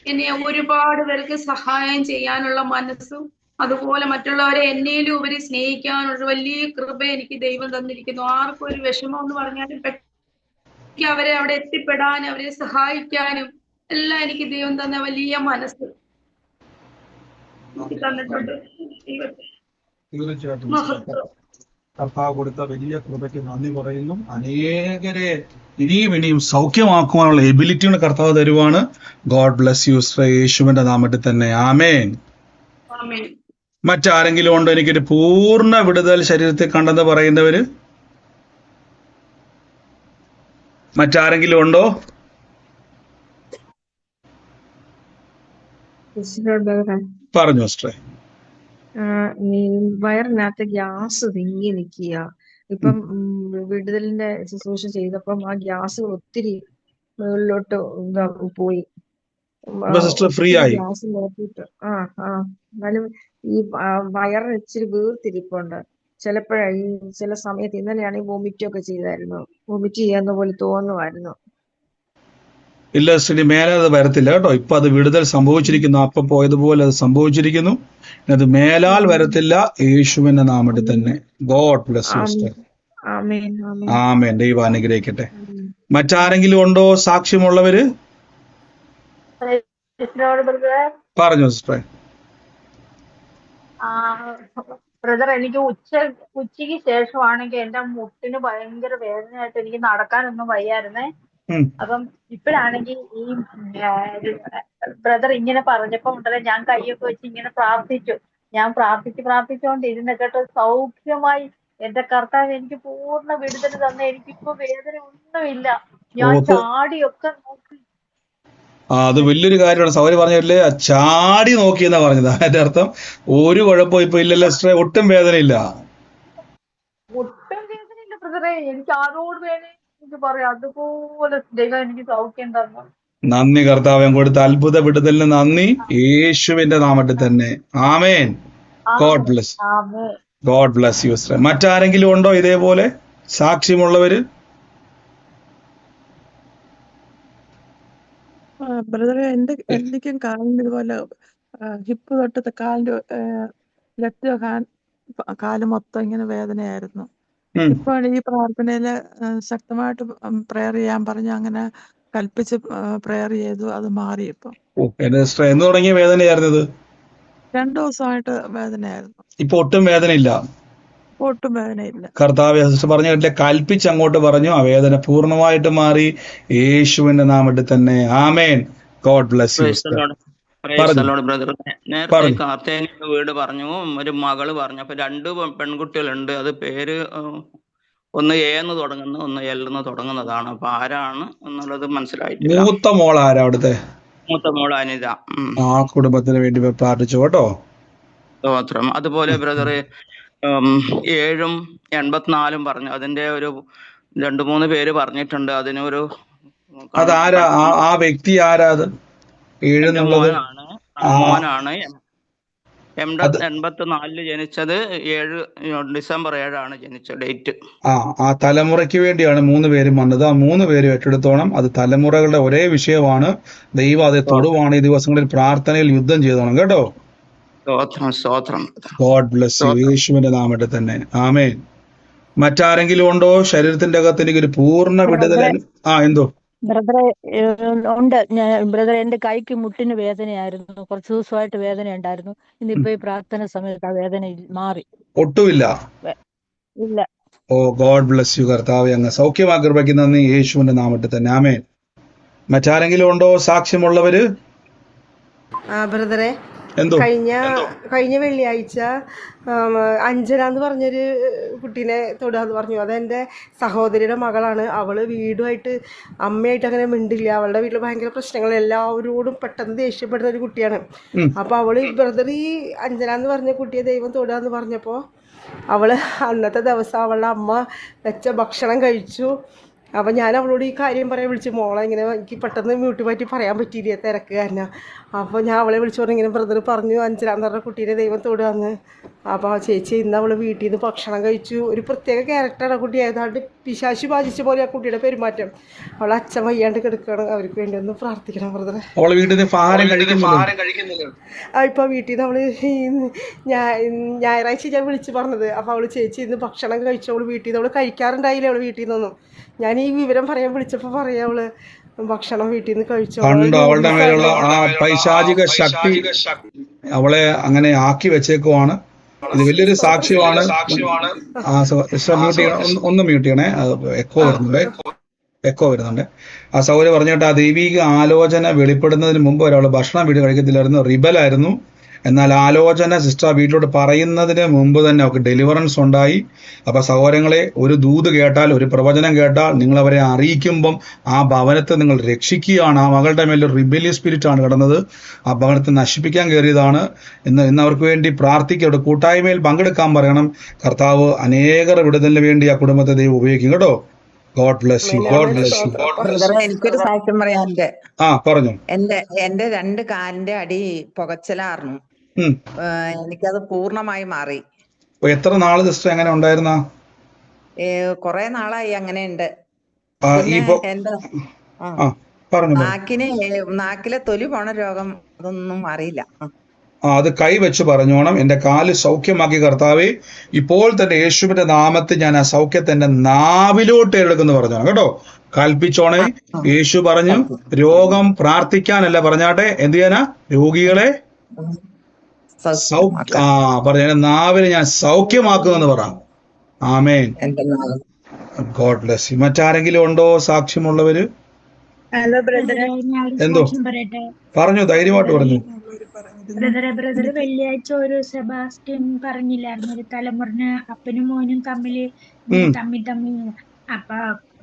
എന്നെ ഒരുപാട് പേർക്ക് സഹായം ചെയ്യാനുള്ള മനസ്സും അതുപോലെ മറ്റുള്ളവരെ എന്നേലും ഉപരി സ്നേഹിക്കാനുള്ള വലിയ കൃപ എനിക്ക് ദൈവം തന്നിരിക്കുന്നു. ആർക്കും ഒരു വിഷമം എന്ന് പറഞ്ഞാലും അവരെ അവിടെ എത്തിപ്പെടാനും അവരെ സഹായിക്കാനും എല്ലാം എനിക്ക് ദൈവം തന്ന വലിയ മനസ്സ് തന്നിട്ടുണ്ട്. കർത്താവ് കൊടുത്ത വലിയ കൃപയ്ക്ക് നന്ദി പറയുന്നു. അനേകരെ ഇനിയും സൗഖ്യമാക്കുവാനുള്ള എബിലിറ്റിയുടെ കർത്താവ് തരുവാണ്. God bless U. യേശുവിന്റെ നാമത്തിൽ തന്നെ. ആമേൻ. മറ്റാരെങ്കിലും ഉണ്ടോ എനിക്കൊരു പൂർണ്ണ വിടുതൽ ശരീരത്തിൽ കണ്ടെന്ന് പറയുന്നവര്? മറ്റാരെങ്കിലും ഉണ്ടോ? പറഞ്ഞു സിസ്റ്ററെ. വയറിനകത്ത് ഗ്യാസ് തിങ്ങി നിൽക്കുക. ഇപ്പം വിടുതലിന്റെ ശുശ്രൂഷ ചെയ്തപ്പം ആ ഗ്യാസ് ഒത്തിരി മുകളിലോട്ട് പോയി. ഫ്രീ ആയി. ഗ്യാസ് നോക്കിയിട്ട് എന്നാലും ഈ വയറിന് ഇച്ചിരി വീർത്തിരിപ്പുണ്ട്. ഈ ചില സമയത്ത് ഇന്നലെയാണെങ്കിൽ വൊമിറ്റ് ഒക്കെ ചെയ്തായിരുന്നു. വൊമിറ്റ് ചെയ്യാവുന്ന പോലെ തോന്നുമായിരുന്നു. ഇല്ല സിസ്റ്റർ, മേലെ അത് വരത്തില്ല കേട്ടോ. ഇപ്പൊ അത് വിടുതൽ സംഭവിച്ചിരിക്കുന്നു. അപ്പം പോയതുപോലെ അത് സംഭവിച്ചിരിക്കുന്നു. അത് മേലാൽ വരത്തില്ല, യേശുവിന്റെ നാമത്തിൽ തന്നെ. God bless you sister. ആമേൻ ആമേൻ ആമേൻ. ദൈവം അനുഗ്രഹിക്കട്ടെ. ആമേൻ. മറ്റാരെങ്കിലും ഉണ്ടോ സാക്ഷ്യമുള്ളവര്? പറഞ്ഞു സിസ്റ്ററെ. ബ്രദർ, എനിക്ക് ഉച്ചയ്ക്ക് ശേഷമാണെങ്കിൽ എന്റെ മുട്ടിന് ഭയങ്കര വേദനയായിട്ട് എനിക്ക് നടക്കാനൊന്നും വയ്യായിരുന്നേ. അപ്പം ഇപ്പോഴാണെങ്കിൽ ഈ ബ്രദർ ഇങ്ങനെ പറഞ്ഞപ്പോ ഉണ്ടല്ലോ, ഞാൻ കൈയൊക്കെ വെച്ച് ഇങ്ങനെ പ്രാർത്ഥിച്ചു. ഞാൻ പ്രാർത്ഥിച്ചുകൊണ്ടിരുന്ന കേട്ടോ, സൗഖ്യമായി. എന്റെ കർത്താവ് എനിക്ക് പൂർണ്ണ വിടുതൽ തന്നെ. എനിക്കിപ്പോ വേദന ഒന്നുമില്ല. ഞാൻ ചാടിയൊക്കെ നോക്കി. അത് വലിയൊരു കാര്യമാണ്. സൗരി പറഞ്ഞല്ലേ, ചാടി നോക്കിയെന്നാ പറഞ്ഞത്. അതിന്റെ അർത്ഥം ഒരു കുഴപ്പം ഇപ്പൊ ഇല്ലല്ലോ സിസ്റ്ററെ, ഒട്ടും വേദനയില്ല. ഒട്ടും വേദനയില്ല ബ്രദറെ. എനിക്ക് ആരോട് വേണേ എനിക്ക് പറയാം, അതുപോലെ ദൈവം എനിക്ക് സൗഖ്യം തന്നു. നന്ദി കർത്താവേ, കൊടുത്ത അത്ഭുത വിടുതലിന് നന്ദി, യേശുവിന്റെ നാമത്തിൽ തന്നെ. ആമേൻ. God bless. ആമേൻ. God bless you sister. മറ്റാരെങ്കിലും ഉണ്ടോ ഇതേപോലെ സാക്ഷ്യമുള്ളവര്? ബ്രദറെ, എനിക്കും കാലിന് ഇതുപോലെ ഹിപ്പ് തൊട്ടത്തെ കാലിന്റെ ലെഫ്റ്റ് കാല് മൊത്തം ഇങ്ങനെ വേദനയായിരുന്നു. ഇപ്പൊ ഈ പ്രാർത്ഥനയില് ശക്തമായിട്ട് പ്രെയർ ചെയ്യാൻ പറഞ്ഞു. അങ്ങനെ കൽപ്പിച്ച് പ്രെയർ ചെയ്തു, അത് മാറി. ഇപ്പൊ എന്ന് തുടങ്ങിയ വേദനയായിരുന്നത്? 2 ദിവസമായിട്ട് വേദനയായിരുന്നു. ഇപ്പൊ ഒട്ടും വേദനയില്ല. ഒട്ടും വേദനയില്ല. കർത്താവ് സിസ്റ്റർ പറഞ്ഞ കേട്ടില്ലേ, കൽപ്പിച്ച് അങ്ങോട്ട് പറഞ്ഞു, ആ വേദന പൂർണ്ണമായിട്ട് മാറി, യേശുവിന്റെ നാമത്തിൽ തന്നെ. ആമേൻ. God bless you sister. Brother, നേരത്തെ കാർത്തേനിയുടെ വീട് പറഞ്ഞു, ഒരു മകള് പറഞ്ഞു. അപ്പൊ 2 പെൺകുട്ടികളുണ്ട്. അത് പേര് ഒന്ന് എ എന്ന് തുടങ്ങുന്നു, ഒന്ന് എൽ എന്ന് തുടങ്ങുന്നതാണ്. അപ്പൊ ആരാണ് എന്നുള്ളത് മനസ്സിലായിട്ടില്ല. മൂത്ത മോൾ ആരാ അവിടുത്തെ? മൂത്ത മോൾ അനിത. ആ കുടുംബത്തിന് വേണ്ടി പ്രാർത്ഥിച്ചു കേട്ടോ. സ്തോത്രം. അതുപോലെ ബ്രദർ 7ഉം 84 പറഞ്ഞു. അതിന്റെ ഒരു 2-3 പേര് പറഞ്ഞിട്ടുണ്ട്. അതിനൊരു അതാരാ ആ വ്യക്തി? ആരാ അത്? 7 മോനാണ്. 84 ജനിച്ചത്. ഡിസംബർ 7 ജനിച്ച ഡേറ്റ്. ആ തലമുറയ്ക്ക് വേണ്ടിയാണ് 3 പേരും വന്നത്. ആ 3 പേരും ഏറ്റെടുത്തോണം. അത് തലമുറകളുടെ ഒരേ വിഷയമാണ്. ദൈവം അതേ തൊടുവാണ്. ഈ ദിവസങ്ങളിൽ പ്രാർത്ഥനയിൽ യുദ്ധം ചെയ്തോണം കേട്ടോ. God bless U. യേശുവിന്റെ നാമത്തിൽ തന്നെ. ആമേൻ. മറ്റാരെങ്കിലും ഉണ്ടോ ശരീരത്തിന്റെ അകത്ത് എനിക്കൊരു പൂർണ്ണ വിടുതൽ? എന്തോ ബ്രദറെ ഉണ്ട്. ബ്രദറെ, എന്റെ കൈക്ക് മുട്ടിന് വേദനയായിരുന്നു. കുറച്ച് ദിവസമായിട്ട് വേദന ഉണ്ടായിരുന്നു. ഇന്നിപ്പോ ഈ പ്രാർത്ഥന സമയത്ത് ആ വേദന മാറി. ഒട്ടുമില്ല. ഇല്ല. ഓ ഗോഡ് ബ്ലെസ് യു. കർത്താവേ, അങ്ങ് സൗഖ്യമാക്കി കൃപയ്ക്ക് നന്ദി, യേശുവിന്റെ നാമത്തിൽ തന്നെ. ആമേൻ. മറ്റാരെങ്കിലും ഉണ്ടോ സാക്ഷ്യമുള്ളവര്? ബ്രദറെ, കഴിഞ്ഞ വെള്ളിയാഴ്ച അഞ്ജന എന്ന് പറഞ്ഞൊരു കുട്ടീനെ തൊടുകയെന്ന് പറഞ്ഞു. അതെൻ്റെ സഹോദരിയുടെ മകളാണ്. അവള് വീടുമായിട്ട് അമ്മയായിട്ട് അങ്ങനെ മിണ്ടില്ല. അവളുടെ വീട്ടിൽ ഭയങ്കര പ്രശ്നങ്ങൾ, എല്ലാവരോടും പെട്ടെന്ന് ദേഷ്യപ്പെടുന്ന ഒരു കുട്ടിയാണ്. അപ്പോൾ അവള് ബ്രദർ ഈ അഞ്ജന എന്ന് പറഞ്ഞ കുട്ടിയെ ദൈവം തൊടുകയെന്ന് പറഞ്ഞപ്പോൾ അവള് അന്നത്തെ ദിവസം അവളുടെ അമ്മ വെച്ച ഭക്ഷണം കഴിച്ചു. അപ്പം ഞാൻ അവളോട് ഈ കാര്യം പറയാൻ വിളിച്ചു. മോളെ ഇങ്ങനെ എനിക്ക് പെട്ടെന്ന് മ്യൂട്ട് മാറ്റി പറയാൻ പറ്റിയില്ല, തിരക്ക് കാരണം. അപ്പോൾ ഞാൻ അവളെ വിളിച്ചു പറഞ്ഞു, ഇങ്ങനെ ബ്രദർ പറഞ്ഞു അഞ്ജനാന്ന് പറഞ്ഞ കുട്ടീനെ ദൈവം തൊടുകയെന്ന്. അപ്പോൾ ചേച്ചി ഇന്ന് അവൾ വീട്ടിൽ നിന്ന് ഭക്ഷണം കഴിച്ചു. ഒരു പ്രത്യേക ക്യാരക്ടറാണ് കുട്ടി. ഏതാണ്ട് പിശാശി ബാധിച്ച പോലെ ആ കുട്ടിയുടെ പെരുമാറ്റം. അവളെ അച്ഛൻ വയ്യാണ്ട് കിടക്കുകയാണ്. അവർക്ക് വേണ്ടി ഒന്ന് പ്രാർത്ഥിക്കണം ബ്രദറെ. ഇപ്പൊ വീട്ടിൽ നിന്ന് അവള് ഞായറാഴ്ച ഞാൻ വിളിച്ചു പറഞ്ഞത്. അപ്പോൾ അവള് ചേച്ചി ഇന്ന് ഭക്ഷണം കഴിച്ചു. അവള് വീട്ടിൽ നിന്ന് അവള് കഴിക്കാറുണ്ടായില്ല. അവള് വീട്ടിൽ നിന്നൊന്നും. ഞാൻ ഈ വിവരം പറയാൻ വിളിച്ചപ്പോ പറയാ അവള് ഭക്ഷണം വീട്ടിൽ നിന്ന് കഴിച്ചു. അവളുടെ മേലുള്ള ആ പൈശാചിക ശക്തി അവളെ അങ്ങനെ ആക്കി വെച്ചേക്കുവാണ്. ഇത് വലിയൊരു സാക്ഷ്യമാണ്. ഒന്ന് മ്യൂട്ട് ചെയ്യണേ, എക്കോ വരുന്നുണ്ട്. ആ സൗകര്യം പറഞ്ഞിട്ട് ആ ദൈവിക ആലോചന വെളിപ്പെടുന്നതിന് മുമ്പ് ഒരാൾ ഭക്ഷണം വീട് കഴിക്കത്തില്ലായിരുന്നു, റിബലായിരുന്നു. എന്നാൽ ആലോചന സിസ്റ്റർ വീട്ടിലോട്ട് പറയുന്നതിന് മുമ്പ് തന്നെ അവർക്ക് ഡെലിവറൻസ് ഉണ്ടായി. അപ്പൊ സഹോദരങ്ങളെ, ഒരു ദൂത് കേട്ടാൽ, ഒരു പ്രവചനം കേട്ടാൽ നിങ്ങൾ അവരെ അറിയിക്കുമ്പം ആ ഭവനത്തെ നിങ്ങൾ രക്ഷിക്കുകയാണ്. ആ മകളുടെ മേലൊരു റിബലിയസ് സ്പിരിറ്റ് ആണ് കിടന്നത്. ആ ഭവനത്തെ നശിപ്പിക്കാൻ കയറിയതാണ്. ഇന്ന് അവർക്ക് വേണ്ടി പ്രാർത്ഥിക്കട്ടെ, കൂട്ടായ്മയിൽ പങ്കെടുക്കാൻ പറയണം. കർത്താവ് അനേകർ വിടുതലിന് വേണ്ടി ആ കുടുംബത്തെ ദൈവം ഉപയോഗിക്കും കേട്ടോ. God bless U. God bless U. എനിക്കൊരു സാക്ഷ്യം പറയാനുണ്ട്. പറഞ്ഞു. എന്റെ 2 കാലിന്റെ അടി പുകച്ചിലായിരുന്നു. ഉം. എനിക്കത് പൂർണ്ണമായി മാറി. എത്ര നാള് സിസ്റ്റർ എങ്ങനെ ഉണ്ടായിരുന്ന? കുറെ നാളായി അങ്ങനെ ഉണ്ട്. ഈ പിന്നെ എന്റെ പറഞ്ഞു നാക്കിലെ തൊലി പോണ രോഗം അതൊന്നും അറിയില്ല. അത് കൈവച്ച് പറഞ്ഞോണം, എന്റെ കാല് സൗഖ്യമാക്കി കർത്താവേ, ഇപ്പോൾ തന്നെ യേശുവിന്റെ നാമത്തിൽ ഞാൻ ആ സൗഖ്യത്തെ എന്റെ നാവിലോട്ട് എടുക്കുന്നു പറഞ്ഞോണം കേട്ടോ. കൽപ്പിച്ചോണേ. യേശു പറഞ്ഞു രോഗം പ്രാർത്ഥിക്കാനല്ല, പറഞ്ഞാട്ടെ എന്ത് ചെയ്യാനാ? രോഗികളെ പറഞ്ഞ നാവിനെ ഞാൻ സൗഖ്യമാക്കുമെന്ന് പറ. ആമേൻ. God bless you. മറ്റാരെങ്കിലും ഉണ്ടോ സാക്ഷ്യമുള്ളവര്? ഹലോ ബ്രദറെ, എന്തോ പറഞ്ഞു, ധൈര്യമായിട്ട് പറഞ്ഞു. ബ്രദർ വെള്ളിയാഴ്ച ഒരു സെബാസ്റ്റ്യൻ പറഞ്ഞില്ലായിരുന്നു, ഒരു തലമുറന് അപ്പനും മോനും തമ്മില് തമ്മി അപ്പൊ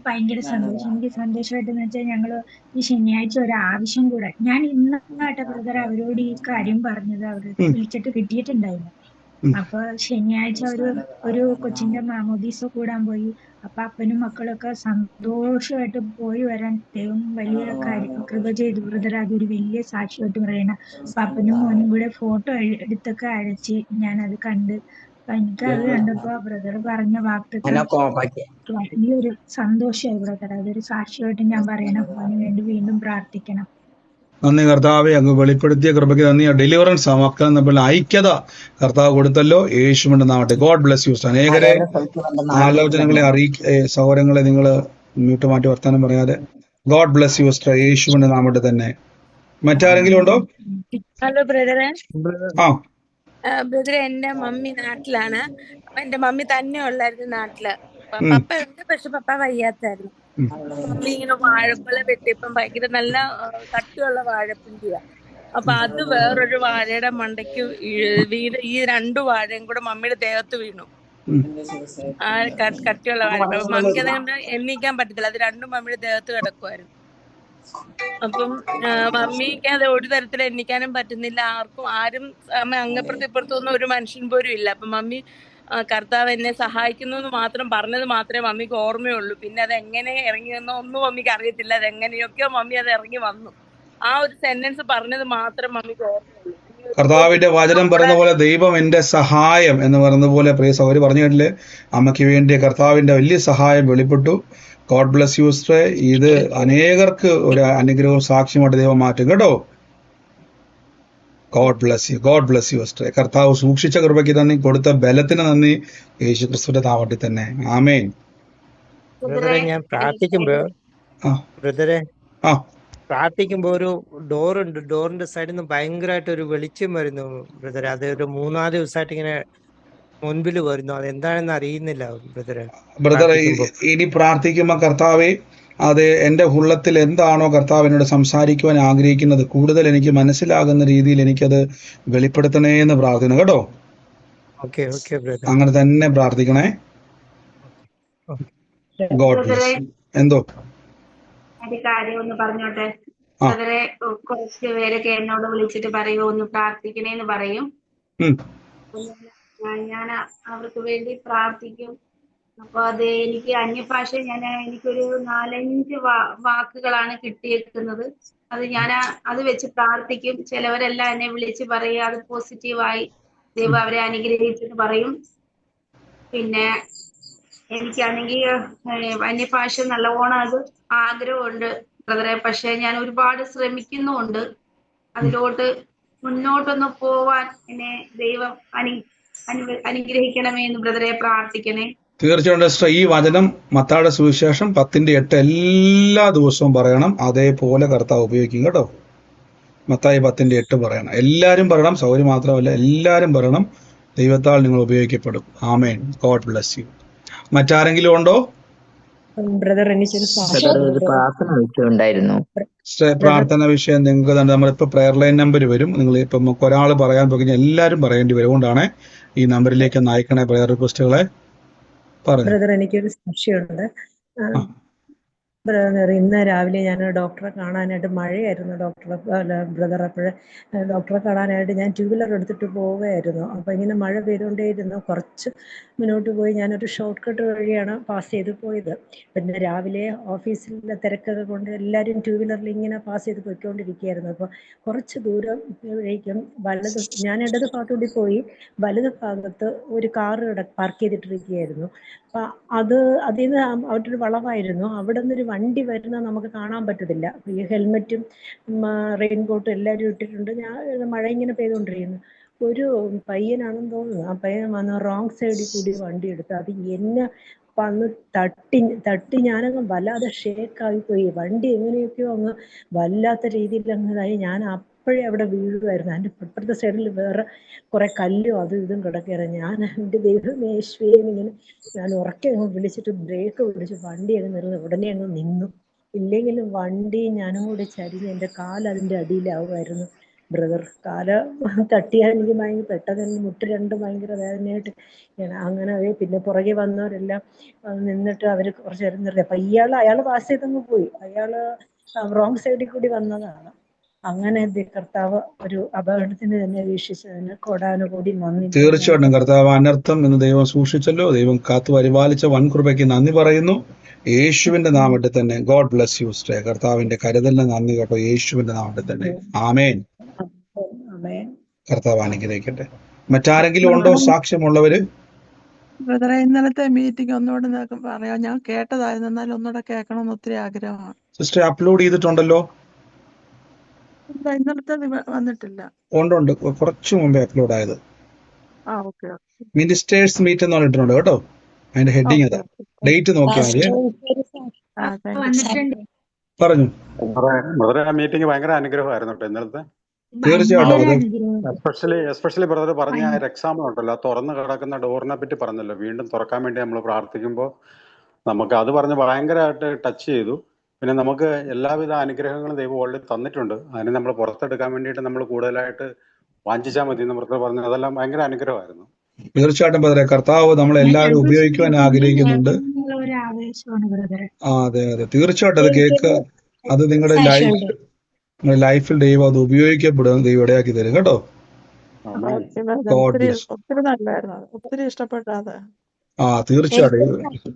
ഭയങ്കര സന്തോഷം. എനിക്ക് സന്തോഷമായിട്ടെന്ന് വെച്ചാൽ ഞങ്ങള് ഈ ശനിയാഴ്ച ഒരു ആവശ്യം കൂടെ, ഞാൻ ഇന്നാട്ടെ ബ്രദർ അവരോട് ഈ കാര്യം പറഞ്ഞത്, അവര് വിളിച്ചിട്ട് കിട്ടിയിട്ടുണ്ടായിരുന്നു. അപ്പൊ ശനിയാഴ്ച ഒരു കൊച്ചിന്റെ മാമോദീസ കൂടാൻ പോയി. അപ്പൊ അപ്പനും മക്കളൊക്കെ സന്തോഷമായിട്ട് പോയി വരാൻ ദൈവം വലിയ കൃപ ചെയ്തു ബ്രദർ. അതൊരു വലിയ സാക്ഷ്യമായിട്ട് പറയണ. അപ്പൊ അപ്പനും മോനും കൂടെ ഫോട്ടോ എടുത്തൊക്കെ അയച്ച് ഞാനത് കണ്ട്. അപ്പൊ എനിക്കത് കണ്ടപ്പോ ബ്രദർ പറഞ്ഞ വാക്തത്വം വലിയൊരു സന്തോഷമായി ബ്രദർ. അതൊരു സാക്ഷ്യമായിട്ട് ഞാൻ പറയണം. അവന് വേണ്ടി വീണ്ടും പ്രാർത്ഥിക്കണം. നന്ദി കർത്താവെ, അങ്ങ് വെളിപ്പെടുത്തിയ കൃപയ്ക്ക് നന്ദി. ഡെലിവറൻസ് മക്കൾ നമ്മൾ ഐക്യത കർത്താവ് കൊടുത്തല്ലോ, യേശുവിന്റെ നാമത്തെ. God bless U. അനേകരെ ആലോചനകളെ സൗകര്യങ്ങളെ നിങ്ങൾ മ്യൂട്ട് മാറ്റി വർത്താനം പറയാതെ. ഗോഡ് ബ്ലെസ് യു സിസ്റ്റർ, യേശുവിന്റെ നാമത്തെ തന്നെ. മറ്റാരെങ്കിലും ഉണ്ടോ? ഹലോ ബ്രദറെ. ബ്രദറെ, എന്റെ മമ്മി നാട്ടിലാണ്. അപ്പൊ എന്റെ മമ്മി തന്നെ ഉള്ളായിരുന്നു നാട്ടില്. പപ്പ ഉണ്ട്, പക്ഷെ പപ്പ വയ്യാത്തായിരുന്നു. മമ്മി ഇങ്ങനെ വാഴക്കൊല വെട്ടിയപ്പം ഭയങ്കര നല്ല കട്ടിയുള്ള വാഴപ്പിണ്ടിയാ. അപ്പൊ അത് വേറൊരു വാഴയുടെ മണ്ടയ്ക്ക് വീണ് ഈ 2 വാഴയും കൂടെ മമ്മിയുടെ ദേഹത്ത് വീണു. ആ കട്ടിയുള്ള വാഴ. അപ്പൊ മമ്മിക്ക് അതുകൊണ്ട് എണ്ണീക്കാൻ പറ്റത്തില്ല, അത് 2 മമ്മിയുടെ ദേഹത്ത് കിടക്കുമായിരുന്നു. അപ്പം മമ്മിക്ക് അത് ഒരു തരത്തിൽ എണ്ണിക്കാനും പറ്റുന്നില്ല. ആരും അങ്ങപ്പുറത്ത് ഇപ്പുറത്തൊന്നും ഒരു മനുഷ്യൻ പോലും ഇല്ല. അപ്പൊ മമ്മി കർത്താവ് എന്നെ സഹായിക്കുന്നു എന്ന് മാത്രം പറഞ്ഞത് മാത്രമേ മമ്മിക്ക് ഓർമ്മയുള്ളൂ. പിന്നെ അത് എങ്ങനെ ഇറങ്ങി വന്നോ ഒന്നും മമ്മിക്ക് അറിയത്തില്ല. അത് എങ്ങനെയൊക്കെയോ മമ്മി അത് ഇറങ്ങി വന്നു. ആ ഒരു സെന്റൻസ് പറഞ്ഞത് മാത്രം മമ്മിക്ക് ഓർമ്മയുള്ളൂ. കർത്താവിന്റെ വചനം പറയുന്ന പോലെ ദൈവം എന്റെ സഹായം എന്ന് പറയുന്ന പോലെ പ്രിയ സഹോദരി പറഞ്ഞു കേട്ടില്ലേ, അമ്മയ്ക്ക് വേണ്ടി കർത്താവിന്റെ വലിയ സഹായം വെളിപ്പെട്ടു. God bless you sister. ഇത് അനേകർക്ക് ഒരു അനുഗ്രഹവും സാക്ഷ്യമായിട്ട് ദൈവം മാറ്റും കേട്ടോ. God bless U. God bless you sister. കർത്താവ് സൂക്ഷിച്ച കൃപയ്ക്ക് നന്ദി, കൊടുത്ത ബലത്തിന് നന്ദി, യേശു ക്രിസ്തുവിന്റെ നാമത്തിൽ തന്നെ. ആമേൻ. ഞാൻ പ്രാർത്ഥിക്കുമ്പോ ഒരു ഡോറുണ്ട്, ഡോറിന്റെ സൈഡിൽ നിന്ന് ഭയങ്കരമായിട്ട് ഒരു വെളിച്ചം വരുന്നു ബ്രദറെ. അത് ഒരു 3-4 ദിവസമായിട്ട് ഇങ്ങനെ മുൻപിൽ വരുന്നു. അത് എന്താണെന്ന് അറിയുന്നില്ല ബ്രദറെ. ഇനി പ്രാർത്ഥിക്കുമ്പോ കർത്താവെ, അത് എൻ്റെ ഉള്ളത്തിൽ എന്താണോ കർത്താവ് എന്നോട് സംസാരിക്കുവാൻ ആഗ്രഹിക്കുന്നത്, കൂടുതൽ എനിക്ക് മനസ്സിലാകുന്ന രീതിയിൽ എനിക്കത് വെളിപ്പെടുത്തണേ എന്ന് പ്രാർത്ഥിക്കണം കേട്ടോ. അങ്ങനെ തന്നെ പ്രാർത്ഥിക്കണേ. God bless. എന്തോ ഒരു കാര്യം ഒന്ന് പറഞ്ഞോട്ടെ ബ്രദറെ. കുറച്ച് പേരൊക്കെ എന്നോട് വിളിച്ചിട്ട് പറയും ഒന്ന് പ്രാർത്ഥിക്കണേന്ന് പറയും. ഞാൻ അവർക്ക് വേണ്ടി പ്രാർത്ഥിക്കും. അപ്പൊ അത് എനിക്ക് അന്യഭാഷ എനിക്കൊരു 4-5 വാക്കുകളാണ് കിട്ടിയിരിക്കുന്നത്. അത് അത് വെച്ച് പ്രാർത്ഥിക്കും. ചിലവരെല്ലാം എന്നെ വിളിച്ച് പറയും അത് പോസിറ്റീവായി ദൈവം അവരെ അനുഗ്രഹിച്ചെന്ന് പറയും. പിന്നെ എനിക്കാണെങ്കിൽ അന്യഭാഷ നല്ലവണ്ണം അത് ആഗ്രഹമുണ്ട് ബ്രദറെ. പക്ഷെ ഞാൻ ഒരുപാട് ശ്രമിക്കുന്നുമുണ്ട്. അതിലോട്ട് മുന്നോട്ടൊന്ന് പോവാൻ എന്നെ ദൈവം അനുഗ്രഹിക്കണമേ എന്ന് ബ്രദറെ പ്രാർത്ഥിക്കണേ. തീർച്ചയായിട്ടും ഈ വചനം മത്തായിയുടെ സുവിശേഷം 10:8 എല്ലാ ദിവസവും പറയണം. അതേപോലെ കർത്താവ് ഉപയോഗിക്കും കേട്ടോ. മത്തായി 10:8 പറയണം. എല്ലാവരും പറയണം, സൗകര്യം മാത്രമല്ല എല്ലാവരും പറയണം. ദൈവത്താൽ നിങ്ങൾ ഉപയോഗിക്കപ്പെടും. ആമേൻ. God bless you. മറ്റാരെങ്കിലും ഉണ്ടോ? ബ്രദർ, എനിക്കൊരു പ്രാർത്ഥന വിഷയം നിങ്ങൾക്ക് തന്നെ നമ്മളിപ്പോ പ്രെയർ ലൈൻ നമ്പർ വരും. നിങ്ങൾ ഇപ്പം ഒരാൾ പറയാൻ പോയി എല്ലാവരും പറയേണ്ടി വരും. അതുകൊണ്ടാണ് ഈ നമ്പറിലേക്ക് ഒന്ന് അയക്കണേ പ്രെയർ റിക്വസ്റ്റുകളെ. ബ്രദർ, എനിക്കൊരു സംശയമുണ്ട്. ബ്രദർ ഇന്ന് രാവിലെ ഞാൻ ഡോക്ടറെ കാണാനായിട്ട് മഴയായിരുന്നു ബ്രദർ അപ്പോഴ് ഡോക്ടറെ കാണാനായിട്ട് ഞാൻ 2 വീലർ എടുത്തിട്ട് പോവുകയായിരുന്നു. അപ്പോൾ ഇങ്ങനെ മഴ പെയ്തുകൊണ്ടേയിരുന്നു. കുറച്ച് മുന്നോട്ട് പോയി ഞാനൊരു ഷോർട്ട് കട്ട് വഴിയാണ് പാസ് ചെയ്ത് പോയത്. പിന്നെ രാവിലെ ഓഫീസിലെ തിരക്കൊക്കെ കൊണ്ട് എല്ലാവരും 2 വീലറിൽ ഇങ്ങനെ പാസ് ചെയ്ത് പോയിക്കൊണ്ടിരിക്കുകയായിരുന്നു. അപ്പോൾ കുറച്ച് ദൂരത്തേക്കും ഞാൻ ഇടത് ഭാഗത്തൂടി പോയി വലത് ഭാഗത്ത് ഒരു കാറ് പാർക്ക് ചെയ്തിട്ടിരിക്കുകയായിരുന്നു. അപ്പം അതിൽ നിന്ന് അവിടെ ഒരു വളവായിരുന്നു. അവിടെ നിന്നൊരു വണ്ടി വരുന്നത് നമുക്ക് കാണാൻ പറ്റത്തില്ല. ഈ ഹെൽമെറ്റും റെയിൻകോട്ടും എല്ലാവരും ഇട്ടിട്ടുണ്ട്. മഴ ഇങ്ങനെ പെയ്തുകൊണ്ടിരിക്കുന്നു. ഒരു പയ്യനാണെന്ന് തോന്നുന്നു. ആ പയ്യൻ വന്ന് റോങ് സൈഡിൽ കൂടി വണ്ടി എടുത്ത് അത് എന്നെ വന്ന് തട്ടി ഞാനങ്ങ് വല്ലാതെ ഷേക്കായി പോയി. വണ്ടി എങ്ങനെയൊക്കെയോ അങ്ങ് വല്ലാത്ത രീതിയിൽ അങ്ങ് ഞാൻ അപ്പോഴേ അവിടെ വീഴുമായിരുന്നു. അതിൻ്റെ ഇപ്പുറത്തെ സൈഡിൽ വേറെ കുറെ കല്ലും അതും ഇതും കിടക്കുകയായിരുന്നു. ഞാൻ എൻ്റെ ദൈവമേ യേശുവേ ഇങ്ങനെ ഞാൻ ഉറക്കെ അങ്ങ് വിളിച്ചിട്ട് ബ്രേക്ക് പിടിച്ച് വണ്ടി അങ്ങ് നിർന്ന് ഉടനെ അങ്ങ് നിന്നു. ഇല്ലെങ്കിലും വണ്ടി ഞാനും കൂടി ചരിഞ്ഞ് എൻ്റെ കാലതിൻ്റെ അടിയിലാവുമായിരുന്നു ബ്രദർ. കാല് തട്ടിയാൽ എനിക്ക് പെട്ടെന്ന് എൻ്റെ മുട്ട് രണ്ടും ഭയങ്കര വേദനയായിട്ട് അങ്ങനെ പിന്നെ പുറകെ വന്നവരെല്ലാം നിന്നിട്ട് അവർ കുറച്ച് നേരം നിർത്തി. അപ്പം അയാൾ പാസ് ചെയ്തങ്ങ് പോയി. അയാൾ റോങ് സൈഡിൽ കൂടി വന്നതാണ്. അങ്ങനെ കർത്താവ് ഒരു അപകടത്തിന് തന്നെ വീക്ഷിച്ചതിന് കോടാനുകൂടി നന്ദി. തീർച്ചയായിട്ടും കർത്താവ് അനർത്ഥം എന്ന് ദൈവം സൂക്ഷിച്ചല്ലോ. ദൈവം കാത്തു പരിപാലിച്ച വൻകൃപയ്ക്ക് നന്ദി പറയുന്നു. യേശുവിന്റെ നാമത്തിൽ തന്നെ. God bless you stay. കർത്താവിന്റെ കരുതലിന് നന്ദി കേട്ടോ. യേശുവിന്റെ നാമത്തിൽ തന്നെ. ആമേൻ. കർത്താവ് അനുഗ്രഹിക്കട്ടെ. മറ്റാരെങ്കിലും ഉണ്ടോ സാക്ഷ്യമുള്ളവര്? ബ്രദറെ, ഇന്നലത്തെ മീറ്റിംഗ് ഒന്നുകൂടെ പറയാം. ഞാൻ കേട്ടതായിരുന്നു, എന്നാലും ഒന്നുകൂടെ കേൾക്കണമെന്ന് ഒത്തിരി ആഗ്രഹമാണ്. സിസ്റ്റർ അപ്ലോഡ് ചെയ്തിട്ടുണ്ടല്ലോ? ഇന്നലത്തെ വന്നിട്ടില്ല. ഉണ്ട്, കുറച്ചു മുമ്പേ അപ്ലോഡ് ആയത്. ഓക്കെ. മിനിസ്റ്റേഴ്സ് മീറ്റ് എന്ന് പറഞ്ഞിട്ടുണ്ട് കേട്ടോ. അതിന്റെ ഹെഡിങ് അതാ. ഡേറ്റ് നോക്കിയാൽ പറഞ്ഞു. ബ്രദറെ, ആ മീറ്റിംഗ് ഭയങ്കര അനുഗ്രഹമായിരുന്നു കേട്ടോ ഇന്നലത്തെ. തീർച്ചയായിട്ടും. എസ്പെഷ്യലി ബ്രദർ പറഞ്ഞ ആ ഒരു എക്സാമ്പിൾ ഉണ്ടല്ലോ, തുറന്നു കിടക്കുന്ന ഡോറിനെ പറ്റി പറഞ്ഞല്ലോ. വീണ്ടും തുറക്കാൻ വേണ്ടി നമ്മൾ പ്രാർത്ഥിക്കുമ്പോൾ നമുക്ക് അത് പറഞ്ഞ് ഭയങ്കരമായിട്ട് ടച്ച് ചെയ്തു. പിന്നെ നമുക്ക് എല്ലാവിധ അനുഗ്രഹങ്ങളും ദൈവം ഓൾറെഡി തന്നിട്ടുണ്ട്. അതിനെ നമ്മൾ പുറത്തെടുക്കാൻ വേണ്ടിയിട്ട് നമ്മൾ കൂടുതലായിട്ട് വാഞ്ചിച്ചാൽ മതി എന്ന് ബ്രദർ പറഞ്ഞു. അതെല്ലാം ഭയങ്കര അനുഗ്രഹമായിരുന്നു. തീർച്ചയായിട്ടും ബ്രദറെ, കർത്താവ് നമ്മളെല്ലാവരും ഉപയോഗിക്കുവാൻ ആഗ്രഹിക്കുന്നുണ്ട്. അതെ അതെ, തീർച്ചയായിട്ടും അത് കേൾക്കുക. അത് നിങ്ങളുടെ ലൈഫിൽ ദൈവം അത് ഉപയോഗിക്കപ്പെടും. ദൈവം ഇടയാക്കി തരും കേട്ടോ. ഒത്തിരി നല്ലായിരുന്നു, ഒത്തിരി ഇഷ്ടപ്പെട്ടത്. തീർച്ചയായിട്ടും.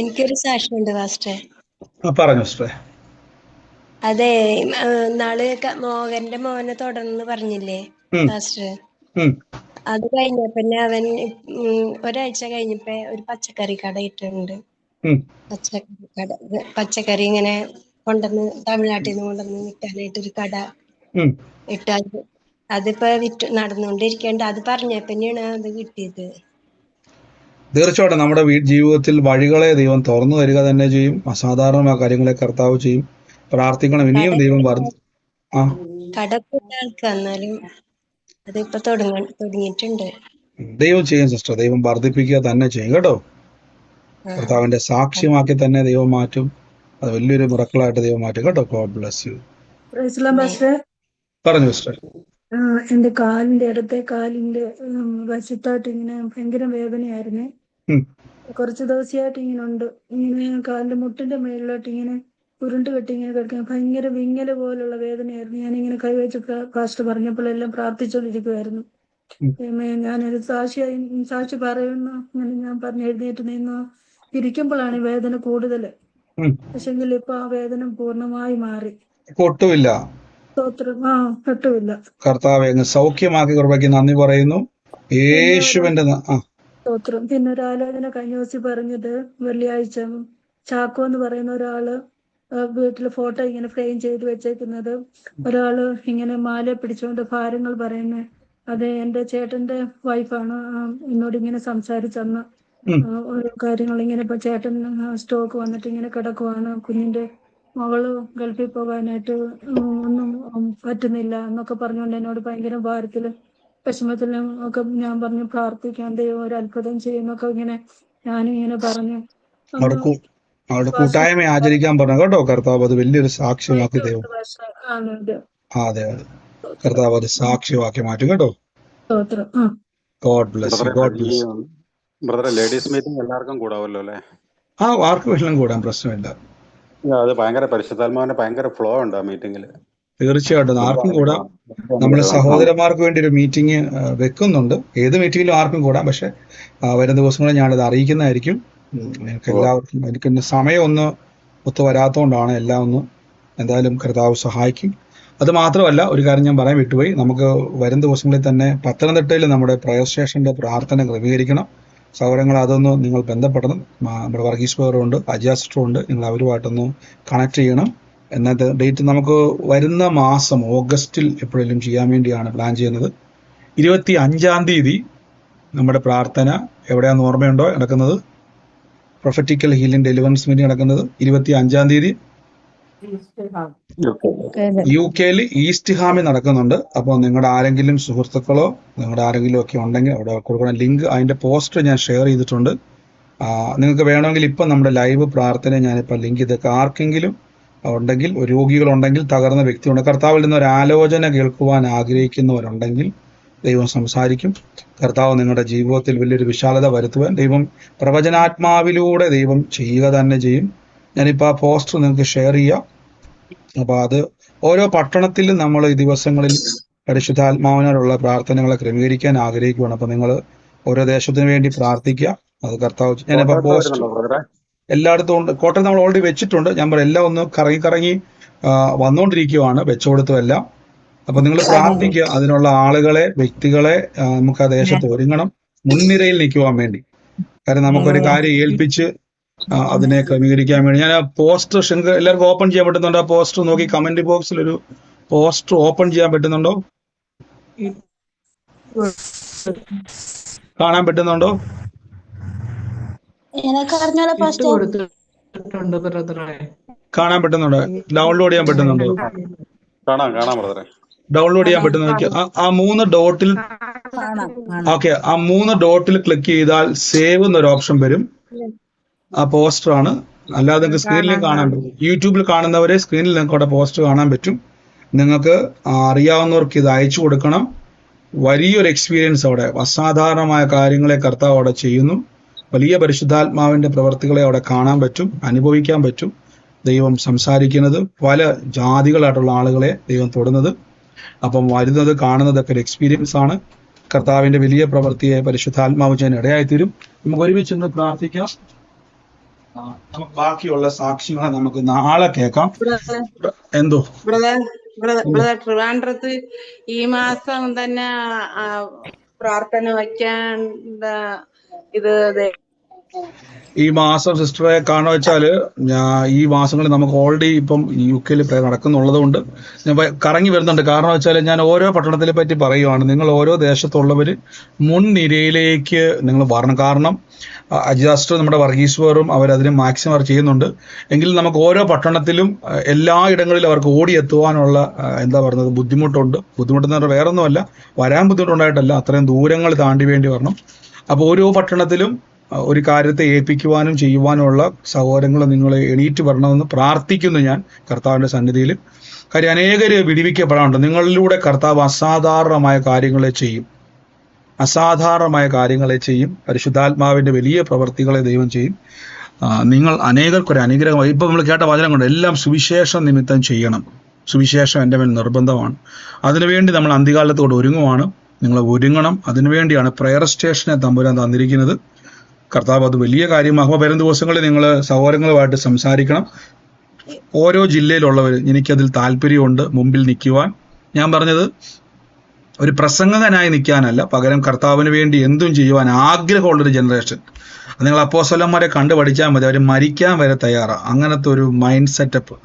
എനിക്കൊരു സാക്ഷ്യമുണ്ട് പാസ്റ്ററെ. പറഞ്ഞു സിസ്റ്ററെ. അതെ, നാള് മോഹന്റെ മോനെ തുടർന്ന് പറഞ്ഞില്ലേ പാസ്റ്റർ? അത് കഴിഞ്ഞപ്പന്നെ അവൻ ഒരാഴ്ച കഴിഞ്ഞപ്പോ ഒരു പച്ചക്കറി കട ഇട്ടിട്ടുണ്ട്. പച്ചക്കറി ഇങ്ങനെ കൊണ്ടുവന്ന് തമിഴ്നാട്ടിൽ നിന്ന് കൊണ്ടുവന്ന് വിൽക്കാനായിട്ട് ഒരു കട ഇട്ട് അതിപ്പോ നടന്നുകൊണ്ടിരിക്കണ്ട്. അത് പറഞ്ഞപ്പന്നെയാണ് അത് കിട്ടിയത്. തീർച്ചയായിട്ടും നമ്മുടെ ജീവിതത്തിൽ വഴികളെ ദൈവം തുറന്നു തരിക തന്നെ ചെയ്യും. അസാധാരണമായ കാര്യങ്ങളെ കർത്താവ് ചെയ്യും. പ്രാർത്ഥിക്കണം. ഇനിയും ദൈവം പറഞ്ഞു. കടക്കുന്ന ആൾക്ക് എന്നാലും അതിപ്പോ തുടങ്ങിയിട്ടുണ്ട്. ദൈവം ചെയ്യും സിസ്റ്റർ. ദൈവം വർദ്ധിപ്പിക്കുക തന്നെ ചെയ്യും കേട്ടോ. കർത്താവിന്റെ സാക്ഷ്യമാക്കി തന്നെ ദൈവം മാറ്റും. അത് വലിയൊരു മിറക്കിളായിട്ട് ദൈവം മാറ്റും കേട്ടോ. God bless U. പറഞ്ഞു സിസ്റ്റർ. എന്റെ ഇടത്തെ കാലിന്റെ വശത്തായിട്ട് ഇങ്ങനെ ഭയങ്കര വേദനയായിരുന്നേ. കുറച്ച് ദിവസമായിട്ട് ഇങ്ങനെ ഉണ്ട്. ഇങ്ങനെ കാലിന്റെ മുട്ടിന്റെ മേളിലോട്ട് ഇങ്ങനെ ഉരുണ്ട് കെട്ടി ഇങ്ങനെ കിടക്കാൻ ഭയങ്കര വിങ്ങല് പോലുള്ള വേദനയായിരുന്നു. ഞാനിങ്ങനെ കൈവച്ച് പാസ്റ്റർ പറഞ്ഞപ്പോഴെല്ലാം പ്രാർത്ഥിച്ചുകൊണ്ടിരിക്കുവായിരുന്നു. ഞാനൊരു സാക്ഷി പറയുന്നു. അങ്ങനെ ഞാൻ പറഞ്ഞു എഴുന്നേറ്റ് നിന്നു ഇരിക്കുമ്പോഴാണ് ഈ വേദന കൂടുതല്. പക്ഷെങ്കിൽ ഇപ്പൊ ആ വേദന പൂർണ്ണമായി മാറി. ഒട്ടുമില്ല. ഒട്ടുമില്ല. കർത്താവേ സൗഖ്യമാക്കി കൃപയ്ക്ക് നന്ദി പറയുന്നു. യേശുവിന്റെ സ്തോത്രം. പിന്നെ ഒരു ആലോചന കഴിഞ്ഞ ദിവസം പറഞ്ഞത്, വെള്ളിയാഴ്ച ചാക്കോ എന്ന് പറയുന്ന ഒരാള് വീട്ടില് ഫോട്ടോ ഇങ്ങനെ ഫ്രെയിം ചെയ്ത് വെച്ചേക്കുന്നത്, ഒരാള് ഇങ്ങനെ മാല പിടിച്ചുകൊണ്ട് ഭാരങ്ങൾ പറയുന്നത്. അത് എന്റെ ചേട്ടന്റെ വൈഫാണ് എന്നോട് ഇങ്ങനെ സംസാരിച്ചന്ന് ഓരോ കാര്യങ്ങൾ. ഇങ്ങനെ ഇപ്പൊ ചേട്ടൻ സ്റ്റോക്ക് വന്നിട്ട് ഇങ്ങനെ കിടക്കുവാണ്, കുഞ്ഞിന്റെ മകള് ഗൾഫിൽ പോകാനായിട്ട് ഒന്നും പറ്റുന്നില്ല എന്നൊക്കെ പറഞ്ഞുകൊണ്ട് എന്നോട് ഭയങ്കര ഭാരത്തിലും വിഷമത്തിലും ഒക്കെ ഞാൻ പറഞ്ഞു പ്രാർത്ഥിക്കാൻ, ദൈവം ഒരു അത്ഭുതം ചെയ്യുന്നൊക്കെ ഇങ്ങനെ ഞാനും ഇങ്ങനെ പറഞ്ഞു. അവരുടെ കൂട്ടായ്മ ആചരിക്കാൻ പറഞ്ഞു കേട്ടോ. കർത്താവ് അത് വലിയൊരു സാക്ഷ്യമാക്കി ദൈവം. അതെ അതെ, കർത്താവ് അത് സാക്ഷ്യമാക്കി മാറ്റും കേട്ടോ. God bless U. God bless U. ബ്രദറെ, ലേഡീസ് മീറ്റിംഗ് എല്ലാവർക്കും കൂടാവല്ലോ അല്ലേ? ആർക്ക് വേണമെങ്കിലും കൂടാൻ പ്രശ്നമില്ല. അത് ഭയങ്കര പരിശുദ്ധാത്മാവിന്റെ ഭയങ്കര ഫ്ലോ ഉണ്ട് ആ മീറ്റിംഗിൽ. തീർച്ചയായിട്ടും ആർക്കും കൂടാം. നമ്മൾ സഹോദരന്മാർക്ക് വേണ്ടി ഒരു മീറ്റിംഗ് വെക്കുന്നുണ്ട്. ഏത് മീറ്റിങ്ങിലും ആർക്കും കൂടാം. പക്ഷെ വരും ദിവസങ്ങളിൽ ഞാനത് അറിയിക്കുന്നതായിരിക്കും. നിങ്ങൾക്ക് എല്ലാവർക്കും എനിക്ക് സമയം ഒന്ന് ഒത്തു വരാത്തതുകൊണ്ടാണ്. എല്ലാം ഒന്ന് എന്തായാലും കർത്താവ് സഹായിക്കും. അത് മാത്രമല്ല, ഒരു കാര്യം ഞാൻ പറയാൻ വിട്ടുപോയി. നമുക്ക് വരും ദിവസങ്ങളിൽ തന്നെ പത്തനംതിട്ടയിൽ നമ്മുടെ പ്രയർ സ്റ്റേഷന്റെ പ്രാർത്ഥന ക്രമീകരിക്കണം. സൗകര്യങ്ങൾ അതൊന്ന് നിങ്ങൾ ബന്ധപ്പെടണം. നമ്മുടെ വർഗീസ് ബ്രദറുണ്ട്, അജിയ സിസ്റ്ററുണ്ട്. നിങ്ങൾ അവരുമായിട്ടൊന്ന് കണക്ട് ചെയ്യണം. എന്നത്തെ ഡേറ്റ് നമുക്ക് വരുന്ന മാസം ഓഗസ്റ്റിൽ എപ്പോഴെങ്കിലും ചെയ്യാൻ വേണ്ടിയാണ് പ്ലാൻ ചെയ്യുന്നത്. 25-ാം തീയതി നമ്മുടെ പ്രാർത്ഥന എവിടെയാണെന്ന് ഓർമ്മയുണ്ടോ നടക്കുന്നത്? പ്രൊഫറ്റിക്കൽ ഹീലിംഗ് ഡെലിവറൻസ് മീറ്റിംഗ് നടക്കുന്നത് 25-ാം തീയതി UK ഈസ്റ്റ് ഹാമിൽ നടക്കുന്നുണ്ട്. അപ്പോൾ നിങ്ങളുടെ ആരെങ്കിലും സുഹൃത്തുക്കളോ നിങ്ങളുടെ ആരെങ്കിലും ഒക്കെ ഉണ്ടെങ്കിൽ അവിടെ കൊടുക്കണം. ലിങ്ക് അതിന്റെ പോസ്റ്റർ ഞാൻ ഷെയർ ചെയ്തിട്ടുണ്ട്. നിങ്ങൾക്ക് വേണമെങ്കിൽ ഇപ്പം നമ്മുടെ ലൈവ് പ്രാർത്ഥന ഞാനിപ്പോൾ ലിങ്ക് ചെയ്തേക്കാം. ആർക്കെങ്കിലും ഉണ്ടെങ്കിൽ, രോഗികളുണ്ടെങ്കിൽ, തകർന്ന വ്യക്തിയുണ്ട്, കർത്താവിൽ നിന്ന് ഒരു ആലോചന കേൾക്കുവാൻ ആഗ്രഹിക്കുന്നവരുണ്ടെങ്കിൽ ദൈവം സംസാരിക്കും. കർത്താവ് നിങ്ങളുടെ ജീവിതത്തിൽ വലിയൊരു വിശാലത വരുത്തുവാൻ ദൈവം പ്രവചനാത്മാവിലൂടെ ദൈവം ചെയ്യുക തന്നെ ചെയ്യും. ഞാനിപ്പോൾ ആ പോസ്റ്റർ നിങ്ങൾക്ക് ഷെയർ ചെയ്യാം. അപ്പോൾ അത് ഓരോ പട്ടണത്തിലും നമ്മൾ ഈ ദിവസങ്ങളിൽ പരിശുദ്ധാത്മാവിനോടുള്ള പ്രാർത്ഥനകളെ ക്രമീകരിക്കാൻ ആഗ്രഹിക്കുകയാണ്. അപ്പോൾ നിങ്ങൾ ഓരോ ദേശത്തിന് വേണ്ടി പ്രാർത്ഥിക്കുക. അത് കർത്താവ് ഞാനിപ്പോൾ പോസ്റ്റ് എല്ലായിടത്തും ഉണ്ട്. കോട്ടയം നമ്മൾ ഓൾറെഡി വെച്ചിട്ടുണ്ട്. ഞാൻ പറയാം, എല്ലാം ഒന്ന് കറങ്ങി വന്നുകൊണ്ടിരിക്കുകയാണ്, വെച്ചുകൊടുത്തതെല്ലാം. അപ്പൊ നിങ്ങൾ പ്രാർത്ഥിക്കുക. അതിനുള്ള ആളുകളെ, വ്യക്തികളെ നമുക്ക് ആ ദേശത്ത് ഒരുങ്ങണം, മുൻനിരയിൽ നിൽക്കുവാൻ വേണ്ടി. കാരണം നമുക്കൊരു കാര്യം ഏൽപ്പിച്ച് അതിനെ ക്രമീകരിക്കാൻ വേണ്ടി. ഞാൻ ആ പോസ്റ്റർ എല്ലാവർക്കും ഓപ്പൺ ചെയ്യാൻ പറ്റുന്നുണ്ടോ? ആ പോസ്റ്റർ നോക്കി കമന്റ് ബോക്സിൽ ഒരു പോസ്റ്റർ ഓപ്പൺ ചെയ്യാൻ പറ്റുന്നുണ്ടോ? കാണാൻ പറ്റുന്നുണ്ടോ? കാണാൻ പറ്റുന്നുണ്ടോ? ഡൗൺലോഡ് ചെയ്യാൻ പറ്റുന്നുണ്ടോ? ഡൗൺലോഡ് ചെയ്യാൻ പറ്റുന്ന ആ 3 ഡോട്ടിൽ ഓക്കെ, ആ 3 ഡോട്ടിൽ ക്ലിക്ക് ചെയ്താൽ സേവ് എന്നൊരു ഓപ്ഷൻ വരും. ആ പോസ്റ്റർ ആണ്. അല്ലാതെ നിങ്ങൾക്ക് സ്ക്രീനിൽ കാണാൻ പറ്റും. യൂട്യൂബിൽ കാണുന്നവരെ സ്ക്രീനിൽ നിങ്ങൾക്ക് അവിടെ പോസ്റ്റർ കാണാൻ പറ്റും. നിങ്ങൾക്ക് അറിയാവുന്നവർക്ക് ഇത് അയച്ചു കൊടുക്കണം. വലിയൊരു എക്സ്പീരിയൻസ് അവിടെ, അസാധാരണമായ കാര്യങ്ങളെ കർത്താവ് അവിടെ ചെയ്യുന്നു. വലിയ പരിശുദ്ധാത്മാവിന്റെ പ്രവർത്തികളെ അവിടെ കാണാൻ പറ്റും, അനുഭവിക്കാൻ പറ്റും. ദൈവം സംസാരിക്കുന്നത്, പല ജാതികളായിട്ടുള്ള ആളുകളെ ദൈവം തൊടുന്നത്. അപ്പം വരുന്നത് കാണുന്നതൊക്കെ ഒരു എക്സ്പീരിയൻസ് ആണ്. കർത്താവിന്റെ വലിയ പ്രവൃത്തിയെ പരിശുദ്ധാത്മാവ് ചെയ്യാൻ ഇടയായിത്തീരും. നമുക്ക് ഒരുമിച്ച് പ്രാർത്ഥിക്കാം. നമുക്ക് ബാക്കിയുള്ള സാക്ഷ്യങ്ങളെ നമുക്ക് നാളെ കേൾക്കാം. എന്തോ ട്രിവാൻഡ്രത്ത് ഈ മാസം തന്നെ പ്രാർത്ഥന വയ്ക്കാൻ ഇത് ഈ മാസം സിസ്റ്ററെ കാണുക വെച്ചാല് ഈ മാസങ്ങളിൽ നമുക്ക് ഓൾറെഡി ഇപ്പം UK നടക്കുന്നുള്ളത് കൊണ്ട് ഞാൻ കറങ്ങി വരുന്നുണ്ട്. കാരണം വെച്ചാൽ ഞാൻ ഓരോ പട്ടണത്തിനെ പറ്റി പറയുവാണ്. നിങ്ങൾ ഓരോ ദേശത്തുള്ളവർ മുൻനിരയിലേക്ക് നിങ്ങൾ വരണം. കാരണം അജിയാസ്റ്റർ നമ്മുടെ വർഗീസ് ബ്രദറും അവരതിന് മാക്സിമം അവർ ചെയ്യുന്നുണ്ട്. എങ്കിലും നമുക്ക് ഓരോ പട്ടണത്തിലും എല്ലായിടങ്ങളിലും അവർക്ക് ഓടിയെത്തുവാനുള്ള എന്താ പറയുന്നത് ബുദ്ധിമുട്ടെന്ന് പറഞ്ഞാൽ വേറെ ഒന്നുമല്ല, വരാൻ ബുദ്ധിമുട്ടുണ്ടായിട്ടല്ല, അത്രയും ദൂരങ്ങൾ താണ്ടി വേണ്ടി വരണം. അപ്പോൾ ഓരോ പട്ടണത്തിലും ഒരു കാര്യത്തെ ഏൽപ്പിക്കുവാനും ചെയ്യുവാനുമുള്ള സഹോദരങ്ങൾ നിങ്ങൾ എണീറ്റ് വരണമെന്ന് പ്രാർത്ഥിക്കുന്നു ഞാൻ കർത്താവിന്റെ സന്നിധിയിൽ. കാര്യം അനേകര് വിടിവിക്കപ്പെടാറുണ്ട്. നിങ്ങളിലൂടെ കർത്താവ് അസാധാരണമായ കാര്യങ്ങളെ ചെയ്യും. പരിശുദ്ധാത്മാവിന്റെ വലിയ പ്രവർത്തികളെ ദൈവം ചെയ്യും. നിങ്ങൾ അനേകർക്കൊരു അനുഗ്രഹമായി. ഇപ്പൊ നമ്മൾ കേട്ട വചനം കൊണ്ട് എല്ലാം സുവിശേഷം നിമിത്തം ചെയ്യണം. സുവിശേഷം എൻ്റെ മേൽ നിർബന്ധമാണ്. അതിനുവേണ്ടി നമ്മൾ അന്ത്യകാലത്തോട് ഒരുങ്ങുവാണ്. നിങ്ങൾ ഒരുങ്ങണം. അതിനുവേണ്ടിയാണ് പ്രയർ സ്റ്റേഷനെ തമ്പുരാൻ തന്നിരിക്കുന്നത്. കർത്താവ് അത് വലിയ കാര്യമാകുമ്പോൾ വരും ദിവസങ്ങളിൽ നിങ്ങൾ സഹോദരങ്ങളുമായിട്ട് സംസാരിക്കണം. ഓരോ ജില്ലയിലുള്ളവർ എനിക്കതിൽ താല്പര്യമുണ്ട് മുമ്പിൽ നിൽക്കുവാൻ. ഞാൻ പറഞ്ഞത് ഒരു പ്രസംഗകനായി നിൽക്കാനല്ല, പകരം കർത്താവിന് വേണ്ടി എന്തും ചെയ്യുവാൻ ആഗ്രഹമുള്ളൊരു ജനറേഷൻ. നിങ്ങൾ അപ്പോസ്തലന്മാരെ കണ്ടു പഠിച്ചാൽ മതി, അവർ മരിക്കാൻ വരെ തയ്യാറാണ്. അങ്ങനത്തെ ഒരു മൈൻഡ് സെറ്റപ്പ്.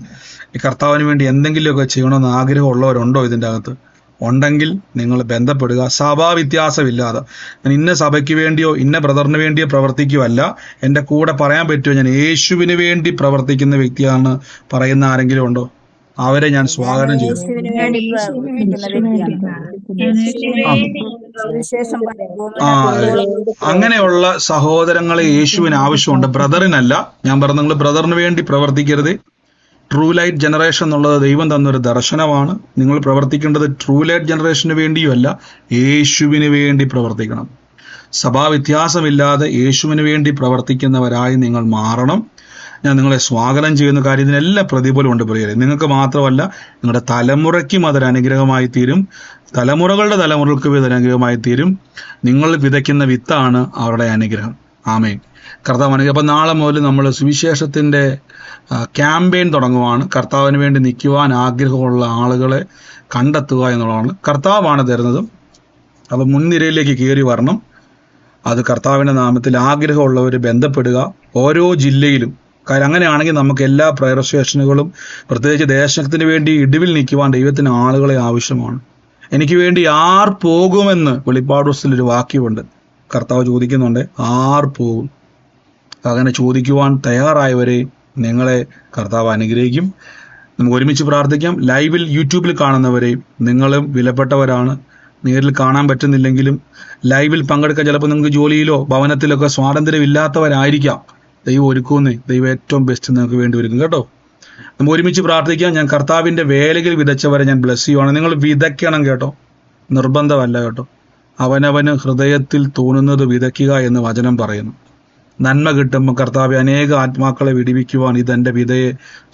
ഈ കർത്താവിന് വേണ്ടി എന്തെങ്കിലുമൊക്കെ ചെയ്യണമെന്ന് ആഗ്രഹമുള്ളവരുണ്ടോ ഇതിൻ്റെ അകത്ത്? ഉണ്ടെങ്കിൽ നിങ്ങൾ ബന്ധപ്പെടുക. സഭാവ്യത്യാസമില്ലാതെ ഞാൻ ഇന്ന സഭയ്ക്ക് വേണ്ടിയോ ഇന്ന ബ്രദറിന് വേണ്ടിയോ പ്രവർത്തിക്കുകയല്ല. എൻ്റെ കൂടെ പറയാൻ പറ്റുമോ ഞാൻ യേശുവിന് വേണ്ടി പ്രവർത്തിക്കുന്ന വ്യക്തിയാണ് പറയുന്ന ആരെങ്കിലും ഉണ്ടോ? അവരെ ഞാൻ സ്വാഗതം ചെയ്തു. അങ്ങനെയുള്ള സഹോദരങ്ങളെ യേശുവിന് ആവശ്യമുണ്ട്, ബ്രദറിനല്ല. ഞാൻ പറഞ്ഞു, നിങ്ങൾ ബ്രദറിന് വേണ്ടി പ്രവർത്തിക്കരുത്. ട്രൂ ലൈറ്റ് ജനറേഷൻ എന്നുള്ളത് ദൈവം തന്നൊരു ദർശനമാണ്. നിങ്ങൾ പ്രവർത്തിക്കേണ്ടത് ട്രൂ ലൈറ്റ് ജനറേഷന് വേണ്ടിയുമല്ല, യേശുവിന് വേണ്ടി പ്രവർത്തിക്കണം. സഭാ വ്യത്യാസമില്ലാതെ യേശുവിന് വേണ്ടി പ്രവർത്തിക്കുന്നവരായി നിങ്ങൾ മാറണം. ഞാൻ നിങ്ങളെ സ്വാഗതം ചെയ്യുന്ന കാര്യം ഇതിനെല്ലാം പ്രതിഫലമുണ്ട് പ്രിയരെ. നിങ്ങൾക്ക് മാത്രമല്ല, നിങ്ങളുടെ തലമുറയ്ക്കും അതൊരു അനുഗ്രഹമായി തീരും. തലമുറകളുടെ തലമുറകൾക്ക് ഇതൊരു അനുഗ്രഹമായി തീരും. നിങ്ങൾ വിതയ്ക്കുന്ന വിത്താണ് അവരുടെ അനുഗ്രഹം. ആമേൻ. കർത്താവ് അനുഗ്രഹം. അപ്പം നാളെ മുതൽ നമ്മൾ സുവിശേഷത്തിൻ്റെ ക്യാമ്പയിൻ തുടങ്ങുവാണ്. കർത്താവിന് വേണ്ടി നിൽക്കുവാൻ ആഗ്രഹമുള്ള ആളുകളെ കണ്ടെത്തുക എന്നുള്ളതാണ്. കർത്താവാണ് തരുന്നതും. അപ്പം മുൻനിരയിലേക്ക് കയറി വരണം. അത് കർത്താവിൻ്റെ നാമത്തിൽ ആഗ്രഹമുള്ളവർ ബന്ധപ്പെടുക. ഓരോ ജില്ലയിലും. കാര്യം അങ്ങനെയാണെങ്കിൽ നമുക്ക് എല്ലാ പ്രയർ സ്റ്റേഷനുകളും, പ്രത്യേകിച്ച് ദേശത്തിന് വേണ്ടി ഇടിവിൽ നിൽക്കുവാൻ ദൈവത്തിന് ആളുകളെ ആവശ്യമാണ്. എനിക്ക് വേണ്ടി ആർ പോകുമെന്ന് വെളിപ്പാട് പുസ്തകത്തിൽ ഒരു വാക്യമുണ്ട്. കർത്താവ് ചോദിക്കുന്നുണ്ട്, ആർ പോകും? അങ്ങനെ ചോദിക്കുവാൻ തയ്യാറായവരെ നിങ്ങളെ കർത്താവ് അനുഗ്രഹിക്കും. നമുക്ക് ഒരുമിച്ച് പ്രാർത്ഥിക്കാം. ലൈവിൽ യൂട്യൂബിൽ കാണുന്നവരെയും നിങ്ങളും വിലപ്പെട്ടവരാണ്. നേരിൽ കാണാൻ പറ്റുന്നില്ലെങ്കിലും ലൈവിൽ പങ്കെടുക്കാൻ ചിലപ്പോൾ നിങ്ങൾക്ക് ജോലിയിലോ ഭവനത്തിലൊക്കെ സ്വാതന്ത്ര്യമില്ലാത്തവരായിരിക്കാം. ദൈവം ഒരുക്കുന്നേ. ദൈവം ഏറ്റവും ബെസ്റ്റ് നിങ്ങൾക്ക് വേണ്ടി ഒരുക്കും കേട്ടോ. നമുക്ക് ഒരുമിച്ച് പ്രാർത്ഥിക്കാം. ഞാൻ കർത്താവിൻ്റെ വേലയിൽ വിതച്ചവരെ ഞാൻ ബ്ലെസ് ചെയ്യുവാണ്. നിങ്ങൾ വിതയ്ക്കണം കേട്ടോ, നിർബന്ധമല്ല കേട്ടോ. അവനവന് ഹൃദയത്തിൽ തോന്നുന്നത് വിതയ്ക്കുക എന്ന് വചനം പറയുന്നു. നന്മ കിട്ടുമ്പോൾ കർത്താവ് അനേക ആത്മാക്കളെ വിടിവിക്കുവാൻ ഇതെൻ്റെ വിതയെ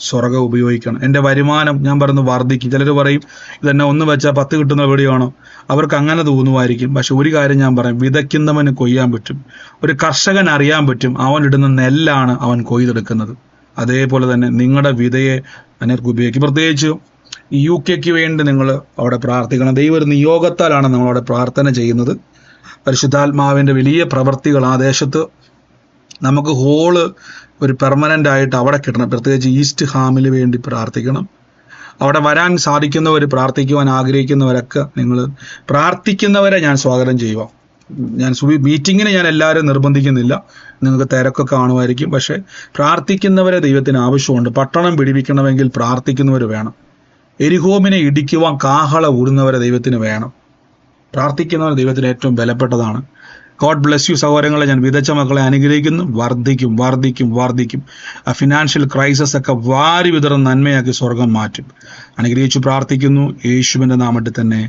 സ്വർഗ്ഗം ഉപയോഗിക്കണം. എൻ്റെ വരുമാനം ഞാൻ പറയുന്നു വർദ്ധിക്കും. ചിലർ പറയും ഇതെന്നെ 1 വെച്ചാൽ 10 കിട്ടുന്ന എവിടെയാണോ? അവർക്ക് അങ്ങനെ തോന്നുമായിരിക്കും. പക്ഷെ ഒരു കാര്യം ഞാൻ പറയാം, വിതയ്ക്കുന്നവന് കൊയ്യാൻ പറ്റും. ഒരു കർഷകൻ അറിയാൻ പറ്റും അവൻ ഇടുന്ന നെല്ലാണ് അവൻ കൊയ്തെടുക്കുന്നത്. അതേപോലെ തന്നെ നിങ്ങളുടെ വിതയെ അനേർക്ക് ഉപയോഗിക്കും. പ്രത്യേകിച്ച് UK വേണ്ടി നിങ്ങൾ അവിടെ പ്രാർത്ഥിക്കണം. ദൈവ ഒരു നിയോഗത്താലാണ് നമ്മളവിടെ പ്രാർത്ഥന ചെയ്യുന്നത്. പരിശുദ്ധാത്മാവിൻ്റെ വലിയ പ്രവൃത്തികൾ ആ ദേശത്ത് നമുക്ക് ഹോള് ഒരു പെർമനൻ്റ് ആയിട്ട് അവിടെ കിട്ടണം. പ്രത്യേകിച്ച് ഈസ്റ്റ് ഹാമിന് വേണ്ടി പ്രാർത്ഥിക്കണം. അവിടെ വരാൻ സാധിക്കുന്നവർ, പ്രാർത്ഥിക്കുവാൻ ആഗ്രഹിക്കുന്നവരൊക്കെ നിങ്ങൾ പ്രാർത്ഥിക്കുന്നവരെ ഞാൻ സ്വാഗതം ചെയ്യുക. ഞാൻ മീറ്റിങ്ങിന് ഞാൻ എല്ലാവരും നിർബന്ധിക്കുന്നില്ല. നിങ്ങൾക്ക് തിരക്കൊക്കെ കാണുമായിരിക്കും. പക്ഷേ പ്രാർത്ഥിക്കുന്നവരെ ദൈവത്തിന് ആവശ്യമുണ്ട്. പട്ടണം പിടിപ്പിക്കണമെങ്കിൽ പ്രാർത്ഥിക്കുന്നവർ വേണം. എരിഹോമിനെ ഇടിക്കുവാൻ കാഹള ഊടുന്നവരെ ദൈവത്തിന് വേണം. പ്രാർത്ഥിക്കുന്നവർ ദൈവത്തിന് ഏറ്റവും ബലപ്പെട്ടതാണ്. ഗോഡ് ബ്ലെസ് യു സഹോദരങ്ങളെ. ഞാൻ വിതച്ച മക്കളെ അനുഗ്രഹിക്കുന്നു. വർദ്ധിക്കും, വർദ്ധിക്കും, വർദ്ധിക്കും. ആ ഫിനാൻഷ്യൽ ക്രൈസിസ് ഒക്കെ വാരി വിതറുന്ന നന്മയാക്കി സ്വർഗം മാറ്റും. അനുഗ്രഹിച്ചു പ്രാർത്ഥിക്കുന്നു യേശുവിൻ്റെ നാമത്തിൽ തന്നെ.